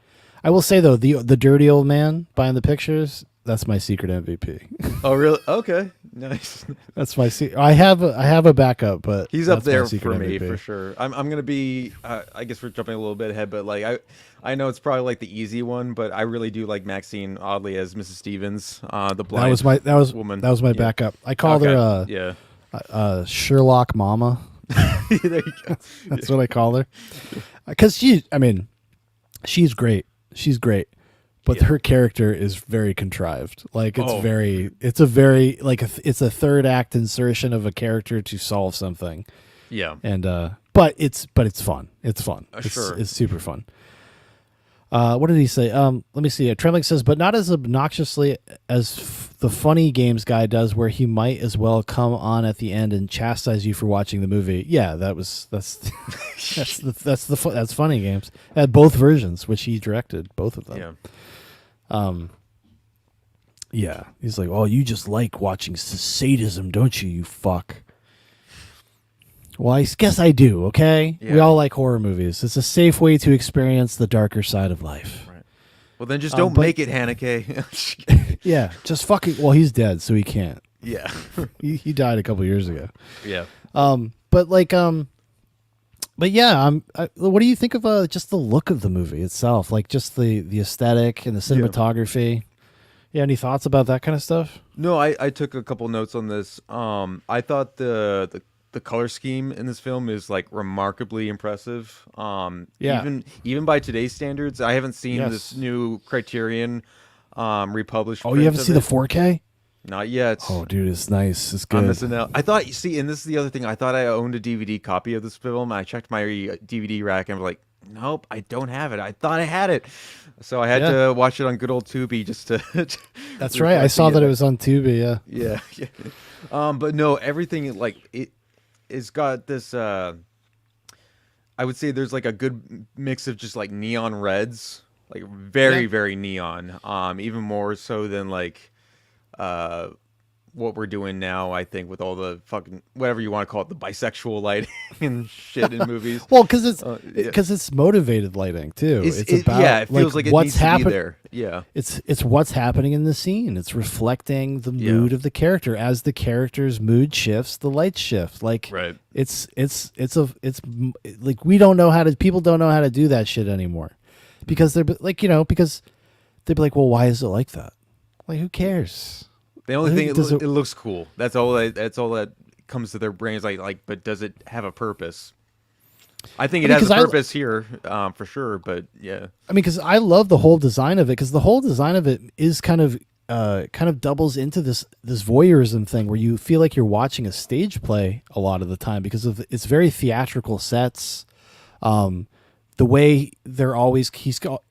I will say though, the dirty old man buying the pictures, that's my secret MVP. Oh, really? Okay, nice. That's my I have a backup, but He's up that's my there secret for me MVP. for sure. I'm gonna be. I guess we're jumping a little bit ahead, but like I know it's probably like the easy one, but I really do like Maxine oddly as Mrs. Stevens, the blind woman. That was my backup. I called her Sherlock Mama. There you go. That's what I call her. Because she's great. She's great. But her character is very contrived. Like it's it's a third act insertion of a character to solve something. Yeah. And but it's fun. It's fun. Sure. It's super fun. What did he say? Let me see. Trembling says, but not as obnoxiously as the funny games guy does, where he might as well come on at the end and chastise you for watching the movie. Yeah, that's funny games. At both versions, which he directed, both of them. Yeah. Yeah. He's like, oh, you just like watching sadism, don't you? You fuck. Well, I guess I do, okay? Yeah. We all like horror movies. It's a safe way to experience the darker side of life. Right. Well, then just don't make it, Haneke. Yeah, just fucking... Well, he's dead, so he can't. Yeah. he died a couple years ago. Yeah. But yeah, what do you think of just the look of the movie itself? Like just the aesthetic and the cinematography? Yeah, any thoughts about that kind of stuff? No, I took a couple notes on this. I thought the color scheme in this film is like remarkably impressive. Even by today's standards, I haven't seen this new Criterion republished. Oh, you haven't seen the 4K? Not yet. Oh, dude, it's nice. It's good. I'm missing out. I thought, and this is the other thing. I thought I owned a DVD copy of this film. I checked my DVD rack and I'm like, nope, I don't have it. I thought I had it, so I had to watch it on good old Tubi just to. That's right. I saw that it was on Tubi. Yeah. But no, everything like it's got this. I would say there's like a good mix of just like neon reds, like very neon. Even more so than like what we're doing now, I think, with all the fucking whatever you want to call it, the bisexual lighting and shit in movies. Well, because it's motivated lighting too. It's about it feels like it what's needs to be there. Yeah, it's what's happening in the scene. It's reflecting the mood of the character. As the character's mood shifts, the lights shift. Like it's like we don't know how to. People don't know how to do that shit anymore because they're like because they'd be like, well, why is it like that? Like, who cares? The only thing it looks cool. That's all that comes to their brains. Like, but does it have a purpose? I think it has a purpose here, for sure. But yeah, I mean, because I love the whole design of it. Because the whole design of it is kind of doubles into this voyeurism thing where you feel like you're watching a stage play a lot of the time because of it's very theatrical sets. The way they're always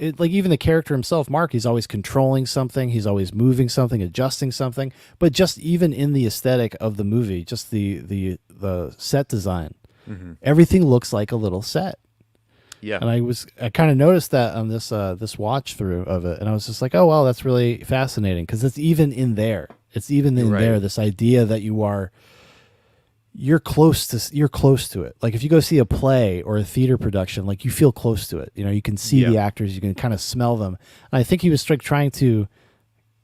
like even the character himself, Mark, he's always controlling something, he's always moving something, adjusting something. But just even in the aesthetic of the movie, just the set design, everything looks like a little set. Yeah, and I kind of noticed that on this watch through of it, and I was just like, oh wow, that's really fascinating because it's even in there. It's even in there. This idea that you're close to it. Like if you go see a play or a theater production, like you feel close to it. You know, you can see the actors, you can kind of smell them. And I think he was trying to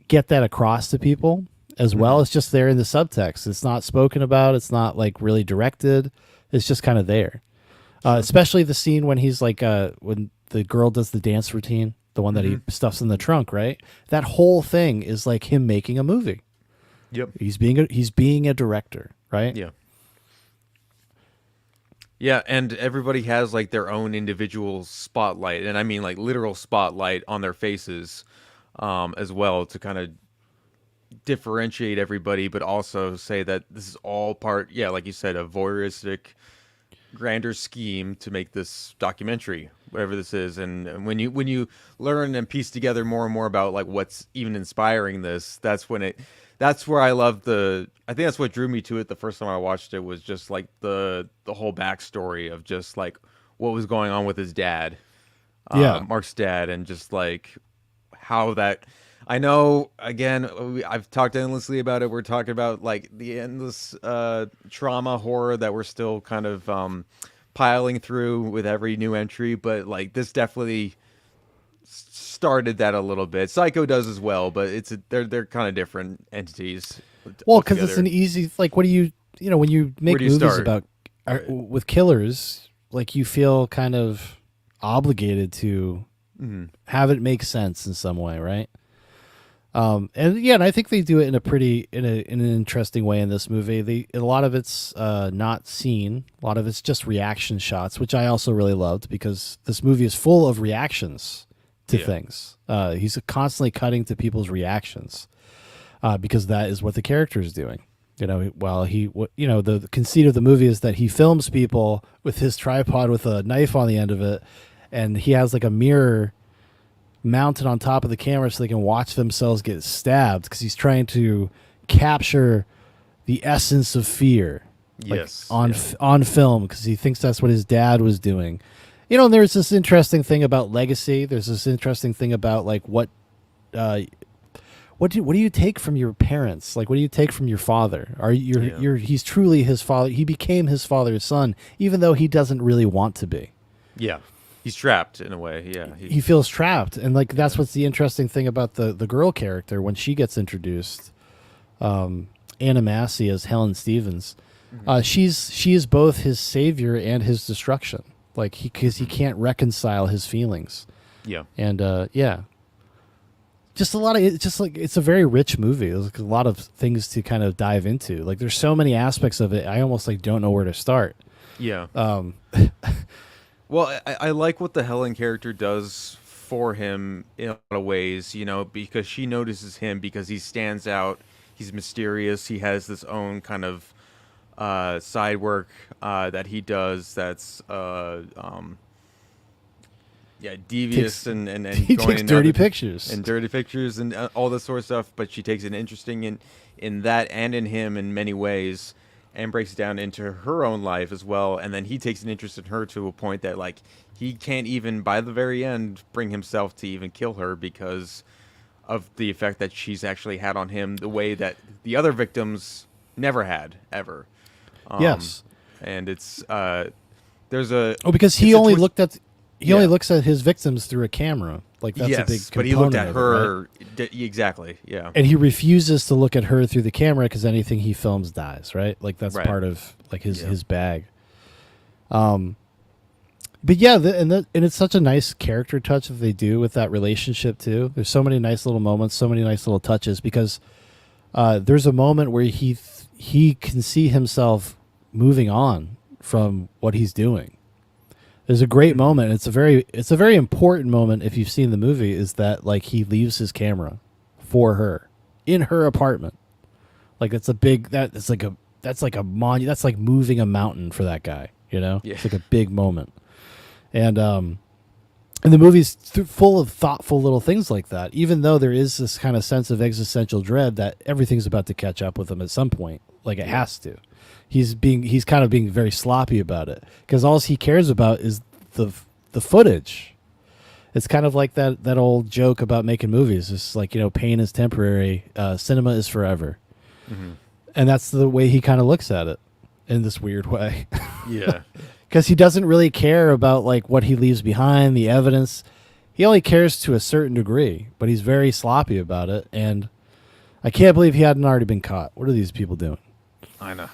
get that across to people as well. It's just there in the subtext. It's not spoken about. It's not like really directed. It's just kind of there. Especially the scene when he's like, when the girl does the dance routine, the one that he stuffs in the trunk, right? That whole thing is like him making a movie. Yep. He's being a director, right? Yeah. Yeah, and everybody has like their own individual spotlight, and I mean like literal spotlight on their faces, as well, to kind of differentiate everybody, but also say that this is all part, like you said, a voyeuristic, grander scheme to make this documentary, whatever this is. And when you learn and piece together more and more about like what's even inspiring this, that's where I love I think that's what drew me to it the first time I watched it, was just like the whole backstory of just like what was going on with his dad, Mark's dad, and just like how that. I know, again, I've talked endlessly about it. We're talking about like the endless trauma horror that we're still kind of piling through with every new entry, but like this definitely started that a little bit. Psycho does as well, but they're kind of different entities. Well, because it's an easy, like, what do you when you make movies about with killers, like you feel kind of obligated to have it make sense in some way, right? And I think they do it in an interesting way in this movie. A lot of it's not seen. A lot of it's just reaction shots, which I also really loved, because this movie is full of reactions to things. He's constantly cutting to people's reactions, because that is what the character is doing. While the conceit of the movie is that he films people with his tripod with a knife on the end of it, and he has like a mirror mounted on top of the camera so they can watch themselves get stabbed, because he's trying to capture the essence of fear on film, because he thinks that's what his dad was doing. And there's this interesting thing about legacy. There's this interesting thing about like what do you take from your parents? Like, what do you take from your father? He's truly his father. He became his father's son, even though he doesn't really want to be. Yeah. He's trapped in a way. Yeah. He feels trapped. And like, that's what's the interesting thing about the girl character when she gets introduced. Anna Massey as Helen Stevens. She is both his savior and his destruction. Like because he can't reconcile his feelings. Yeah. And just a lot of it's a very rich movie. There's like a lot of things to kind of dive into. Like there's so many aspects of it. I almost like don't know where to start. Yeah. Well, I like what the Helen character does for him in a lot of ways, because she notices him because he stands out. He's mysterious. He has this own kind of side work that he does that's devious and he going takes dirty pictures and all this sort of stuff. But she takes an interesting in that and in him in many ways, and breaks it down into her own life as well. And then he takes an interest in her to a point that like he can't even by the very end bring himself to even kill her because of the effect that she's actually had on him, the way that the other victims never had ever. Yes. And it's there's a because he only looked at only looks at his victims through a camera. Like that's a big component. But he looked at her right? Exactly. Yeah. And he refuses to look at her through the camera because anything he films dies. Right. Like that's part of like his bag. But yeah, and it's such a nice character touch that they do with that relationship too. There's so many nice little moments, so many nice little touches, because there's a moment where he can see himself moving on from what he's doing. There's a great moment. It's a very important moment if you've seen the movie, is that like he leaves his camera for her in her apartment. Like that's like moving a mountain for that guy, It's like a big moment. And the movie's full of thoughtful little things like that, even though there is this kind of sense of existential dread that everything's about to catch up with him at some point. Like it has to. He's kind of being very sloppy about it because all he cares about is the footage. It's kind of like that old joke about making movies. It's like, pain is temporary, cinema is forever. Mm-hmm. And that's the way he kind of looks at it in this weird way. Yeah. Because he doesn't really care about like what he leaves behind, the evidence. He only cares to a certain degree, but he's very sloppy about it. And I can't believe he hadn't already been caught. What are these people doing? I know.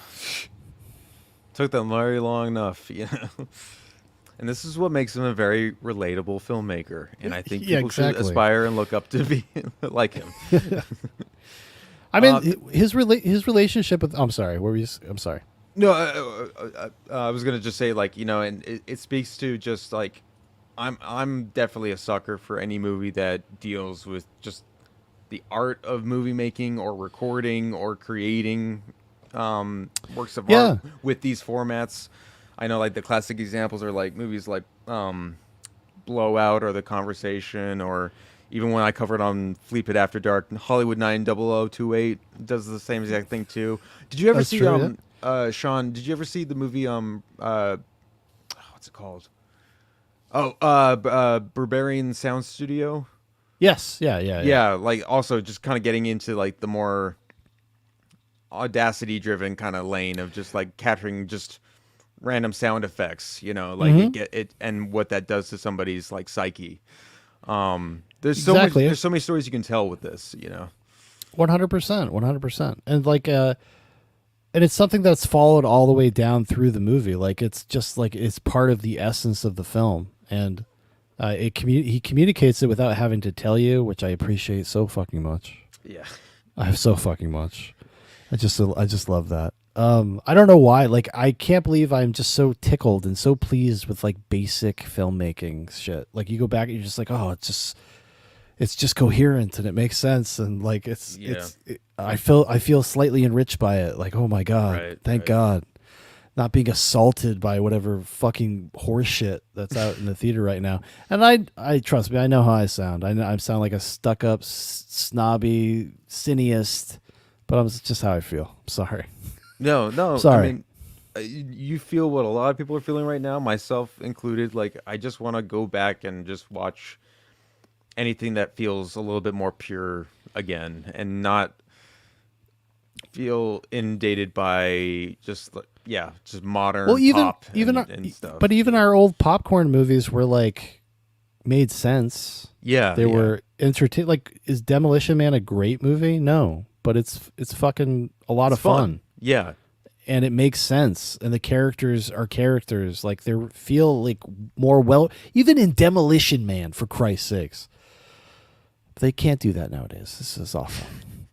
Took them very long enough, And this is what makes him a very relatable filmmaker. And I think people should aspire and look up to be like him. I mean, his relationship with... I'm sorry. I'm sorry. No, I was gonna just say, like, and it speaks to just like, I'm definitely a sucker for any movie that deals with just the art of movie making or recording or creating works of art with these formats. I know, like the classic examples are like movies like blowout or the conversation, or even when I covered on Fleet Pit After Dark, Hollywood 90028 does the same exact thing too. Did you ever That's see true, Shaun? Did you ever see the movie what's it called? Barbarian Sound Studio. Yes. Yeah. Yeah, like also just kind of getting into like the more Audacity-driven kind of lane of just like capturing just random sound effects, you know, like it and what that does to somebody's like psyche. There's so much. There's so many stories you can tell with this, you know. 100%, and like and it's something that's followed all the way down through the movie. Like it's just like it's part of the essence of the film, and he communicates it without having to tell you, which I appreciate so fucking much. Yeah, I have so fucking much. I just love that. I don't know why. Like I can't believe I'm just so tickled and so pleased with like basic filmmaking shit. Like you go back and you're just like, oh, it's just coherent and it makes sense, and like I feel slightly enriched by it. Like, oh my god, thank God, not being assaulted by whatever fucking horse shit that's out in the theater right now. And I trust me, I know how I sound. I know I sound like a stuck up, snobby cineast, but it's just how I feel. I'm sorry. No, sorry. I mean, you feel what a lot of people are feeling right now, myself included. Like, I just want to go back and just watch anything that feels a little bit more pure again, and not feel inundated by just modern pop and stuff. But even our old popcorn movies were like made sense. Yeah, they were entertaining. Like, is Demolition Man a great movie? No, but it's fucking a lot of fun. Yeah. And it makes sense, and the characters are characters. Like, they feel like more even in Demolition Man, for Christ's sakes. They can't do that nowadays. This is awful.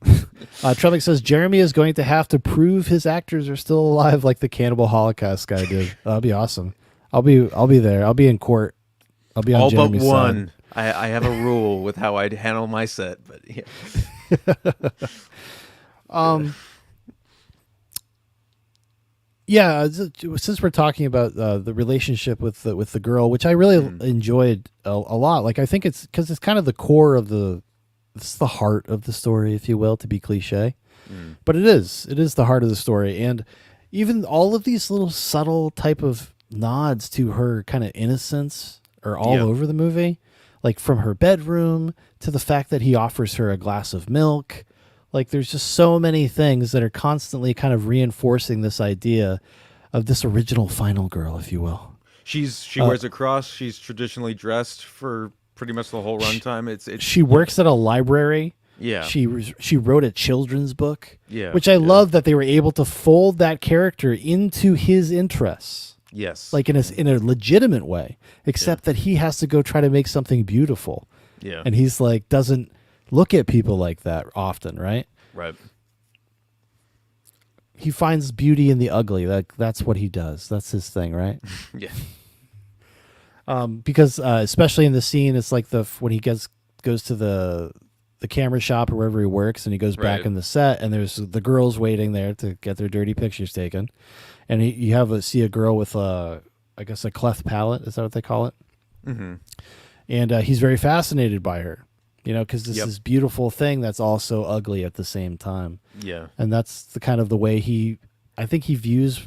Trevik says Jeremy is going to have to prove his actors are still alive, like the Cannibal Holocaust guy did. That'll be awesome. I'll be there. I'll be in court. I'll be on all Jeremy's but one. side. I have a rule with how I'd handle my set, but yeah. Yeah, since we're talking about the relationship with the girl, which I really enjoyed a lot. Like, I think it's because it's kind of the core of it's the heart of the story, if you will, to be cliche. But it is the heart of the story, and even all of these little subtle type of nods to her kind of innocence are all over the movie. Like, from her bedroom to the fact that he offers her a glass of milk. Like, there's just so many things that are constantly kind of reinforcing this idea of this original final girl, if you will. She wears a cross. She's traditionally dressed for pretty much the whole runtime. She works at a library. Yeah. She wrote a children's book. Yeah. Which I love that they were able to fold that character into his interests. Yes. Like in a legitimate way, except that he has to go try to make something beautiful. Yeah. And he's like, doesn't look at people like that often, right? Right. He finds beauty in the ugly. That's what he does. That's his thing, right? Yeah. Because especially in the scene, it's like when he goes to the camera shop or wherever he works, and he goes back in the set, and there's the girls waiting there to get their dirty pictures taken, and you see a girl with I guess a cleft palate. Is that what they call it? Mm-hmm. And he's very fascinated by her. You know, because this is beautiful thing that's also ugly at the same time. Yeah. And that's the kind of the way I think he views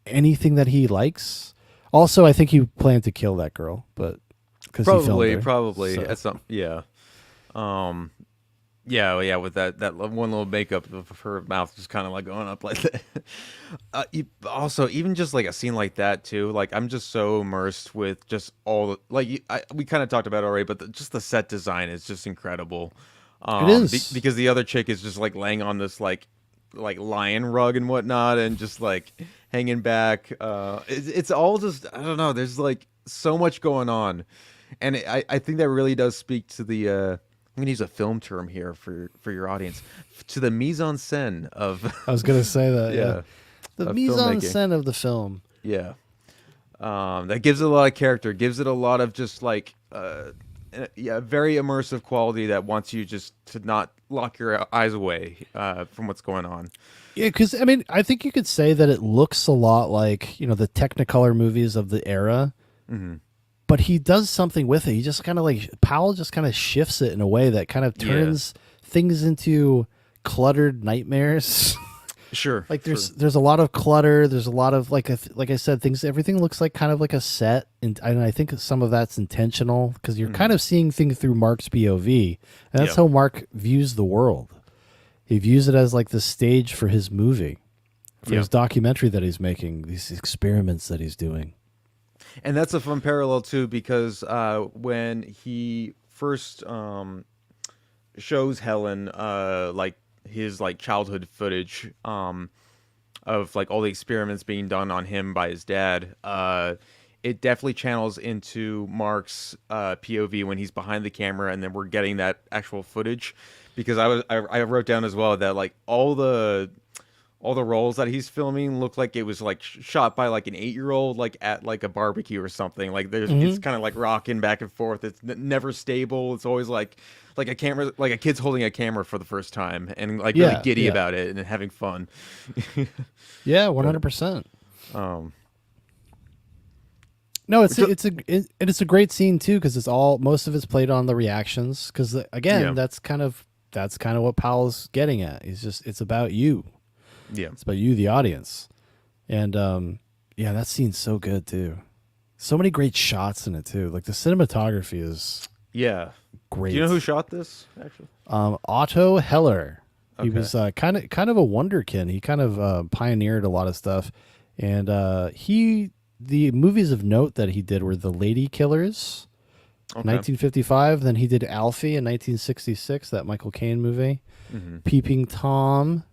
anything that he likes. Also, I think he planned to kill that girl, but because probably at some with that one little makeup of her mouth just kind of like going up like that. Also, even just like a scene like that too, like I'm just so immersed with just all we kind of talked about it already, but just the set design is just incredible. It is because the other chick is just like laying on this like lion rug and whatnot, and just like hanging back. It's all just, I don't know. There's like so much going on, and I think that really does speak to the. I'm going to use a film term here for your audience, to the mise en scène of... I was going to say that, yeah. The mise en scène of the film. Yeah. That gives it a lot of character, gives it a lot of just like, very immersive quality that wants you just to not lock your eyes away from what's going on. Yeah, because, I think you could say that it looks a lot like, the Technicolor movies of the era, but he does something with it. He just kind of like Powell just kind of shifts it in a way that kind of turns things into cluttered nightmares. Sure. Like there's a lot of clutter. There's a lot of like I said, things. Everything looks like kind of like a set, and I think some of that's intentional because you're kind of seeing things through Mark's POV, and that's how Mark views the world. He views it as like the stage for his movie, for his documentary that he's making, these experiments that he's doing. And that's a fun parallel too, because when he first shows Helen like his like childhood footage of like all the experiments being done on him by his dad, it definitely channels into Mark's POV when he's behind the camera, and then we're getting that actual footage. Because I wrote down as well that like all the roles that he's filming look like it was like shot by like an 8-year-old like at like a barbecue or something. Like it's kind of like rocking back and forth. It's never stable. It's always like a camera, like a kid's holding a camera for the first time and like really giddy about it and having fun. Yeah, 100%. No, it's a great scene too because most of it's played on the reactions because again that's kind of what Powell's getting at. It's about you. Yeah, it's about you, the audience, and that scene's so good too. So many great shots in it too. Like the cinematography is great. Do you know who shot this actually? Otto Heller. He was kind of a wonderkin. He kind of pioneered a lot of stuff, and the movies of note that he did were The Lady Killers, 1955. Then he did Alfie in 1966, that Michael Caine movie. Peeping Tom,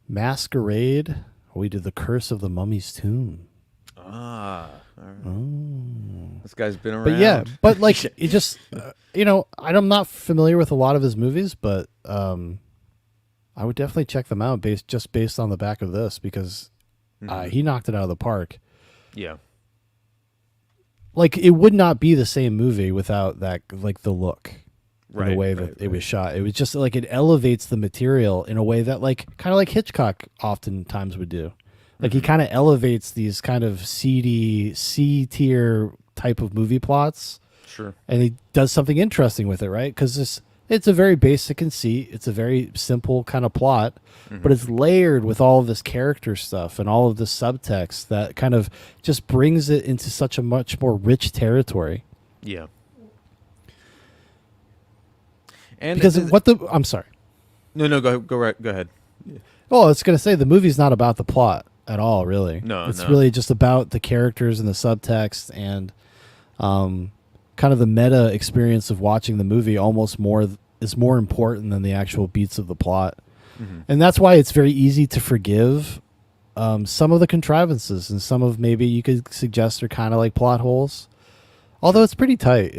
Masquerade. We did The Curse of the Mummy's Tomb. All right. This guy's been around. But yeah, but like it just, I'm not familiar with a lot of his movies, but I would definitely check them out based on the back of this because he knocked it out of the park. Yeah. Like it would not be the same movie without that, like the look, the way that it was shot. It was just like it elevates the material in a way that like kind of like Hitchcock oftentimes would do. Like he kind of elevates these kind of seedy C-tier type of movie plots. Sure. And he does something interesting with it, right? Because it's a very basic conceit. It's a very simple kind of plot, but it's layered with all of this character stuff and all of this subtext that kind of just brings it into such a much more rich territory. Yeah. And because I'm sorry. No, go ahead. Yeah. Well, I was going to say the movie's not about the plot at all, really. No, it's really just about the characters and the subtext and kind of the meta experience of watching the movie is more important than the actual beats of the plot. And that's why it's very easy to forgive some of the contrivances and some of maybe you could suggest are kind of like plot holes. Although it's pretty tight.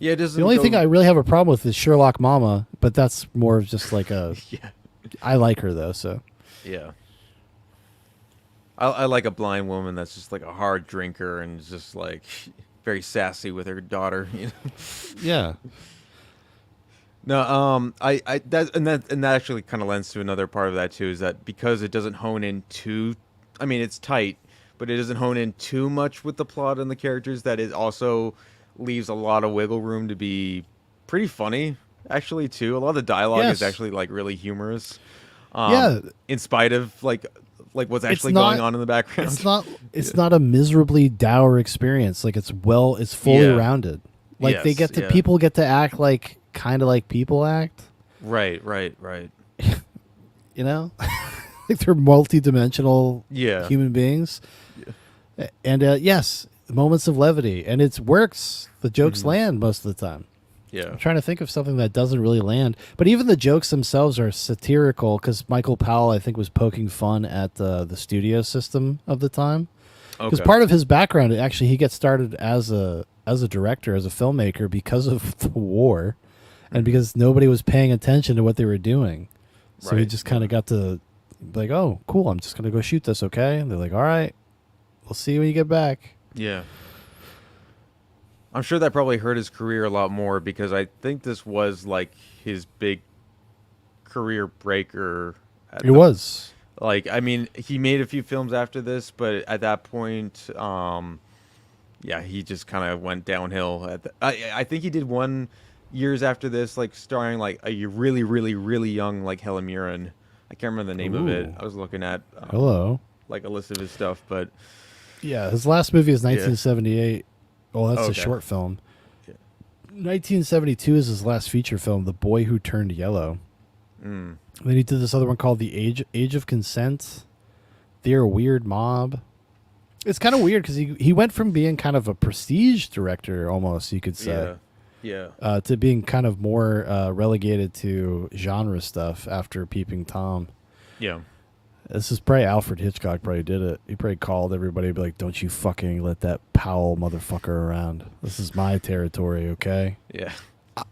Yeah, it doesn't. The only thing I really have a problem with is Sherlock Mama, but that's more of just like a. I like her though, so. Yeah. I like a blind woman that's just like a hard drinker and is just like very sassy with her daughter. You know? Yeah. No, that actually kind of lends to another part of that too, is that because it doesn't hone in it's tight, but it doesn't hone in too much with the plot and the characters, that it also leaves a lot of wiggle room to be pretty funny, actually, too. A lot of the dialogue is actually like really humorous. In spite of like what's actually going on in the background. It's not a miserably dour experience. Like it's fully rounded. Like people get to act like kind of like people act. Right. You know? Like they're multi-dimensional human beings. Yeah. And yes, moments of levity, and it works. The jokes land most of the time. Yeah, I'm trying to think of something that doesn't really land, but even the jokes themselves are satirical because Michael Powell, I think, was poking fun at the studio system of the time. Because part of his background, actually, he gets started as a director, as a filmmaker, because of the war, and because nobody was paying attention to what they were doing. So he just kind of got to be like, "Oh, cool! I'm just gonna go shoot this, okay?" And they're like, "All right, we'll see you when you get back." Yeah. I'm sure that probably hurt his career a lot more because I think this was like his big career breaker. It was. Like, I mean, he made a few films after this, but at that point, yeah, he just kind of went downhill. I think he did one years after this, like starring like a really, really, really young like Helen Mirren. I can't remember the name of it. Ooh. I was looking at like a list of his stuff, but yeah, his last movie is 1978. Well, that's a short film. 1972 is his last feature film, The Boy Who Turned Yellow. Then he did this other one called The Age of Consent. They're a Weird Mob. It's kind of weird because he went from being kind of a prestige director, almost you could say, to being kind of more relegated to genre stuff after Peeping Tom. Yeah. This is probably Alfred Hitchcock probably did it. He probably called everybody and be like, don't you fucking let that Powell motherfucker around. This is my territory, okay? Yeah.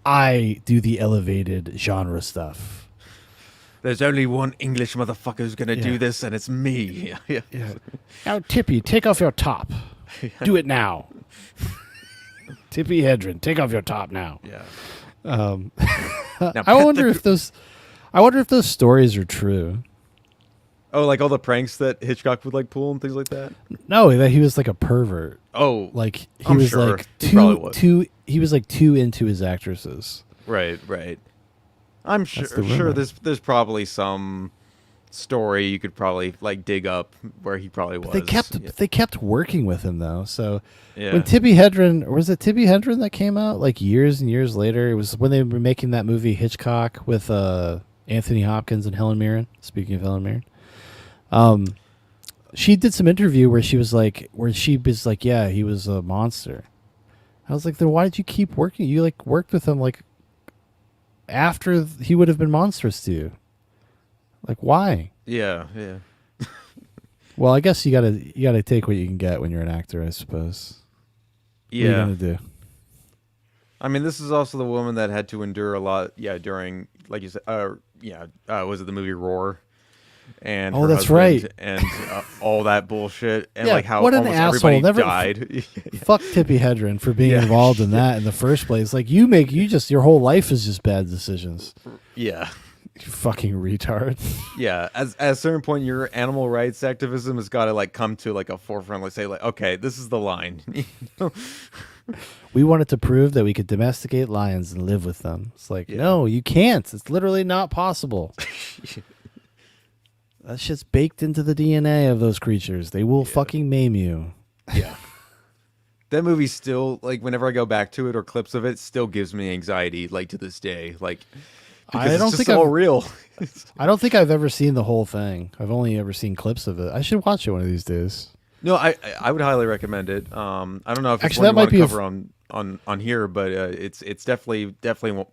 I do the elevated genre stuff. There's only one English motherfucker who's going to do this, and it's me. Yeah. Now, Tippy, take off your top. Do it now. Tippy Hedren, take off your top now. Yeah. I wonder if those stories are true. Oh, like all the pranks that Hitchcock would like pull and things like that? No, that he was like a pervert. Oh, like he I'm was sure. like He probably was. he was like too into his actresses. Right. I'm sure there's probably some story you could probably like dig up where he probably was. They kept working with him though. So Yeah. when Tippi Hedren, or was it Tippi Hedren that came out like years and years later? It was when they were making that movie Hitchcock with Anthony Hopkins and Helen Mirren. Speaking of Helen Mirren. She did some interview where she was like, yeah, he was a monster. I was like, then why did you keep working? You like worked with him like after he would have been monstrous to you. Like, why? Yeah. Well, I guess you gotta take what you can get when you're an actor, I suppose. Yeah. What are you gonna do? I mean, this is also the woman that had to endure a lot. Yeah, during like you said, was it the movie Roar? And her that's husband right. And all that bullshit, and Yeah, like how what an almost asshole. everybody Never died. Fuck Tippi Hedren for being involved in that in the first place. Like your whole life is just bad decisions. Yeah. You fucking retard. Yeah, at a certain point, your animal rights activism has got to like come to like a forefront. Like say, like, okay, this is the line. We wanted to prove that we could domesticate lions and live with them. It's like, no, you can't. It's literally not possible. That shit's baked into the DNA of those creatures. They will fucking maim you. Yeah. That movie still, like, whenever I go back to it or clips of it, still gives me anxiety, like, to this day. Like, because I don't it's think just all real. I don't think I've ever seen the whole thing. I've only ever seen clips of it. I should watch it one of these days. No, I would highly recommend it. I don't know if it's Actually, one that you might want to cover on here, but it's definitely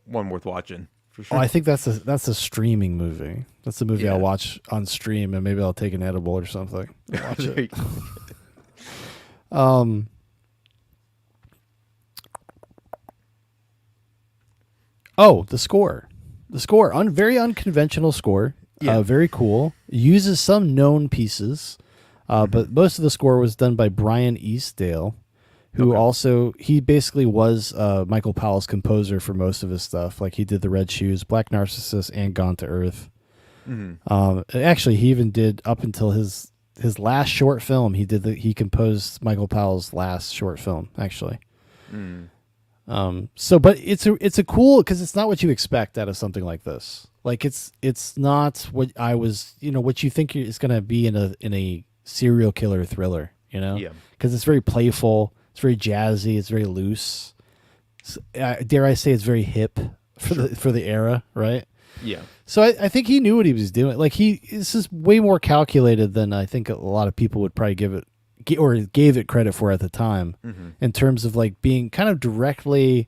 one worth watching. For sure. Oh, I think that's a streaming movie. That's a movie I'll watch on stream, and maybe I'll take an edible or something. Watch it. Oh, the score. Very unconventional score. Very cool. Uses some known pieces, but most of the score was done by Brian Eastdale, who also, he basically was Michael Powell's composer for most of his stuff. Like he did The Red Shoes, Black Narcissus, and Gone to Earth. Actually, he even did, up until his last short film, he composed Michael Powell's last short film, actually. But it's a cool, because it's not what you expect out of something like this. Like it's not what I was, what you think is going to be in a serial killer thriller, because it's very playful. It's very jazzy. It's very loose. Dare I say, it's very hip for the era, right? Yeah. So I think he knew what he was doing. Like this is way more calculated than I think a lot of people would probably give it credit for at the time, in terms of like being kind of directly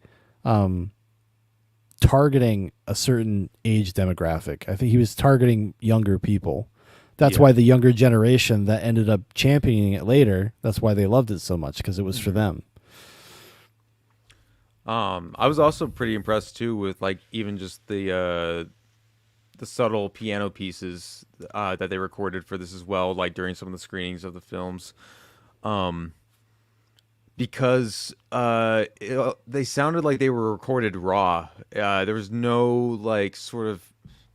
targeting a certain age demographic. I think he was targeting younger people. That's why the younger generation that ended up championing it later, that's why they loved it so much, because it was for them. I was also pretty impressed too with like even just the subtle piano pieces that they recorded for this as well, like during some of the screenings of the films, because they sounded like they were recorded raw. There was no like sort of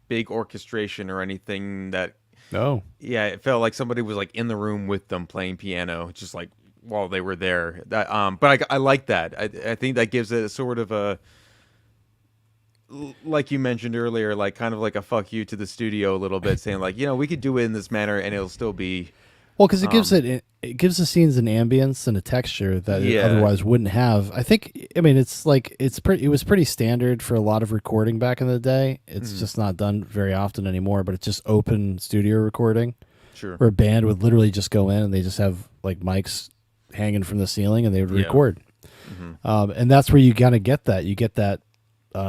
big orchestration or anything that No. Yeah, it felt like somebody was like in the room with them playing piano, just like while they were there. But I like that. I think that gives it a sort of a, like you mentioned earlier, like kind of like a fuck you to the studio a little bit, saying like, we could do it in this manner and it'll still be. Well, because it gives the scenes an ambience and a texture that it otherwise wouldn't have. I think. I mean, it was pretty standard for a lot of recording back in the day. It's just not done very often anymore. But it's just open studio recording. Sure. Where a band would literally just go in and they just have like mics hanging from the ceiling and they would record. And that's where you kind of get that. You get that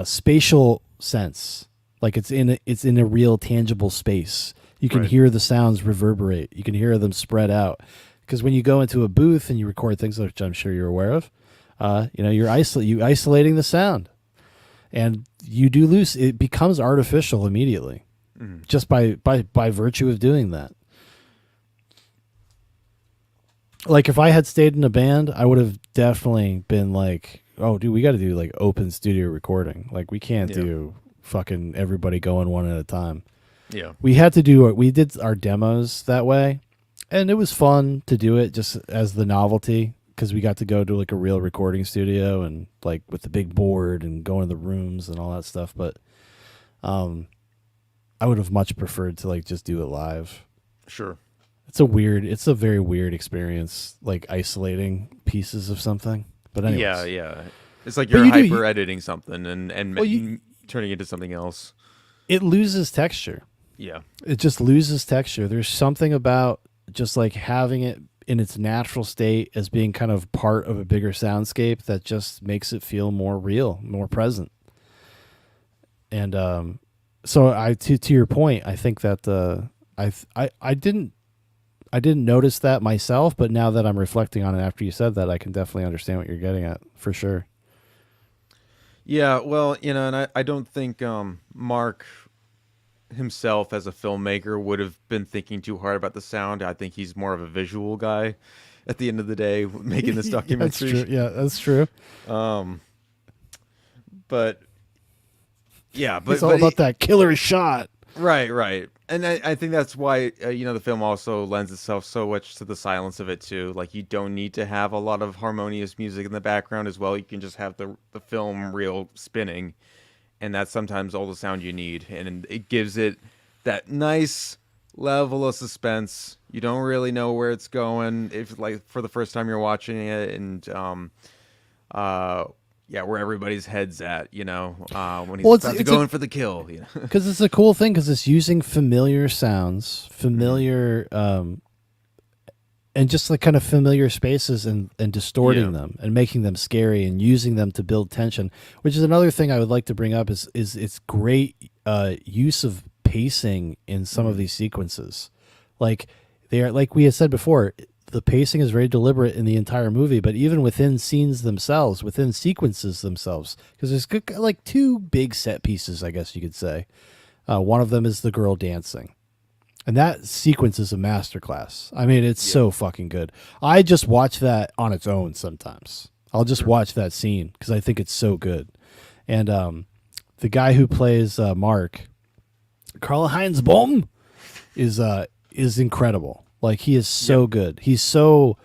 spatial sense, like it's in a real tangible space. You can hear the sounds reverberate. You can hear them spread out. Because when you go into a booth and you record things, which I'm sure you're aware of, you're isolating the sound, and you do lose. It becomes artificial immediately, just by virtue of doing that. Like if I had stayed in a band, I would have definitely been like, "Oh, dude, we got to do like open studio recording. Like we can't do fucking everybody going one at a time." Yeah. We did our demos that way, and it was fun to do it just as the novelty, because we got to go to like a real recording studio and like with the big board and go in the rooms and all that stuff. But I would have much preferred to like just do it live. Sure. It's a very weird experience, like isolating pieces of something. But anyways. Yeah. It's like you're hyper editing something and turning it into something else. It loses texture. Yeah. It just loses texture. There's something about just like having it in its natural state as being kind of part of a bigger soundscape that just makes it feel more real, more present. And so to your point, I think that I didn't notice that myself, but now that I'm reflecting on it after you said that, I can definitely understand what you're getting at for sure. Yeah, well, and I don't think Mark himself as a filmmaker would have been thinking too hard about the sound. I think he's more of a visual guy at the end of the day making this documentary. That's true. Yeah, that's true. But it's all about that killer shot. Right. And I think that's why, the film also lends itself so much to the silence of it, too. Like, you don't need to have a lot of harmonious music in the background as well. You can just have the film reel spinning, and that's sometimes all the sound you need. And it gives it that nice level of suspense. You don't really know where it's going if, like, for the first time you're watching it, and where everybody's head's at, when he's about to go in for the kill. Because it's a cool thing, because it's using familiar sounds, and just like kind of familiar spaces and distorting them and making them scary and using them to build tension, which is another thing I would like to bring up is it's great use of pacing in some of these sequences. Like they are, like we had said before, the pacing is very deliberate in the entire movie, but even within scenes themselves, within sequences themselves, because there's like two big set pieces, I guess you could say. One of them is the girl dancing, and that sequence is a masterclass. I mean, it's so fucking good. I just watch that on its own sometimes. I'll just watch that scene because I think it's so good. And the guy who plays Mark, Karl-Heinz Bohm, is incredible. Like, he is so good. He's so...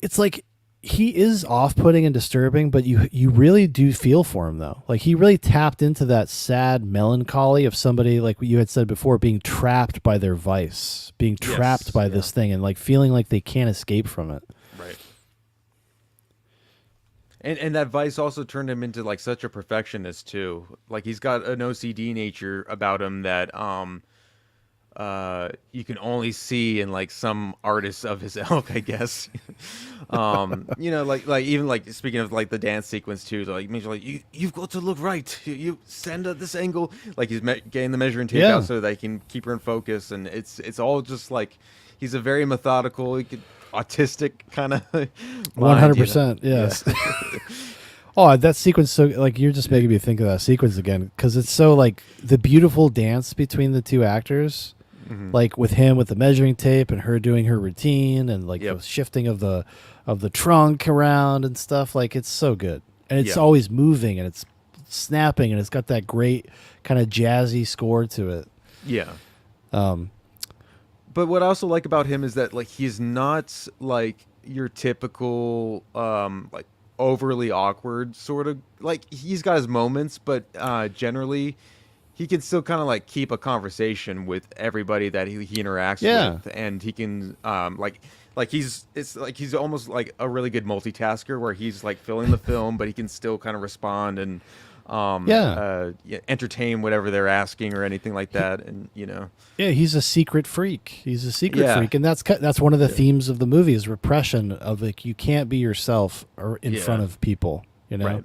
It's like, he is off-putting and disturbing, but you really do feel for him, though. Like, he really tapped into that sad melancholy of somebody, like what you had said before, being trapped by their vice, being trapped by this thing, and, like, feeling like they can't escape from it. Right. And that vice also turned him into, like, such a perfectionist, too. Like, he's got an OCD nature about him that... you can only see in like some artists of his ilk, I guess. Like even like speaking of like the dance sequence too, like you've got to look right. You send at this angle, like he's getting the measuring tape out so they can keep her in focus, and it's all just like he's a very methodical, autistic kind of 100%. Yes. Oh, that sequence, so like you're just making me think of that sequence again, because it's so like the beautiful dance between the two actors. Like with him with the measuring tape and her doing her routine and like the shifting of the trunk around and stuff. Like, it's so good, and it's always moving and it's snapping and it's got that great kind of jazzy score to it. Yeah, But what I also like about him is that like he's not like your typical like overly awkward sort of, like he's got his moments, but generally he can still kind of like keep a conversation with everybody that he interacts with, and he can like he's almost like a really good multitasker where he's like filling the film, but he can still kind of respond and entertain whatever they're asking or anything like that, and he's a secret freak. He's a secret freak, and that's one of the themes of the movie is repression of like you can't be yourself or in front of people, Right.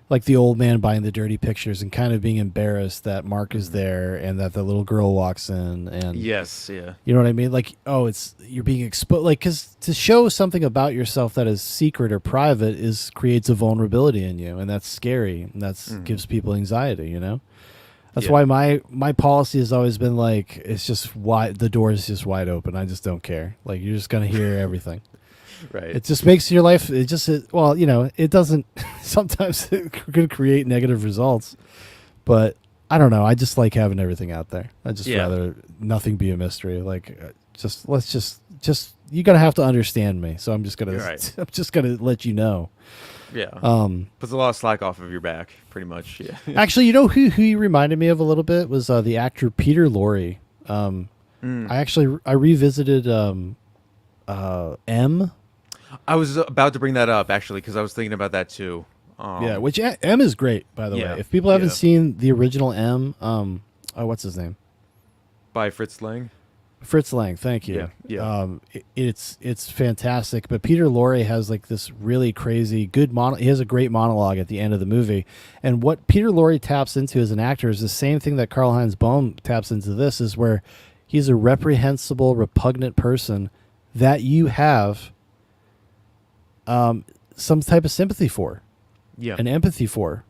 Like the old man buying the dirty pictures and kind of being embarrassed that Mark is there and that the little girl walks in, and you know what I mean? Like, oh, you're being exposed, like, because to show something about yourself that is secret or private creates a vulnerability in you, and that's scary, and that's gives people anxiety, That's why my policy has always been like, it's just wide, the door is just wide open. I just don't care. Like, you're just gonna hear everything. Right. It just makes your life. It doesn't. Sometimes it could create negative results, but I don't know. I just like having everything out there. I just rather nothing be a mystery. Like, let's just you're gonna have to understand me. So I'm just gonna I'm just gonna let you know. Yeah. Puts a lot of slack off of your back, pretty much. Yeah. Actually, you know who he reminded me of a little bit was the actor Peter Lorre. I revisited M. I was about to bring that up actually because I was thinking about that too. Which M is great, by the way. If people haven't seen the original M, what's his name? By Fritz Lang. Fritz Lang, thank you. It's fantastic. But Peter Lorre has like this really crazy good he has a great monologue at the end of the movie, and what Peter Lorre taps into as an actor is the same thing that Karl-Heinz Bohm taps into. This is where he's a reprehensible, repugnant person that you have some type of sympathy for, and empathy for,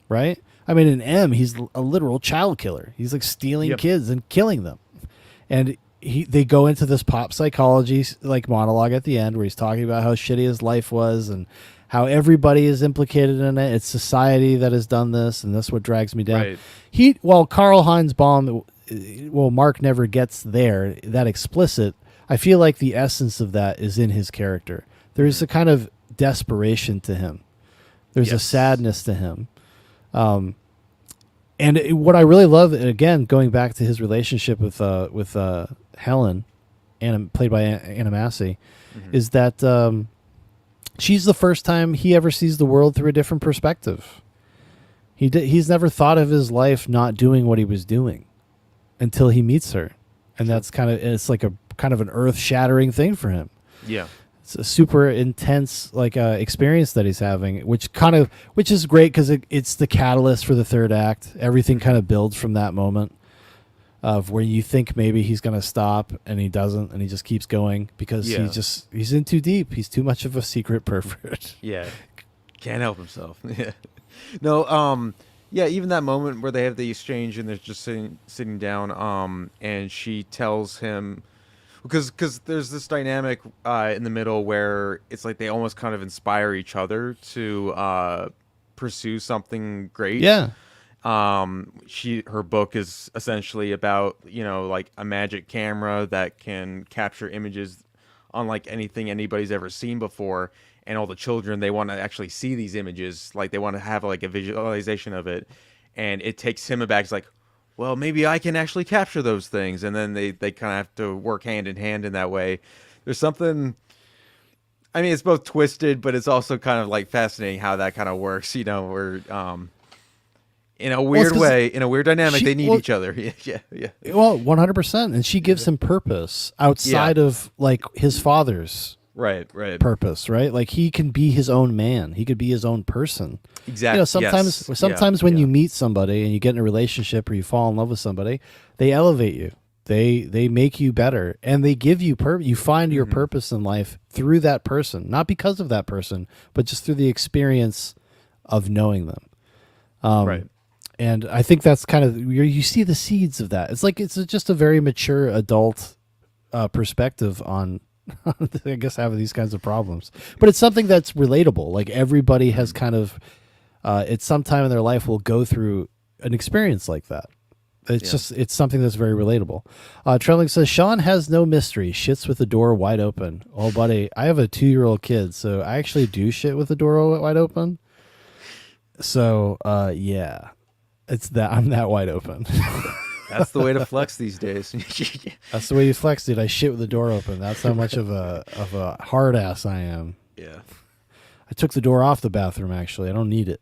right? I mean, in M, he's a literal child killer. He's like stealing kids and killing them, and they go into this pop psychology like monologue at the end where he's talking about how shitty his life was and how everybody is implicated in it. It's society that has done this, and that's what drags me down. Right. Karl-Heinz Bohm, Mark never gets there that explicit. I feel like the essence of that is in his character. There's a kind of desperation to him. There's a sadness to him. What I really love, and again, going back to his relationship with Helen, played by Anna Massey, is that she's the first time he ever sees the world through a different perspective. He's never thought of his life not doing what he was doing until he meets her, and it's like a kind of an earth-shattering thing for him. Yeah. It's a super intense experience that he's having, which is great because it's the catalyst for the third act. Everything kind of builds from that moment of where you think maybe he's going to stop and he doesn't, and he just keeps going because he's in too deep. He's too much of a secret pervert. Yeah. Can't help himself. Yeah. No, even that moment where they have the exchange and they're just sitting down, and she tells him, because there's this dynamic in the middle where it's like they almost kind of inspire each other to pursue something great. Yeah. Her book is essentially about, like a magic camera that can capture images unlike anything anybody's ever seen before. And all the children, they want to actually see these images. Like they want to have like a visualization of it. And it takes him aback. It's like, well, maybe I can actually capture those things. And then they kind of have to work hand in hand in that way. There's something, I mean, it's both twisted, but it's also kind of like fascinating how that kind of works, where in a weird way, in a weird dynamic, they need each other. Yeah. Well, 100%. And she gives him purpose outside of like his father's purpose, right? Like he can be his own man. He could be his own person. Exactly. Sometimes when you meet somebody and you get in a relationship or you fall in love with somebody, they elevate you. They make you better, and they give you you find your purpose in life through that person, not because of that person, but just through the experience of knowing them. Right. And I think that's kind of you see the seeds of that. It's like it's just a very mature adult perspective on I guess having these kinds of problems, but it's something that's relatable. Like everybody has kind of at some time in their life will go through an experience like that. It's something that's very relatable. Trelling says Shaun has no mystery. Shits with the door wide open. Oh, buddy, I have a 2-year-old kid, so I actually do shit with the door wide open. So, yeah, I'm that wide open. That's the way to flex these days. That's the way you flex, dude. I shit with the door open. That's how much of a hard ass I am. Yeah. I took the door off the bathroom. Actually, I don't need it.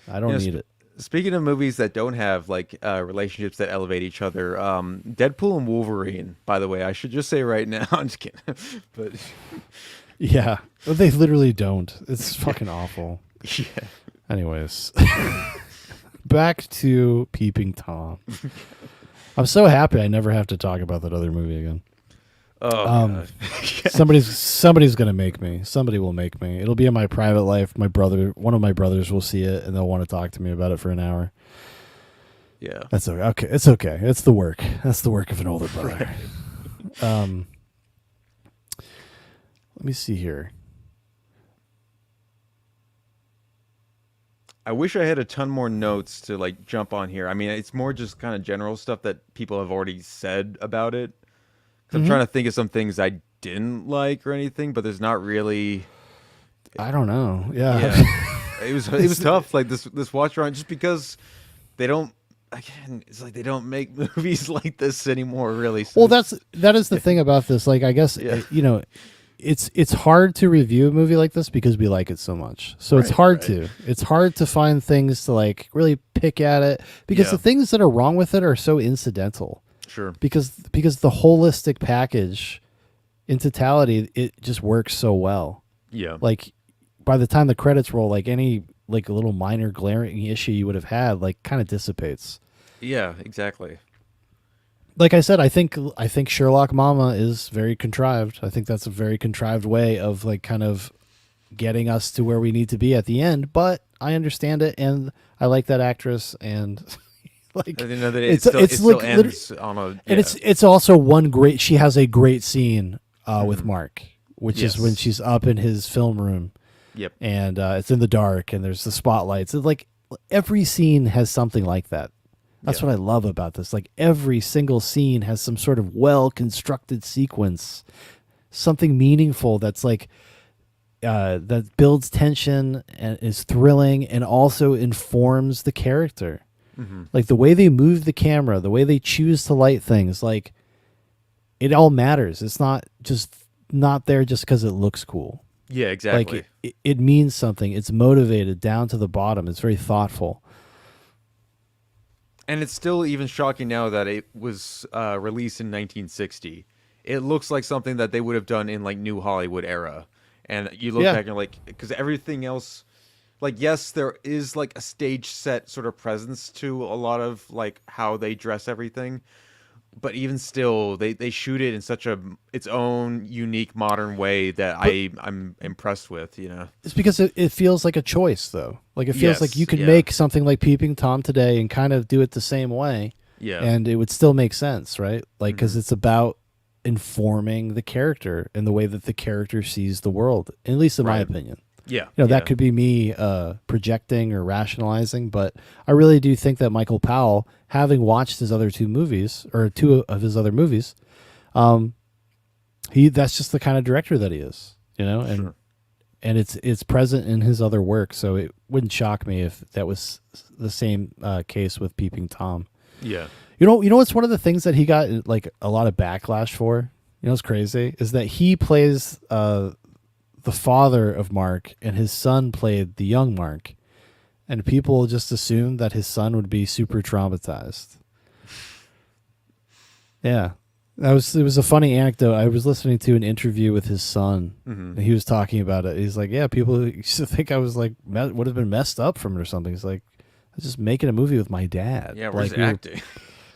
I don't need it. Speaking of movies that don't have like relationships that elevate each other, Deadpool and Wolverine. By the way, I should just say right now. I'm just kidding, but yeah, they literally don't. It's fucking awful. Yeah. Anyways, back to Peeping Tom. I'm so happy I never have to talk about that other movie again. Oh, somebody's gonna make me. Somebody will make me. It'll be in my private life. One of my brothers will see it, and they'll want to talk to me about it for an hour. Yeah, that's okay. Okay, it's okay. It's the work. That's the work of an older brother. Right. Let me see here. I wish I had a ton more notes to like jump on here. I mean, it's more just kind of general stuff that people have already said about it. I'm trying to think of some things I didn't like or anything, but there's not really. I don't know. Yeah. It was tough. Like this watch around, just because they don't. Again, it's like they don't make movies like this anymore. Really. So well, that is the thing about this. Like, I guess it's hard to review a movie like this because we like it so much. So it's hard to find things to like really pick at it because the things that are wrong with it are so incidental. Sure. Because the holistic package in totality, it just works so well. Yeah. Like by the time the credits roll, like any like a little minor glaring issue you would have had like kind of dissipates. Yeah, exactly. Like I said, I think Sherlock Mama is very contrived. I think that's a very contrived way of like kind of getting us to where we need to be at the end, but I understand it and I like that actress and like it still ends on a and it's also one great. She has a great scene with Mark, which is when she's up in his film room. Yep. And it's in the dark, and there's the spotlights. It's like every scene has something like that. That's what I love about this. Like every single scene has some sort of well constructed sequence, something meaningful that's like that builds tension and is thrilling, and also informs the character. Like the way they move the camera, the way they choose to light things, like it all matters. It's not there just because it looks cool. Yeah, exactly. Like it means something. It's motivated down to the bottom. It's very thoughtful. And it's still even shocking now that it was released in 1960. It looks like something that they would have done in like New Hollywood era. And you look back and you're like, because everything else. Like, yes, there is like a stage set sort of presence to a lot of like how they dress everything, but even still, they shoot it in such its own unique modern way that I'm impressed with. You know, it's because it feels like a choice, though. Like it feels like you could make something like Peeping Tom today and kind of do it the same way, and it would still make sense, right? Like because it's about informing the character and the way that the character sees the world, at least in my opinion. Yeah. That could be me projecting or rationalizing, but I really do think that Michael Powell, having watched his other two movies, or two of his other movies, that's just the kind of director that he is, and and it's present in his other work, so it wouldn't shock me if that was the same case with Peeping Tom. Yeah. You know what's one of the things that he got like a lot of backlash for? You know what's crazy? Is that he plays the father of Mark, and his son played the young Mark, and people just assumed that his son would be super traumatized. Yeah, it was a funny anecdote. I was listening to an interview with his son, and he was talking about it. He's like, "Yeah, people used to think I was like would have been messed up from it or something." He's like, "I was just making a movie with my dad. Yeah, we're like just acting.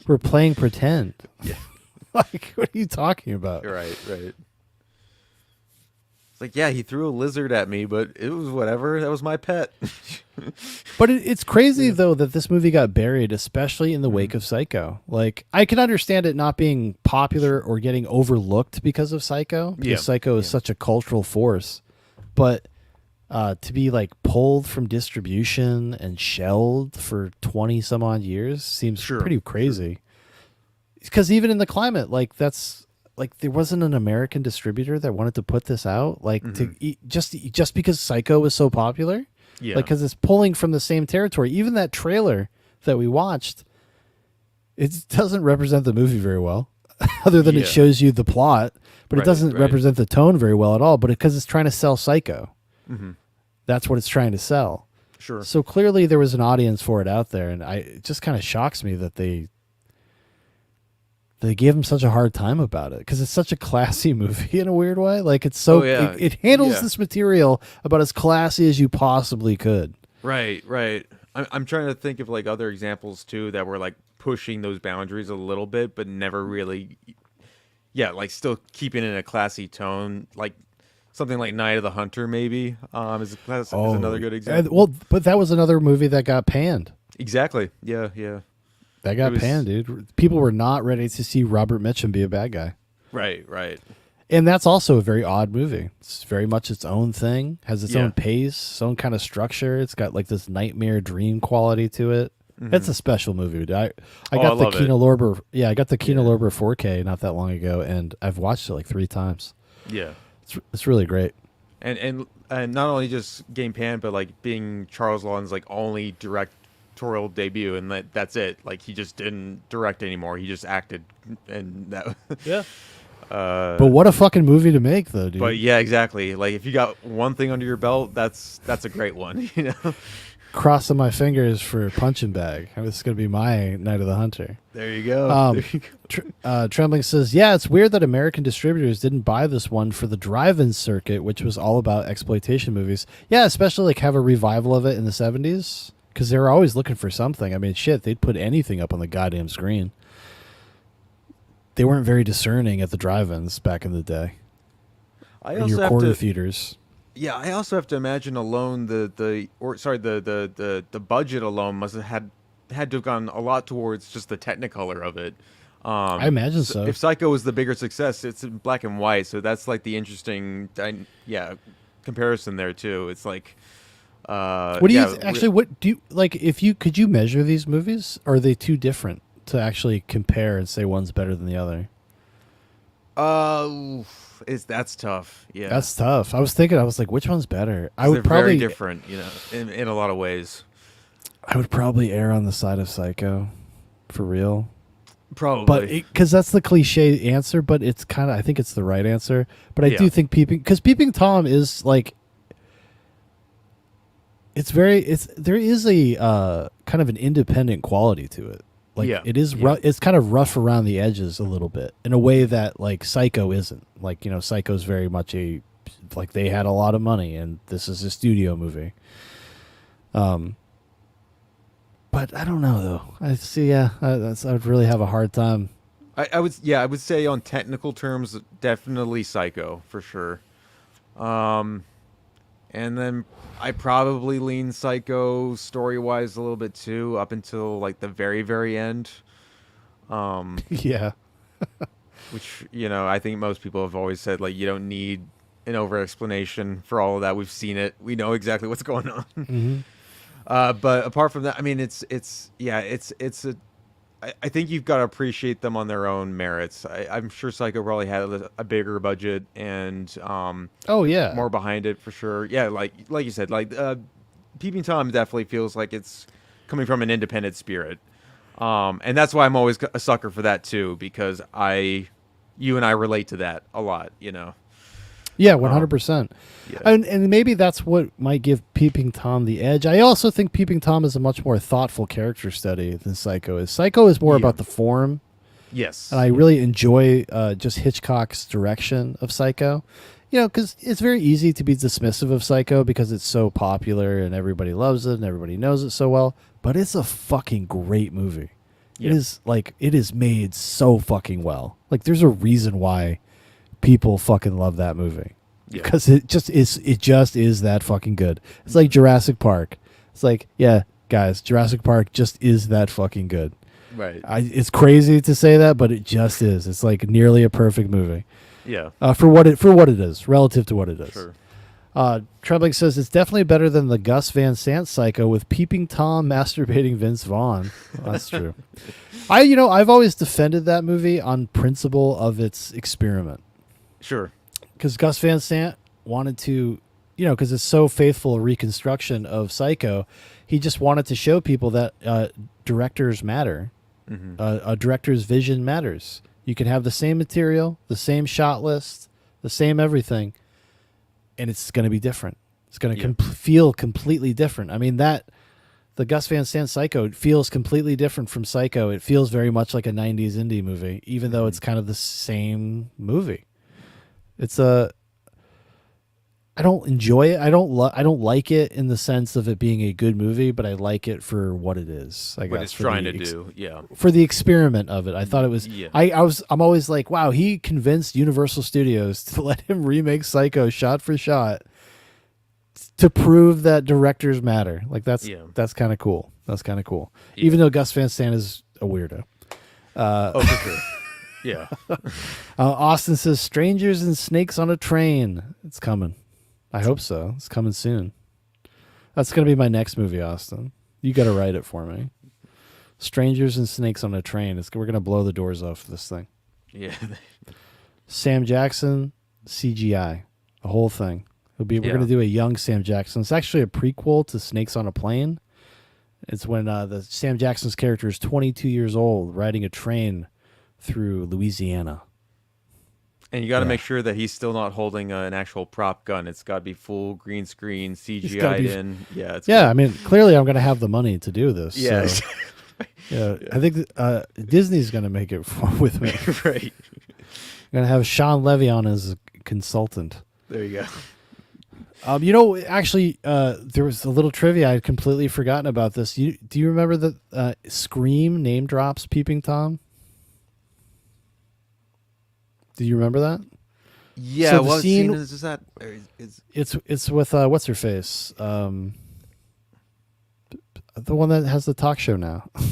We're playing pretend." Yeah, like what are you talking about? Right. Like, yeah, he threw a lizard at me, but it was whatever. That was my pet. But it's crazy, though, that this movie got buried, especially in the wake of Psycho. Like, I can understand it not being popular or getting overlooked because of Psycho, because Psycho is such a cultural force. But to be like pulled from distribution and shelved for 20 some odd years seems pretty crazy. Because even in the climate, like that's like there wasn't an American distributor that wanted to put this out, like just because Psycho was so popular. Yeah, like because it's pulling from the same territory. Even that trailer that we watched, it doesn't represent the movie very well, other than it shows you the plot, but it doesn't represent the tone very well at all. But because it's trying to sell Psycho. That's what it's trying to sell. Sure. So clearly there was an audience for it out there, and it just kind of shocks me that they gave him such a hard time about it, because it's such a classy movie in a weird way. Like it's so it handles this material about as classy as you possibly could. Right. I'm trying to think of like other examples too that were like pushing those boundaries a little bit, but never really. Yeah, like still keeping it in a classy tone, like. Something like Night of the Hunter, maybe, is another good example. Well, but that was another movie that got panned. Exactly. Yeah. That got panned, dude. People were not ready to see Robert Mitchum be a bad guy. Right. And that's also a very odd movie. It's very much its own thing, has its own pace, its own kind of structure. It's got like this nightmare dream quality to it. It's a special movie, dude. I got the Kino Lorber. Yeah, I got the Kino Lorber 4K not that long ago, and I've watched it like 3 times. Yeah. It's really great, and not only just game pan, but like being Charles Lawton's like only directorial debut, and that's it. Like he just didn't direct anymore; he just acted, and that. Yeah. But what a fucking movie to make, though, dude. But yeah, exactly. Like if you got one thing under your belt, that's a great one. You know. Crossing my fingers for Punching Bag. This is going to be my Night of the Hunter. There you go. Trembling says, yeah, it's weird that American distributors didn't buy this one for the drive-in circuit, which was all about exploitation movies. Yeah, especially like have a revival of it in the 70s, because they were always looking for something. I mean, shit, they'd put anything up on the goddamn screen. They weren't very discerning at the drive-ins back in the day. In your quarter theaters. Yeah, I also have to imagine alone the budget alone must have had to have gone a lot towards just the Technicolor of it. I imagine so. If Psycho was the bigger success, it's in black and white, so that's like the interesting comparison there too. It's like what do you like? Could you measure these movies? Or are they too different to actually compare and say one's better than the other? That's tough. Yeah, that's tough. I was like, which one's better? They're very different, you know, in a lot of ways. I would probably err on the side of Psycho, for real. Probably, but because that's the cliche answer, but it's kind of, I think it's the right answer. But I do think Peeping Tom is like, there is a kind of an independent quality to it. Like it is it's kind of rough around the edges a little bit in a way that like Psycho isn't. Like, you know, Psycho's very much like they had a lot of money and this is a studio movie. But I don't know though. I see. I would really have a hard time. I would say on technical terms, definitely Psycho for sure. And then I probably lean Psycho story-wise a little bit too, up until like the very, very end. Yeah. Which, you know, I think most people have always said, like, you don't need an over-explanation for all of that. We've seen it. We know exactly what's going on. Mm-hmm. But apart from that, I mean, I think you've got to appreciate them on their own merits. I'm sure Psycho probably had a bigger budget and more behind it for sure. Yeah, like you said, like Peeping Tom definitely feels like it's coming from an independent spirit, and that's why I'm always a sucker for that too, because you and I relate to that a lot, you know. Yeah, 100%. And maybe that's what might give Peeping Tom the edge. I also think Peeping Tom is a much more thoughtful character study than Psycho is. Psycho is more about the form. Yes. And I really enjoy just Hitchcock's direction of Psycho. You know, because it's very easy to be dismissive of Psycho because it's so popular and everybody loves it and everybody knows it so well. But it's a fucking great movie. It is made so fucking well. Like, there's a reason why people fucking love that movie, because it just is that fucking good. It's like Jurassic Park. It's like, yeah, guys, Jurassic Park just is that fucking good. Right. It's crazy to say that, but it just is. It's like nearly a perfect movie. Yeah. For what it is, relative to what it is. Sure. Trebling says it's definitely better than the Gus Van Sant Psycho with peeping Tom masturbating Vince Vaughn. Well, that's true. I've always defended that movie on principle of its experiment. Sure. Because Gus Van Sant wanted to, because it's so faithful a reconstruction of Psycho, he just wanted to show people that directors matter. Mm-hmm. A director's vision matters. You can have the same material, the same shot list, the same everything, and it's going to be different. It's going to feel completely different. I mean, the Gus Van Sant Psycho feels completely different from Psycho. It feels very much like a 90s indie movie, even though it's kind of the same movie. I don't enjoy it. I don't like it in the sense of it being a good movie, but I like it for what it is. I guess what it's trying to do, yeah. For the experiment of it, I thought it was. Yeah. I'm always like, wow, he convinced Universal Studios to let him remake Psycho shot for shot to prove that directors matter. Like that's kind of cool. That's kind of cool. Yeah. Even though Gus Van Sant is a weirdo. For sure. Yeah. Austin says, "Strangers and Snakes on a Train." It's coming. I hope so. It's coming soon. That's going to be my next movie, Austin. You got to write it for me. Strangers and Snakes on a Train. We're going to blow the doors off this thing. Yeah. Sam Jackson, CGI. The whole thing. We're going to do a young Sam Jackson. It's actually a prequel to Snakes on a Plane. It's when the Sam Jackson's character is 22 years old riding a train through Louisiana. And you got to make sure that he's still not holding an actual prop gun. It's got to be full green screen, CGI'd in. Yeah. I mean, clearly I'm going to have the money to do this. Yeah. So, I think Disney's going to make it with me. Right. I'm going to have Shaun Levy on as a consultant. There you go. Actually, there was a little trivia. I had completely forgotten about this. Do you remember that Scream name drops Peeping Tom? Do you remember that? Yeah, so what scene is that? It's with what's her face? The one that has the talk show now. I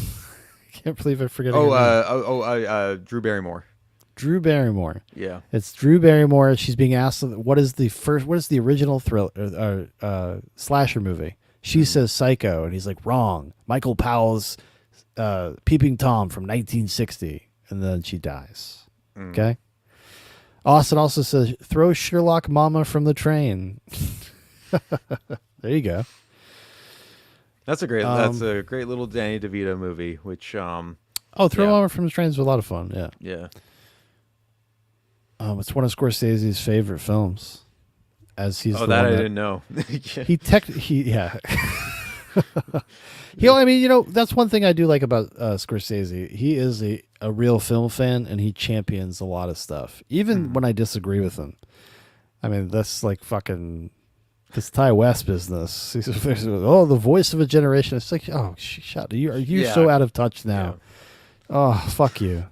can't believe I forget. Drew Barrymore. Drew Barrymore. Yeah, it's Drew Barrymore. She's being asked what is the original thriller slasher movie. She says Psycho, and he's like, wrong. Michael Powell's Peeping Tom from 1960, and then she dies. Okay. Austin also says, throw Sherlock Mama from the train. There you go. That's a great little Danny DeVito movie, which Throw Mama from the Train is a lot of fun. Yeah. Yeah. It's one of Scorsese's favorite films. As he's I didn't know. That's one thing I do like about Scorsese. He is a real film fan, and he champions a lot of stuff, even when I disagree with him. I mean, that's like fucking this Ty West business. The voice of a generation. It's like, oh, shut. Are you so out of touch now? Yeah. Oh, fuck you.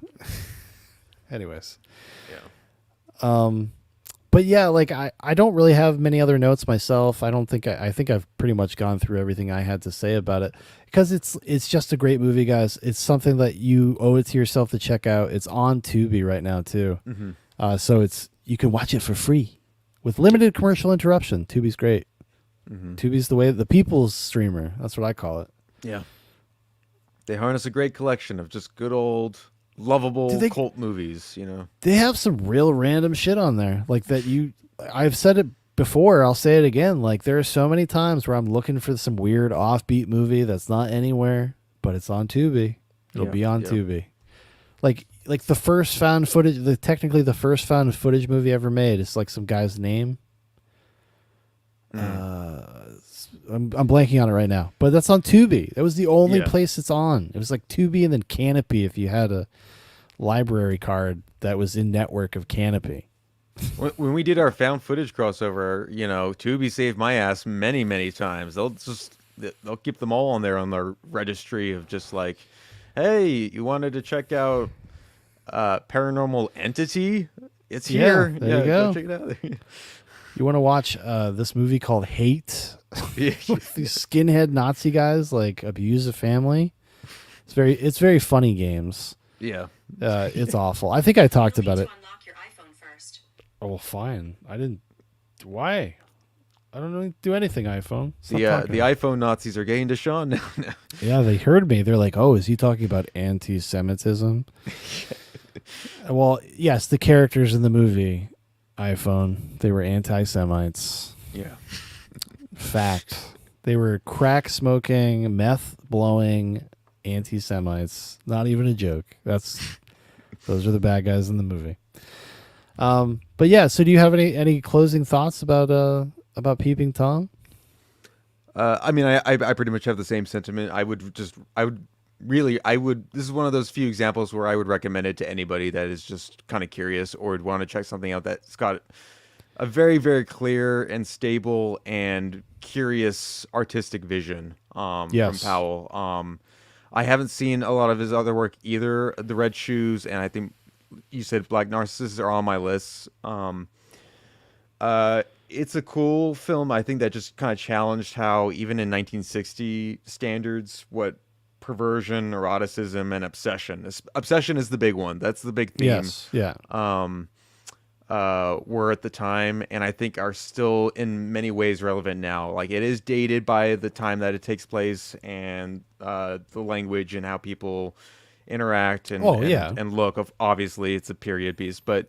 Anyways. Yeah. But yeah, like I don't really have many other notes myself. I think I've pretty much gone through everything I had to say about it, because it's just a great movie, guys. It's something that you owe it to yourself to check out. It's on Tubi right now too. Mm-hmm. So you can watch it for free with limited commercial interruption. Tubi's great. Mm-hmm. Tubi's the people's streamer. That's what I call it. Yeah. They harness a great collection of just good old lovable cult movies, They have some real random shit on there, like that. I've said it before, I'll say it again. Like, there are so many times where I'm looking for some weird offbeat movie that's not anywhere, but it's on Tubi. It'll be on Tubi. Like the first found footage, technically the first found footage movie ever made. It's like some guy's name. I'm blanking on it right now, but that's on Tubi. That was the only place it's on. It was like Tubi and then Canopy if you had a library card that was in network of Canopy. When we did our found footage crossover, Tubi saved my ass many, many times. They'll keep them all on there on their registry of just like, hey, you wanted to check out Paranormal Entity? It's here. There you go. Check it out. You want to watch this movie called Hate? These skinhead Nazi guys like abuse a family. It's very funny games. Yeah. It's awful. I think I talked about it. Unlock your iPhone first. Oh, well, fine. I didn't. Why? I don't do anything, iPhone. Stop The talking. iPhone Nazis are getting to Shaun now. Yeah, they heard me. They're like, "Oh, is he talking about anti-Semitism?" Well, yes, the characters in the movie iPhone, they were anti-Semites. Yeah. Fact. They were crack smoking, meth blowing anti-Semites. Not even a joke. Those are the bad guys in the movie. But yeah, so do you have any closing thoughts about Peeping Tom? I mean, I pretty much have the same sentiment. This is one of those few examples where I would recommend it to anybody that is just kind of curious or would want to check something out that's got a very, very clear and stable and curious artistic vision from Powell. I haven't seen a lot of his other work either. The Red Shoes and I think you said Black Narcissus are on my list. It's a cool film. I think that just kind of challenged how even in 1960 standards, what perversion, eroticism, and obsession is the big one. That's the big theme. Yes. Yeah. Were at the time, and I think are still in many ways relevant now. Like it is dated by the time that it takes place and the language and how people interact and look. Obviously, it's a period piece, but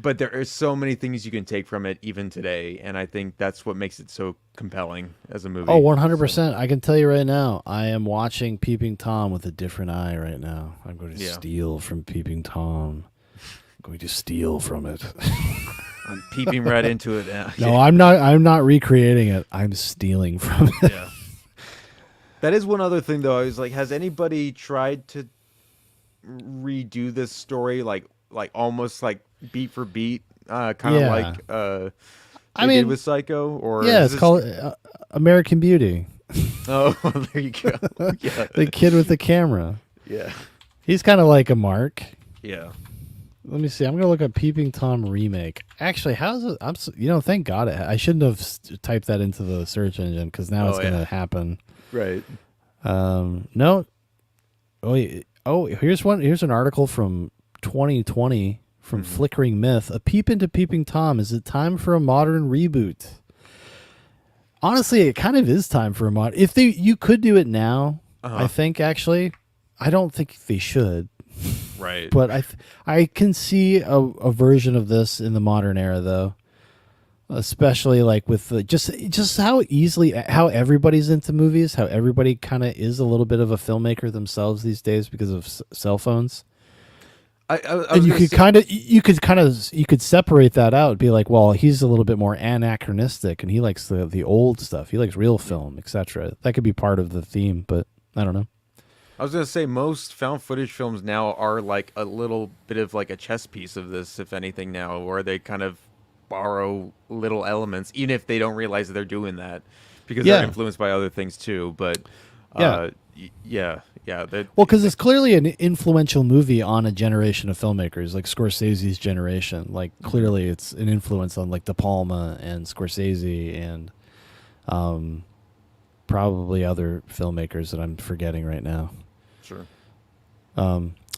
there are so many things you can take from it even today, and I think that's what makes it so compelling as a movie. Oh, 100%. I can tell you right now, I am watching Peeping Tom with a different eye right now. I'm going to steal from Peeping Tom. I'm going to steal from it. I'm peeping right into it now. No, I'm not recreating it. I'm stealing from it. Yeah. That is one other thing, though. I was like, has anybody tried to redo this story, like almost like beat for beat, kind of like they did with Psycho? Or it's called American Beauty. Oh, there you go. Yeah. The kid with the camera. Yeah, he's kind of like a Mark. Yeah. Let me see. I'm gonna look up Peeping Tom remake. Actually, how's it? Thank God I shouldn't have typed that into the search engine because now it's gonna happen. Right. No. Here's one. Here's an article from 2020 from Flickering Myth. A peep into Peeping Tom. Is it time for a modern reboot? Honestly, it kind of is time for a mod. If you could do it now, I think actually, I don't think they should. Right. But I can see a version of this in the modern era though. Especially like with just how everybody's into movies, how everybody kind of is a little bit of a filmmaker themselves these days because of cell phones. And you could separate that out and be like, well, he's a little bit more anachronistic and he likes the old stuff. He likes real film, etc. That could be part of the theme, but I don't know. I was going to say most found footage films now are like a little bit of like a chess piece of this, if anything now, where they kind of borrow little elements, even if they don't realize that they're doing that because they're influenced by other things too. But well, because it's clearly an influential movie on a generation of filmmakers, like Scorsese's generation. Like clearly it's an influence on like De Palma and Scorsese and probably other filmmakers that I'm forgetting right now. Sure.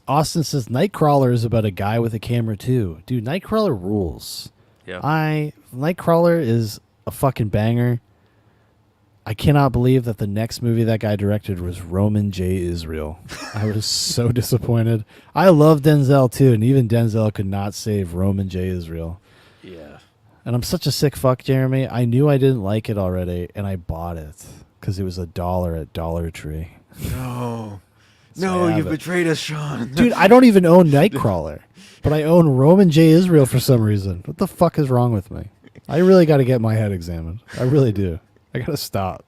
Austin says Nightcrawler is about a guy with a camera too. Dude, Nightcrawler rules. Yeah. Nightcrawler is a fucking banger. I cannot believe that the next movie that guy directed was Roman J. Israel. I was so disappointed. I love Denzel too, and even Denzel could not save Roman J. Israel. Yeah. And I'm such a sick fuck, Jeremy. I knew I didn't like it already, and I bought it because it was $1 at Dollar Tree. No. No, you betrayed us, Shaun. Dude, I don't even own Nightcrawler, but I own Roman J. Israel for some reason. What the fuck is wrong with me? I really got to get my head examined. I really do. I got to stop.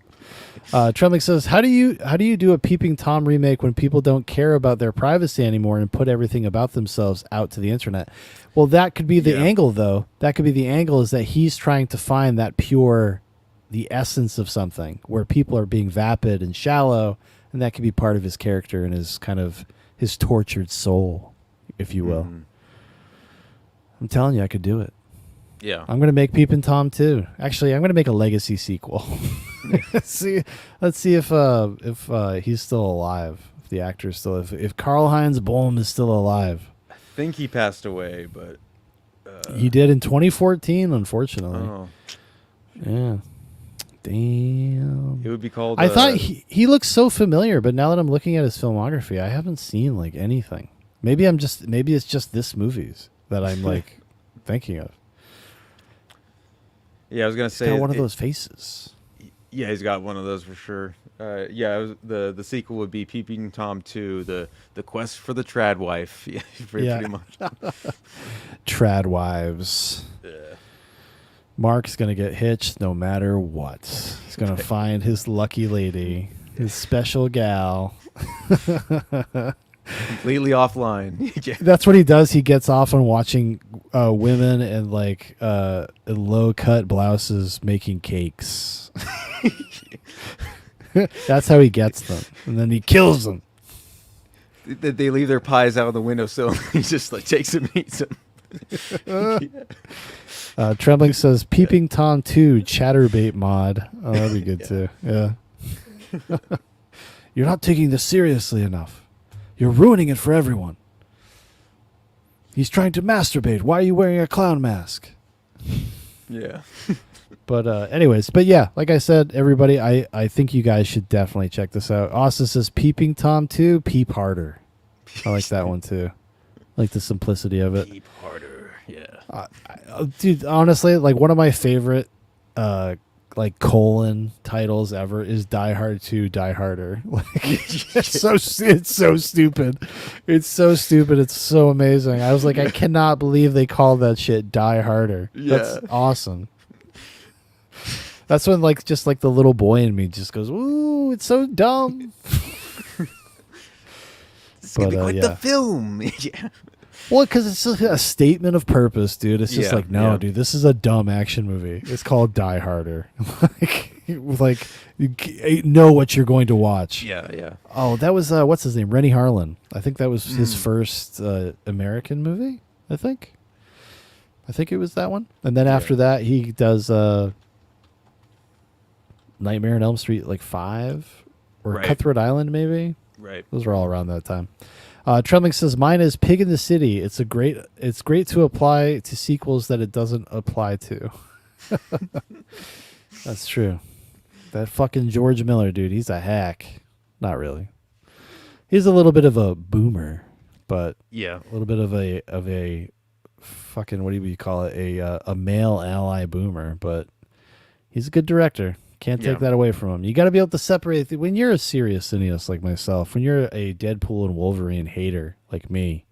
Tremling says, how do you do a Peeping Tom remake when people don't care about their privacy anymore and put everything about themselves out to the internet? Well, that could be the angle, though. That could be the angle is that he's trying to find that the essence of something where people are being vapid and shallow, and that could be part of his character and his kind of his tortured soul, if you will. I'm telling you, I could do it. Yeah. I'm going to make Peepin' Tom too. Actually, I'm going to make a legacy sequel. Let's see if he's still alive. If the actor is still, if Karl-Heinz Bohm is still alive. I think he passed away, but he did in 2014, unfortunately. Oh. Yeah. Damn. It would be called. I thought he looks so familiar, but now that I'm looking at his filmography, I haven't seen like anything. Maybe it's just this movies that I'm like thinking of. Yeah, I was gonna say got one of those faces. Yeah, he's got one of those for sure. Yeah, the sequel would be Peeping Tom 2, the quest for the trad wife. Yeah, pretty much. Trad wives. Yeah. Mark's gonna get hitched no matter what. He's gonna find his lucky lady, his special gal. Completely offline. That's what he does. He gets off on watching women in like low cut blouses making cakes. That's how he gets them, and then he kills them. They leave their pies out on the windowsill. He just like takes them and eats them. Trembling says, "Peeping Tom 2 Chatterbait mod." Oh, that'd be good too. Yeah. You're not taking this seriously enough. You're ruining it for everyone. He's trying to masturbate. Why are you wearing a clown mask? Yeah. But anyways, but yeah, like I said, everybody, I think you guys should definitely check this out. Austin says, Peeping Tom 2, peep harder. I like that one too. I like the simplicity of it. Peep harder, yeah. Dude, honestly, like one of my favorite like colon titles ever is Die Hard 2, Die Harder. Like, it's so stupid. It's so stupid. It's so amazing. I was like, I cannot believe they called that shit Die Harder. Yeah. That's awesome. That's when like just like the little boy in me just goes, ooh, it's so dumb. It's gonna be quite the film. Yeah. Well, because it's just a statement of purpose, dude. It's just like, no, yeah. dude, this is a dumb action movie. It's called Die Harder. like, you know what you're going to watch. Yeah, yeah. Oh, that was what's his name? Rennie Harlan. I think that was his first American movie. I think it was that one. And then after that, he does Nightmare on Elm Street, like 5 or Cutthroat Island, maybe. Right. Those were all around that time. Trembling says, mine is Pig in the City. It's great to apply to sequels that it doesn't apply to. That's true. That fucking George Miller, dude, he's a hack. Not really. He's a little bit of a boomer, but yeah, a little bit of a fucking, what do you call it? A male ally boomer, but he's a good director. Can't take that away from him. You got to be able to separate. When you're a serious cineast like myself, when you're a Deadpool and Wolverine hater like me,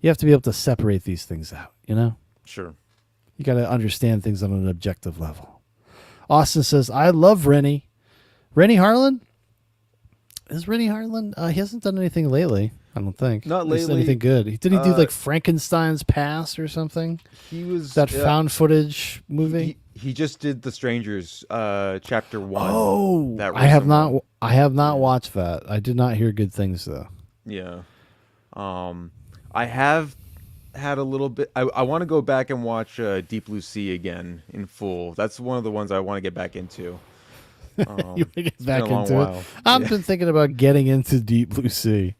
you have to be able to separate these things out, you know? Sure. You got to understand things on an objective level. Austin says, I love Rennie. Rennie Harlan? Is Rennie Harlan? He hasn't done anything lately, I don't think. Not lately. Anything good. Did he do like Frankenstein's Past or something? He was... That found footage movie? He just did The Strangers, Chapter 1. Oh, I have not watched that. I did not hear good things though. Yeah. I have had a little bit. I want to go back and watch Deep Blue Sea again in full. That's one of the ones I want to get back into. You want to get back been a long into while. it? I've been thinking about getting into Deep Blue Sea.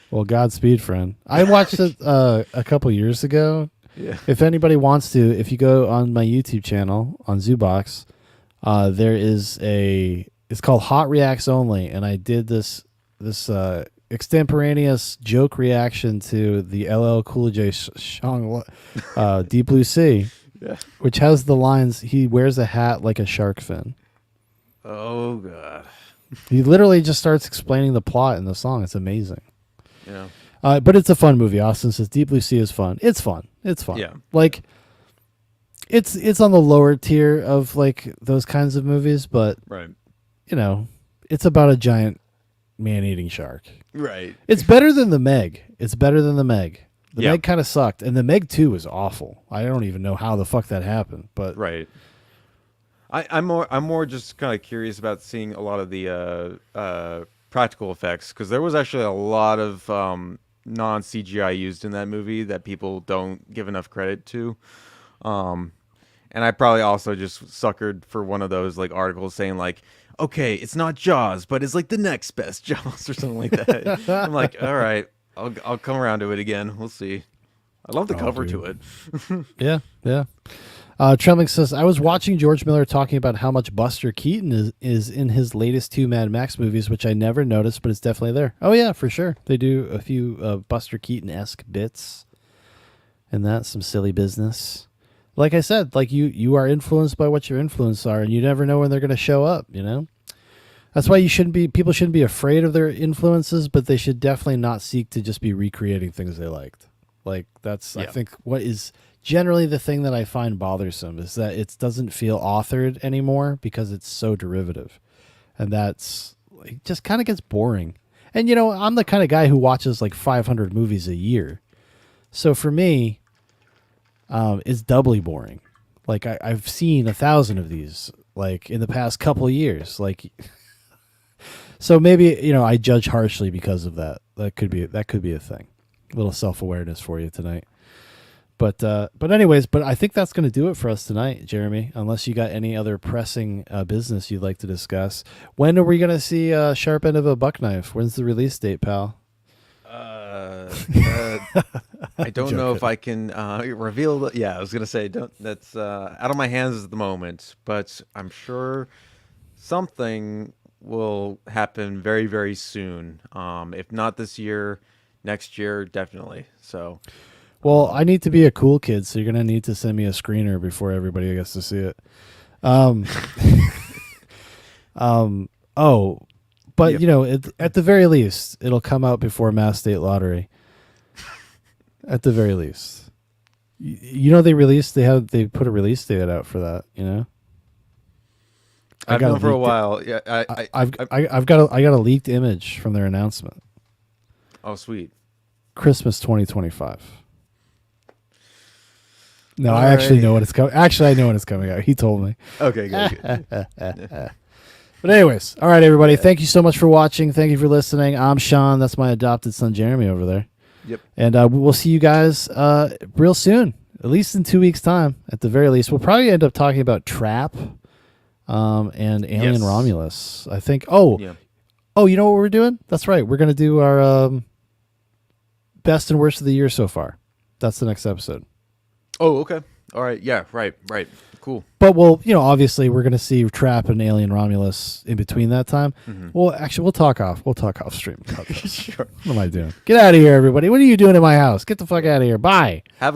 Well, Godspeed, friend. I watched it a couple years ago. Yeah. If anybody wants to, if you go on my YouTube channel on Zoobox, there is it's called Hot Reacts Only, and I did this extemporaneous joke reaction to the LL Cool J Shaun Deep Blue Sea, which has the lines, he wears a hat like a shark fin. Oh, God. He literally just starts explaining the plot in the song. It's amazing. Yeah. But it's a fun movie. Austin says Deep Blue Sea is fun. It's fun. It's fun. Yeah. Like, it's on the lower tier of like those kinds of movies, but right. You know, it's about a giant man-eating shark. Right. It's better than the Meg. It's better than the Meg. The Yeah. Meg kind of sucked, and the Meg 2 was awful. I don't even know how the fuck that happened, but right. I'm more just kind of curious about seeing a lot of the practical effects, because there was actually a lot of non-CGI used in that movie that people don't give enough credit to. And I probably also just suckered for one of those like articles saying like, okay, it's not Jaws, but it's like the next best Jaws or something like that. I'm like, all right, I'll come around to it again. We'll see. I love the cover dude. to it. yeah. Trembling says, I was watching George Miller talking about how much Buster Keaton is in his latest 2 Mad Max movies, which I never noticed, but it's definitely there. Oh, yeah, for sure. They do a few Buster Keaton-esque bits and that, some silly business. Like I said, like you are influenced by what your influences are, and you never know when they're going to show up, you know? That's why people shouldn't be afraid of their influences, but they should definitely not seek to just be recreating things they liked. Like, that's, I think, what is generally the thing that I find bothersome is that it doesn't feel authored anymore because it's so derivative. And that's, it just kind of gets boring. And, you know, I'm the kind of guy who watches like 500 movies a year. So for me, it's doubly boring. Like, I've seen 1,000 of these, like, in the past couple of years. Like, so maybe, you know, I judge harshly because of that. That could be a thing. A little self-awareness for you tonight. But anyways, I think that's going to do it for us tonight, Jeremy, unless you got any other pressing business you'd like to discuss. When are we going to see Sharp End of a Buck Knife? When's the release date, pal? I don't know if I can reveal. I was going to say, that's out of my hands at the moment, but I'm sure something will happen very, very soon. If not this year, next year, definitely. So... Well, I need to be a cool kid, so you're going to need to send me a screener before everybody gets to see it. But, you know, at the very least, it'll come out before Mass State Lottery. At the very least. You know, they put a release date out for that, you know? I've known for a while. Yeah, I got a leaked image from their announcement. Oh, sweet. Christmas 2025. No, I actually know when it's coming. Actually, I know when it's coming out. He told me. Okay, good. But anyways, all right, everybody. Thank you so much for watching. Thank you for listening. I'm Shaun. That's my adopted son, Jeremy, over there. Yep. And we'll see you guys real soon, at least in 2 weeks' time, at the very least. We'll probably end up talking about Trap and Alien Romulus, I think. Oh, you know what we're doing? That's right. We're going to do our best and worst of the year so far. That's the next episode. Oh, okay. All right. Yeah, right. Cool. But obviously we're going to see Trap and Alien Romulus in between that time. Mm-hmm. Well, actually, we'll talk off stream. Sure. What am I doing? Get out of here, everybody. What are you doing in my house? Get the fuck out of here. Bye. Have a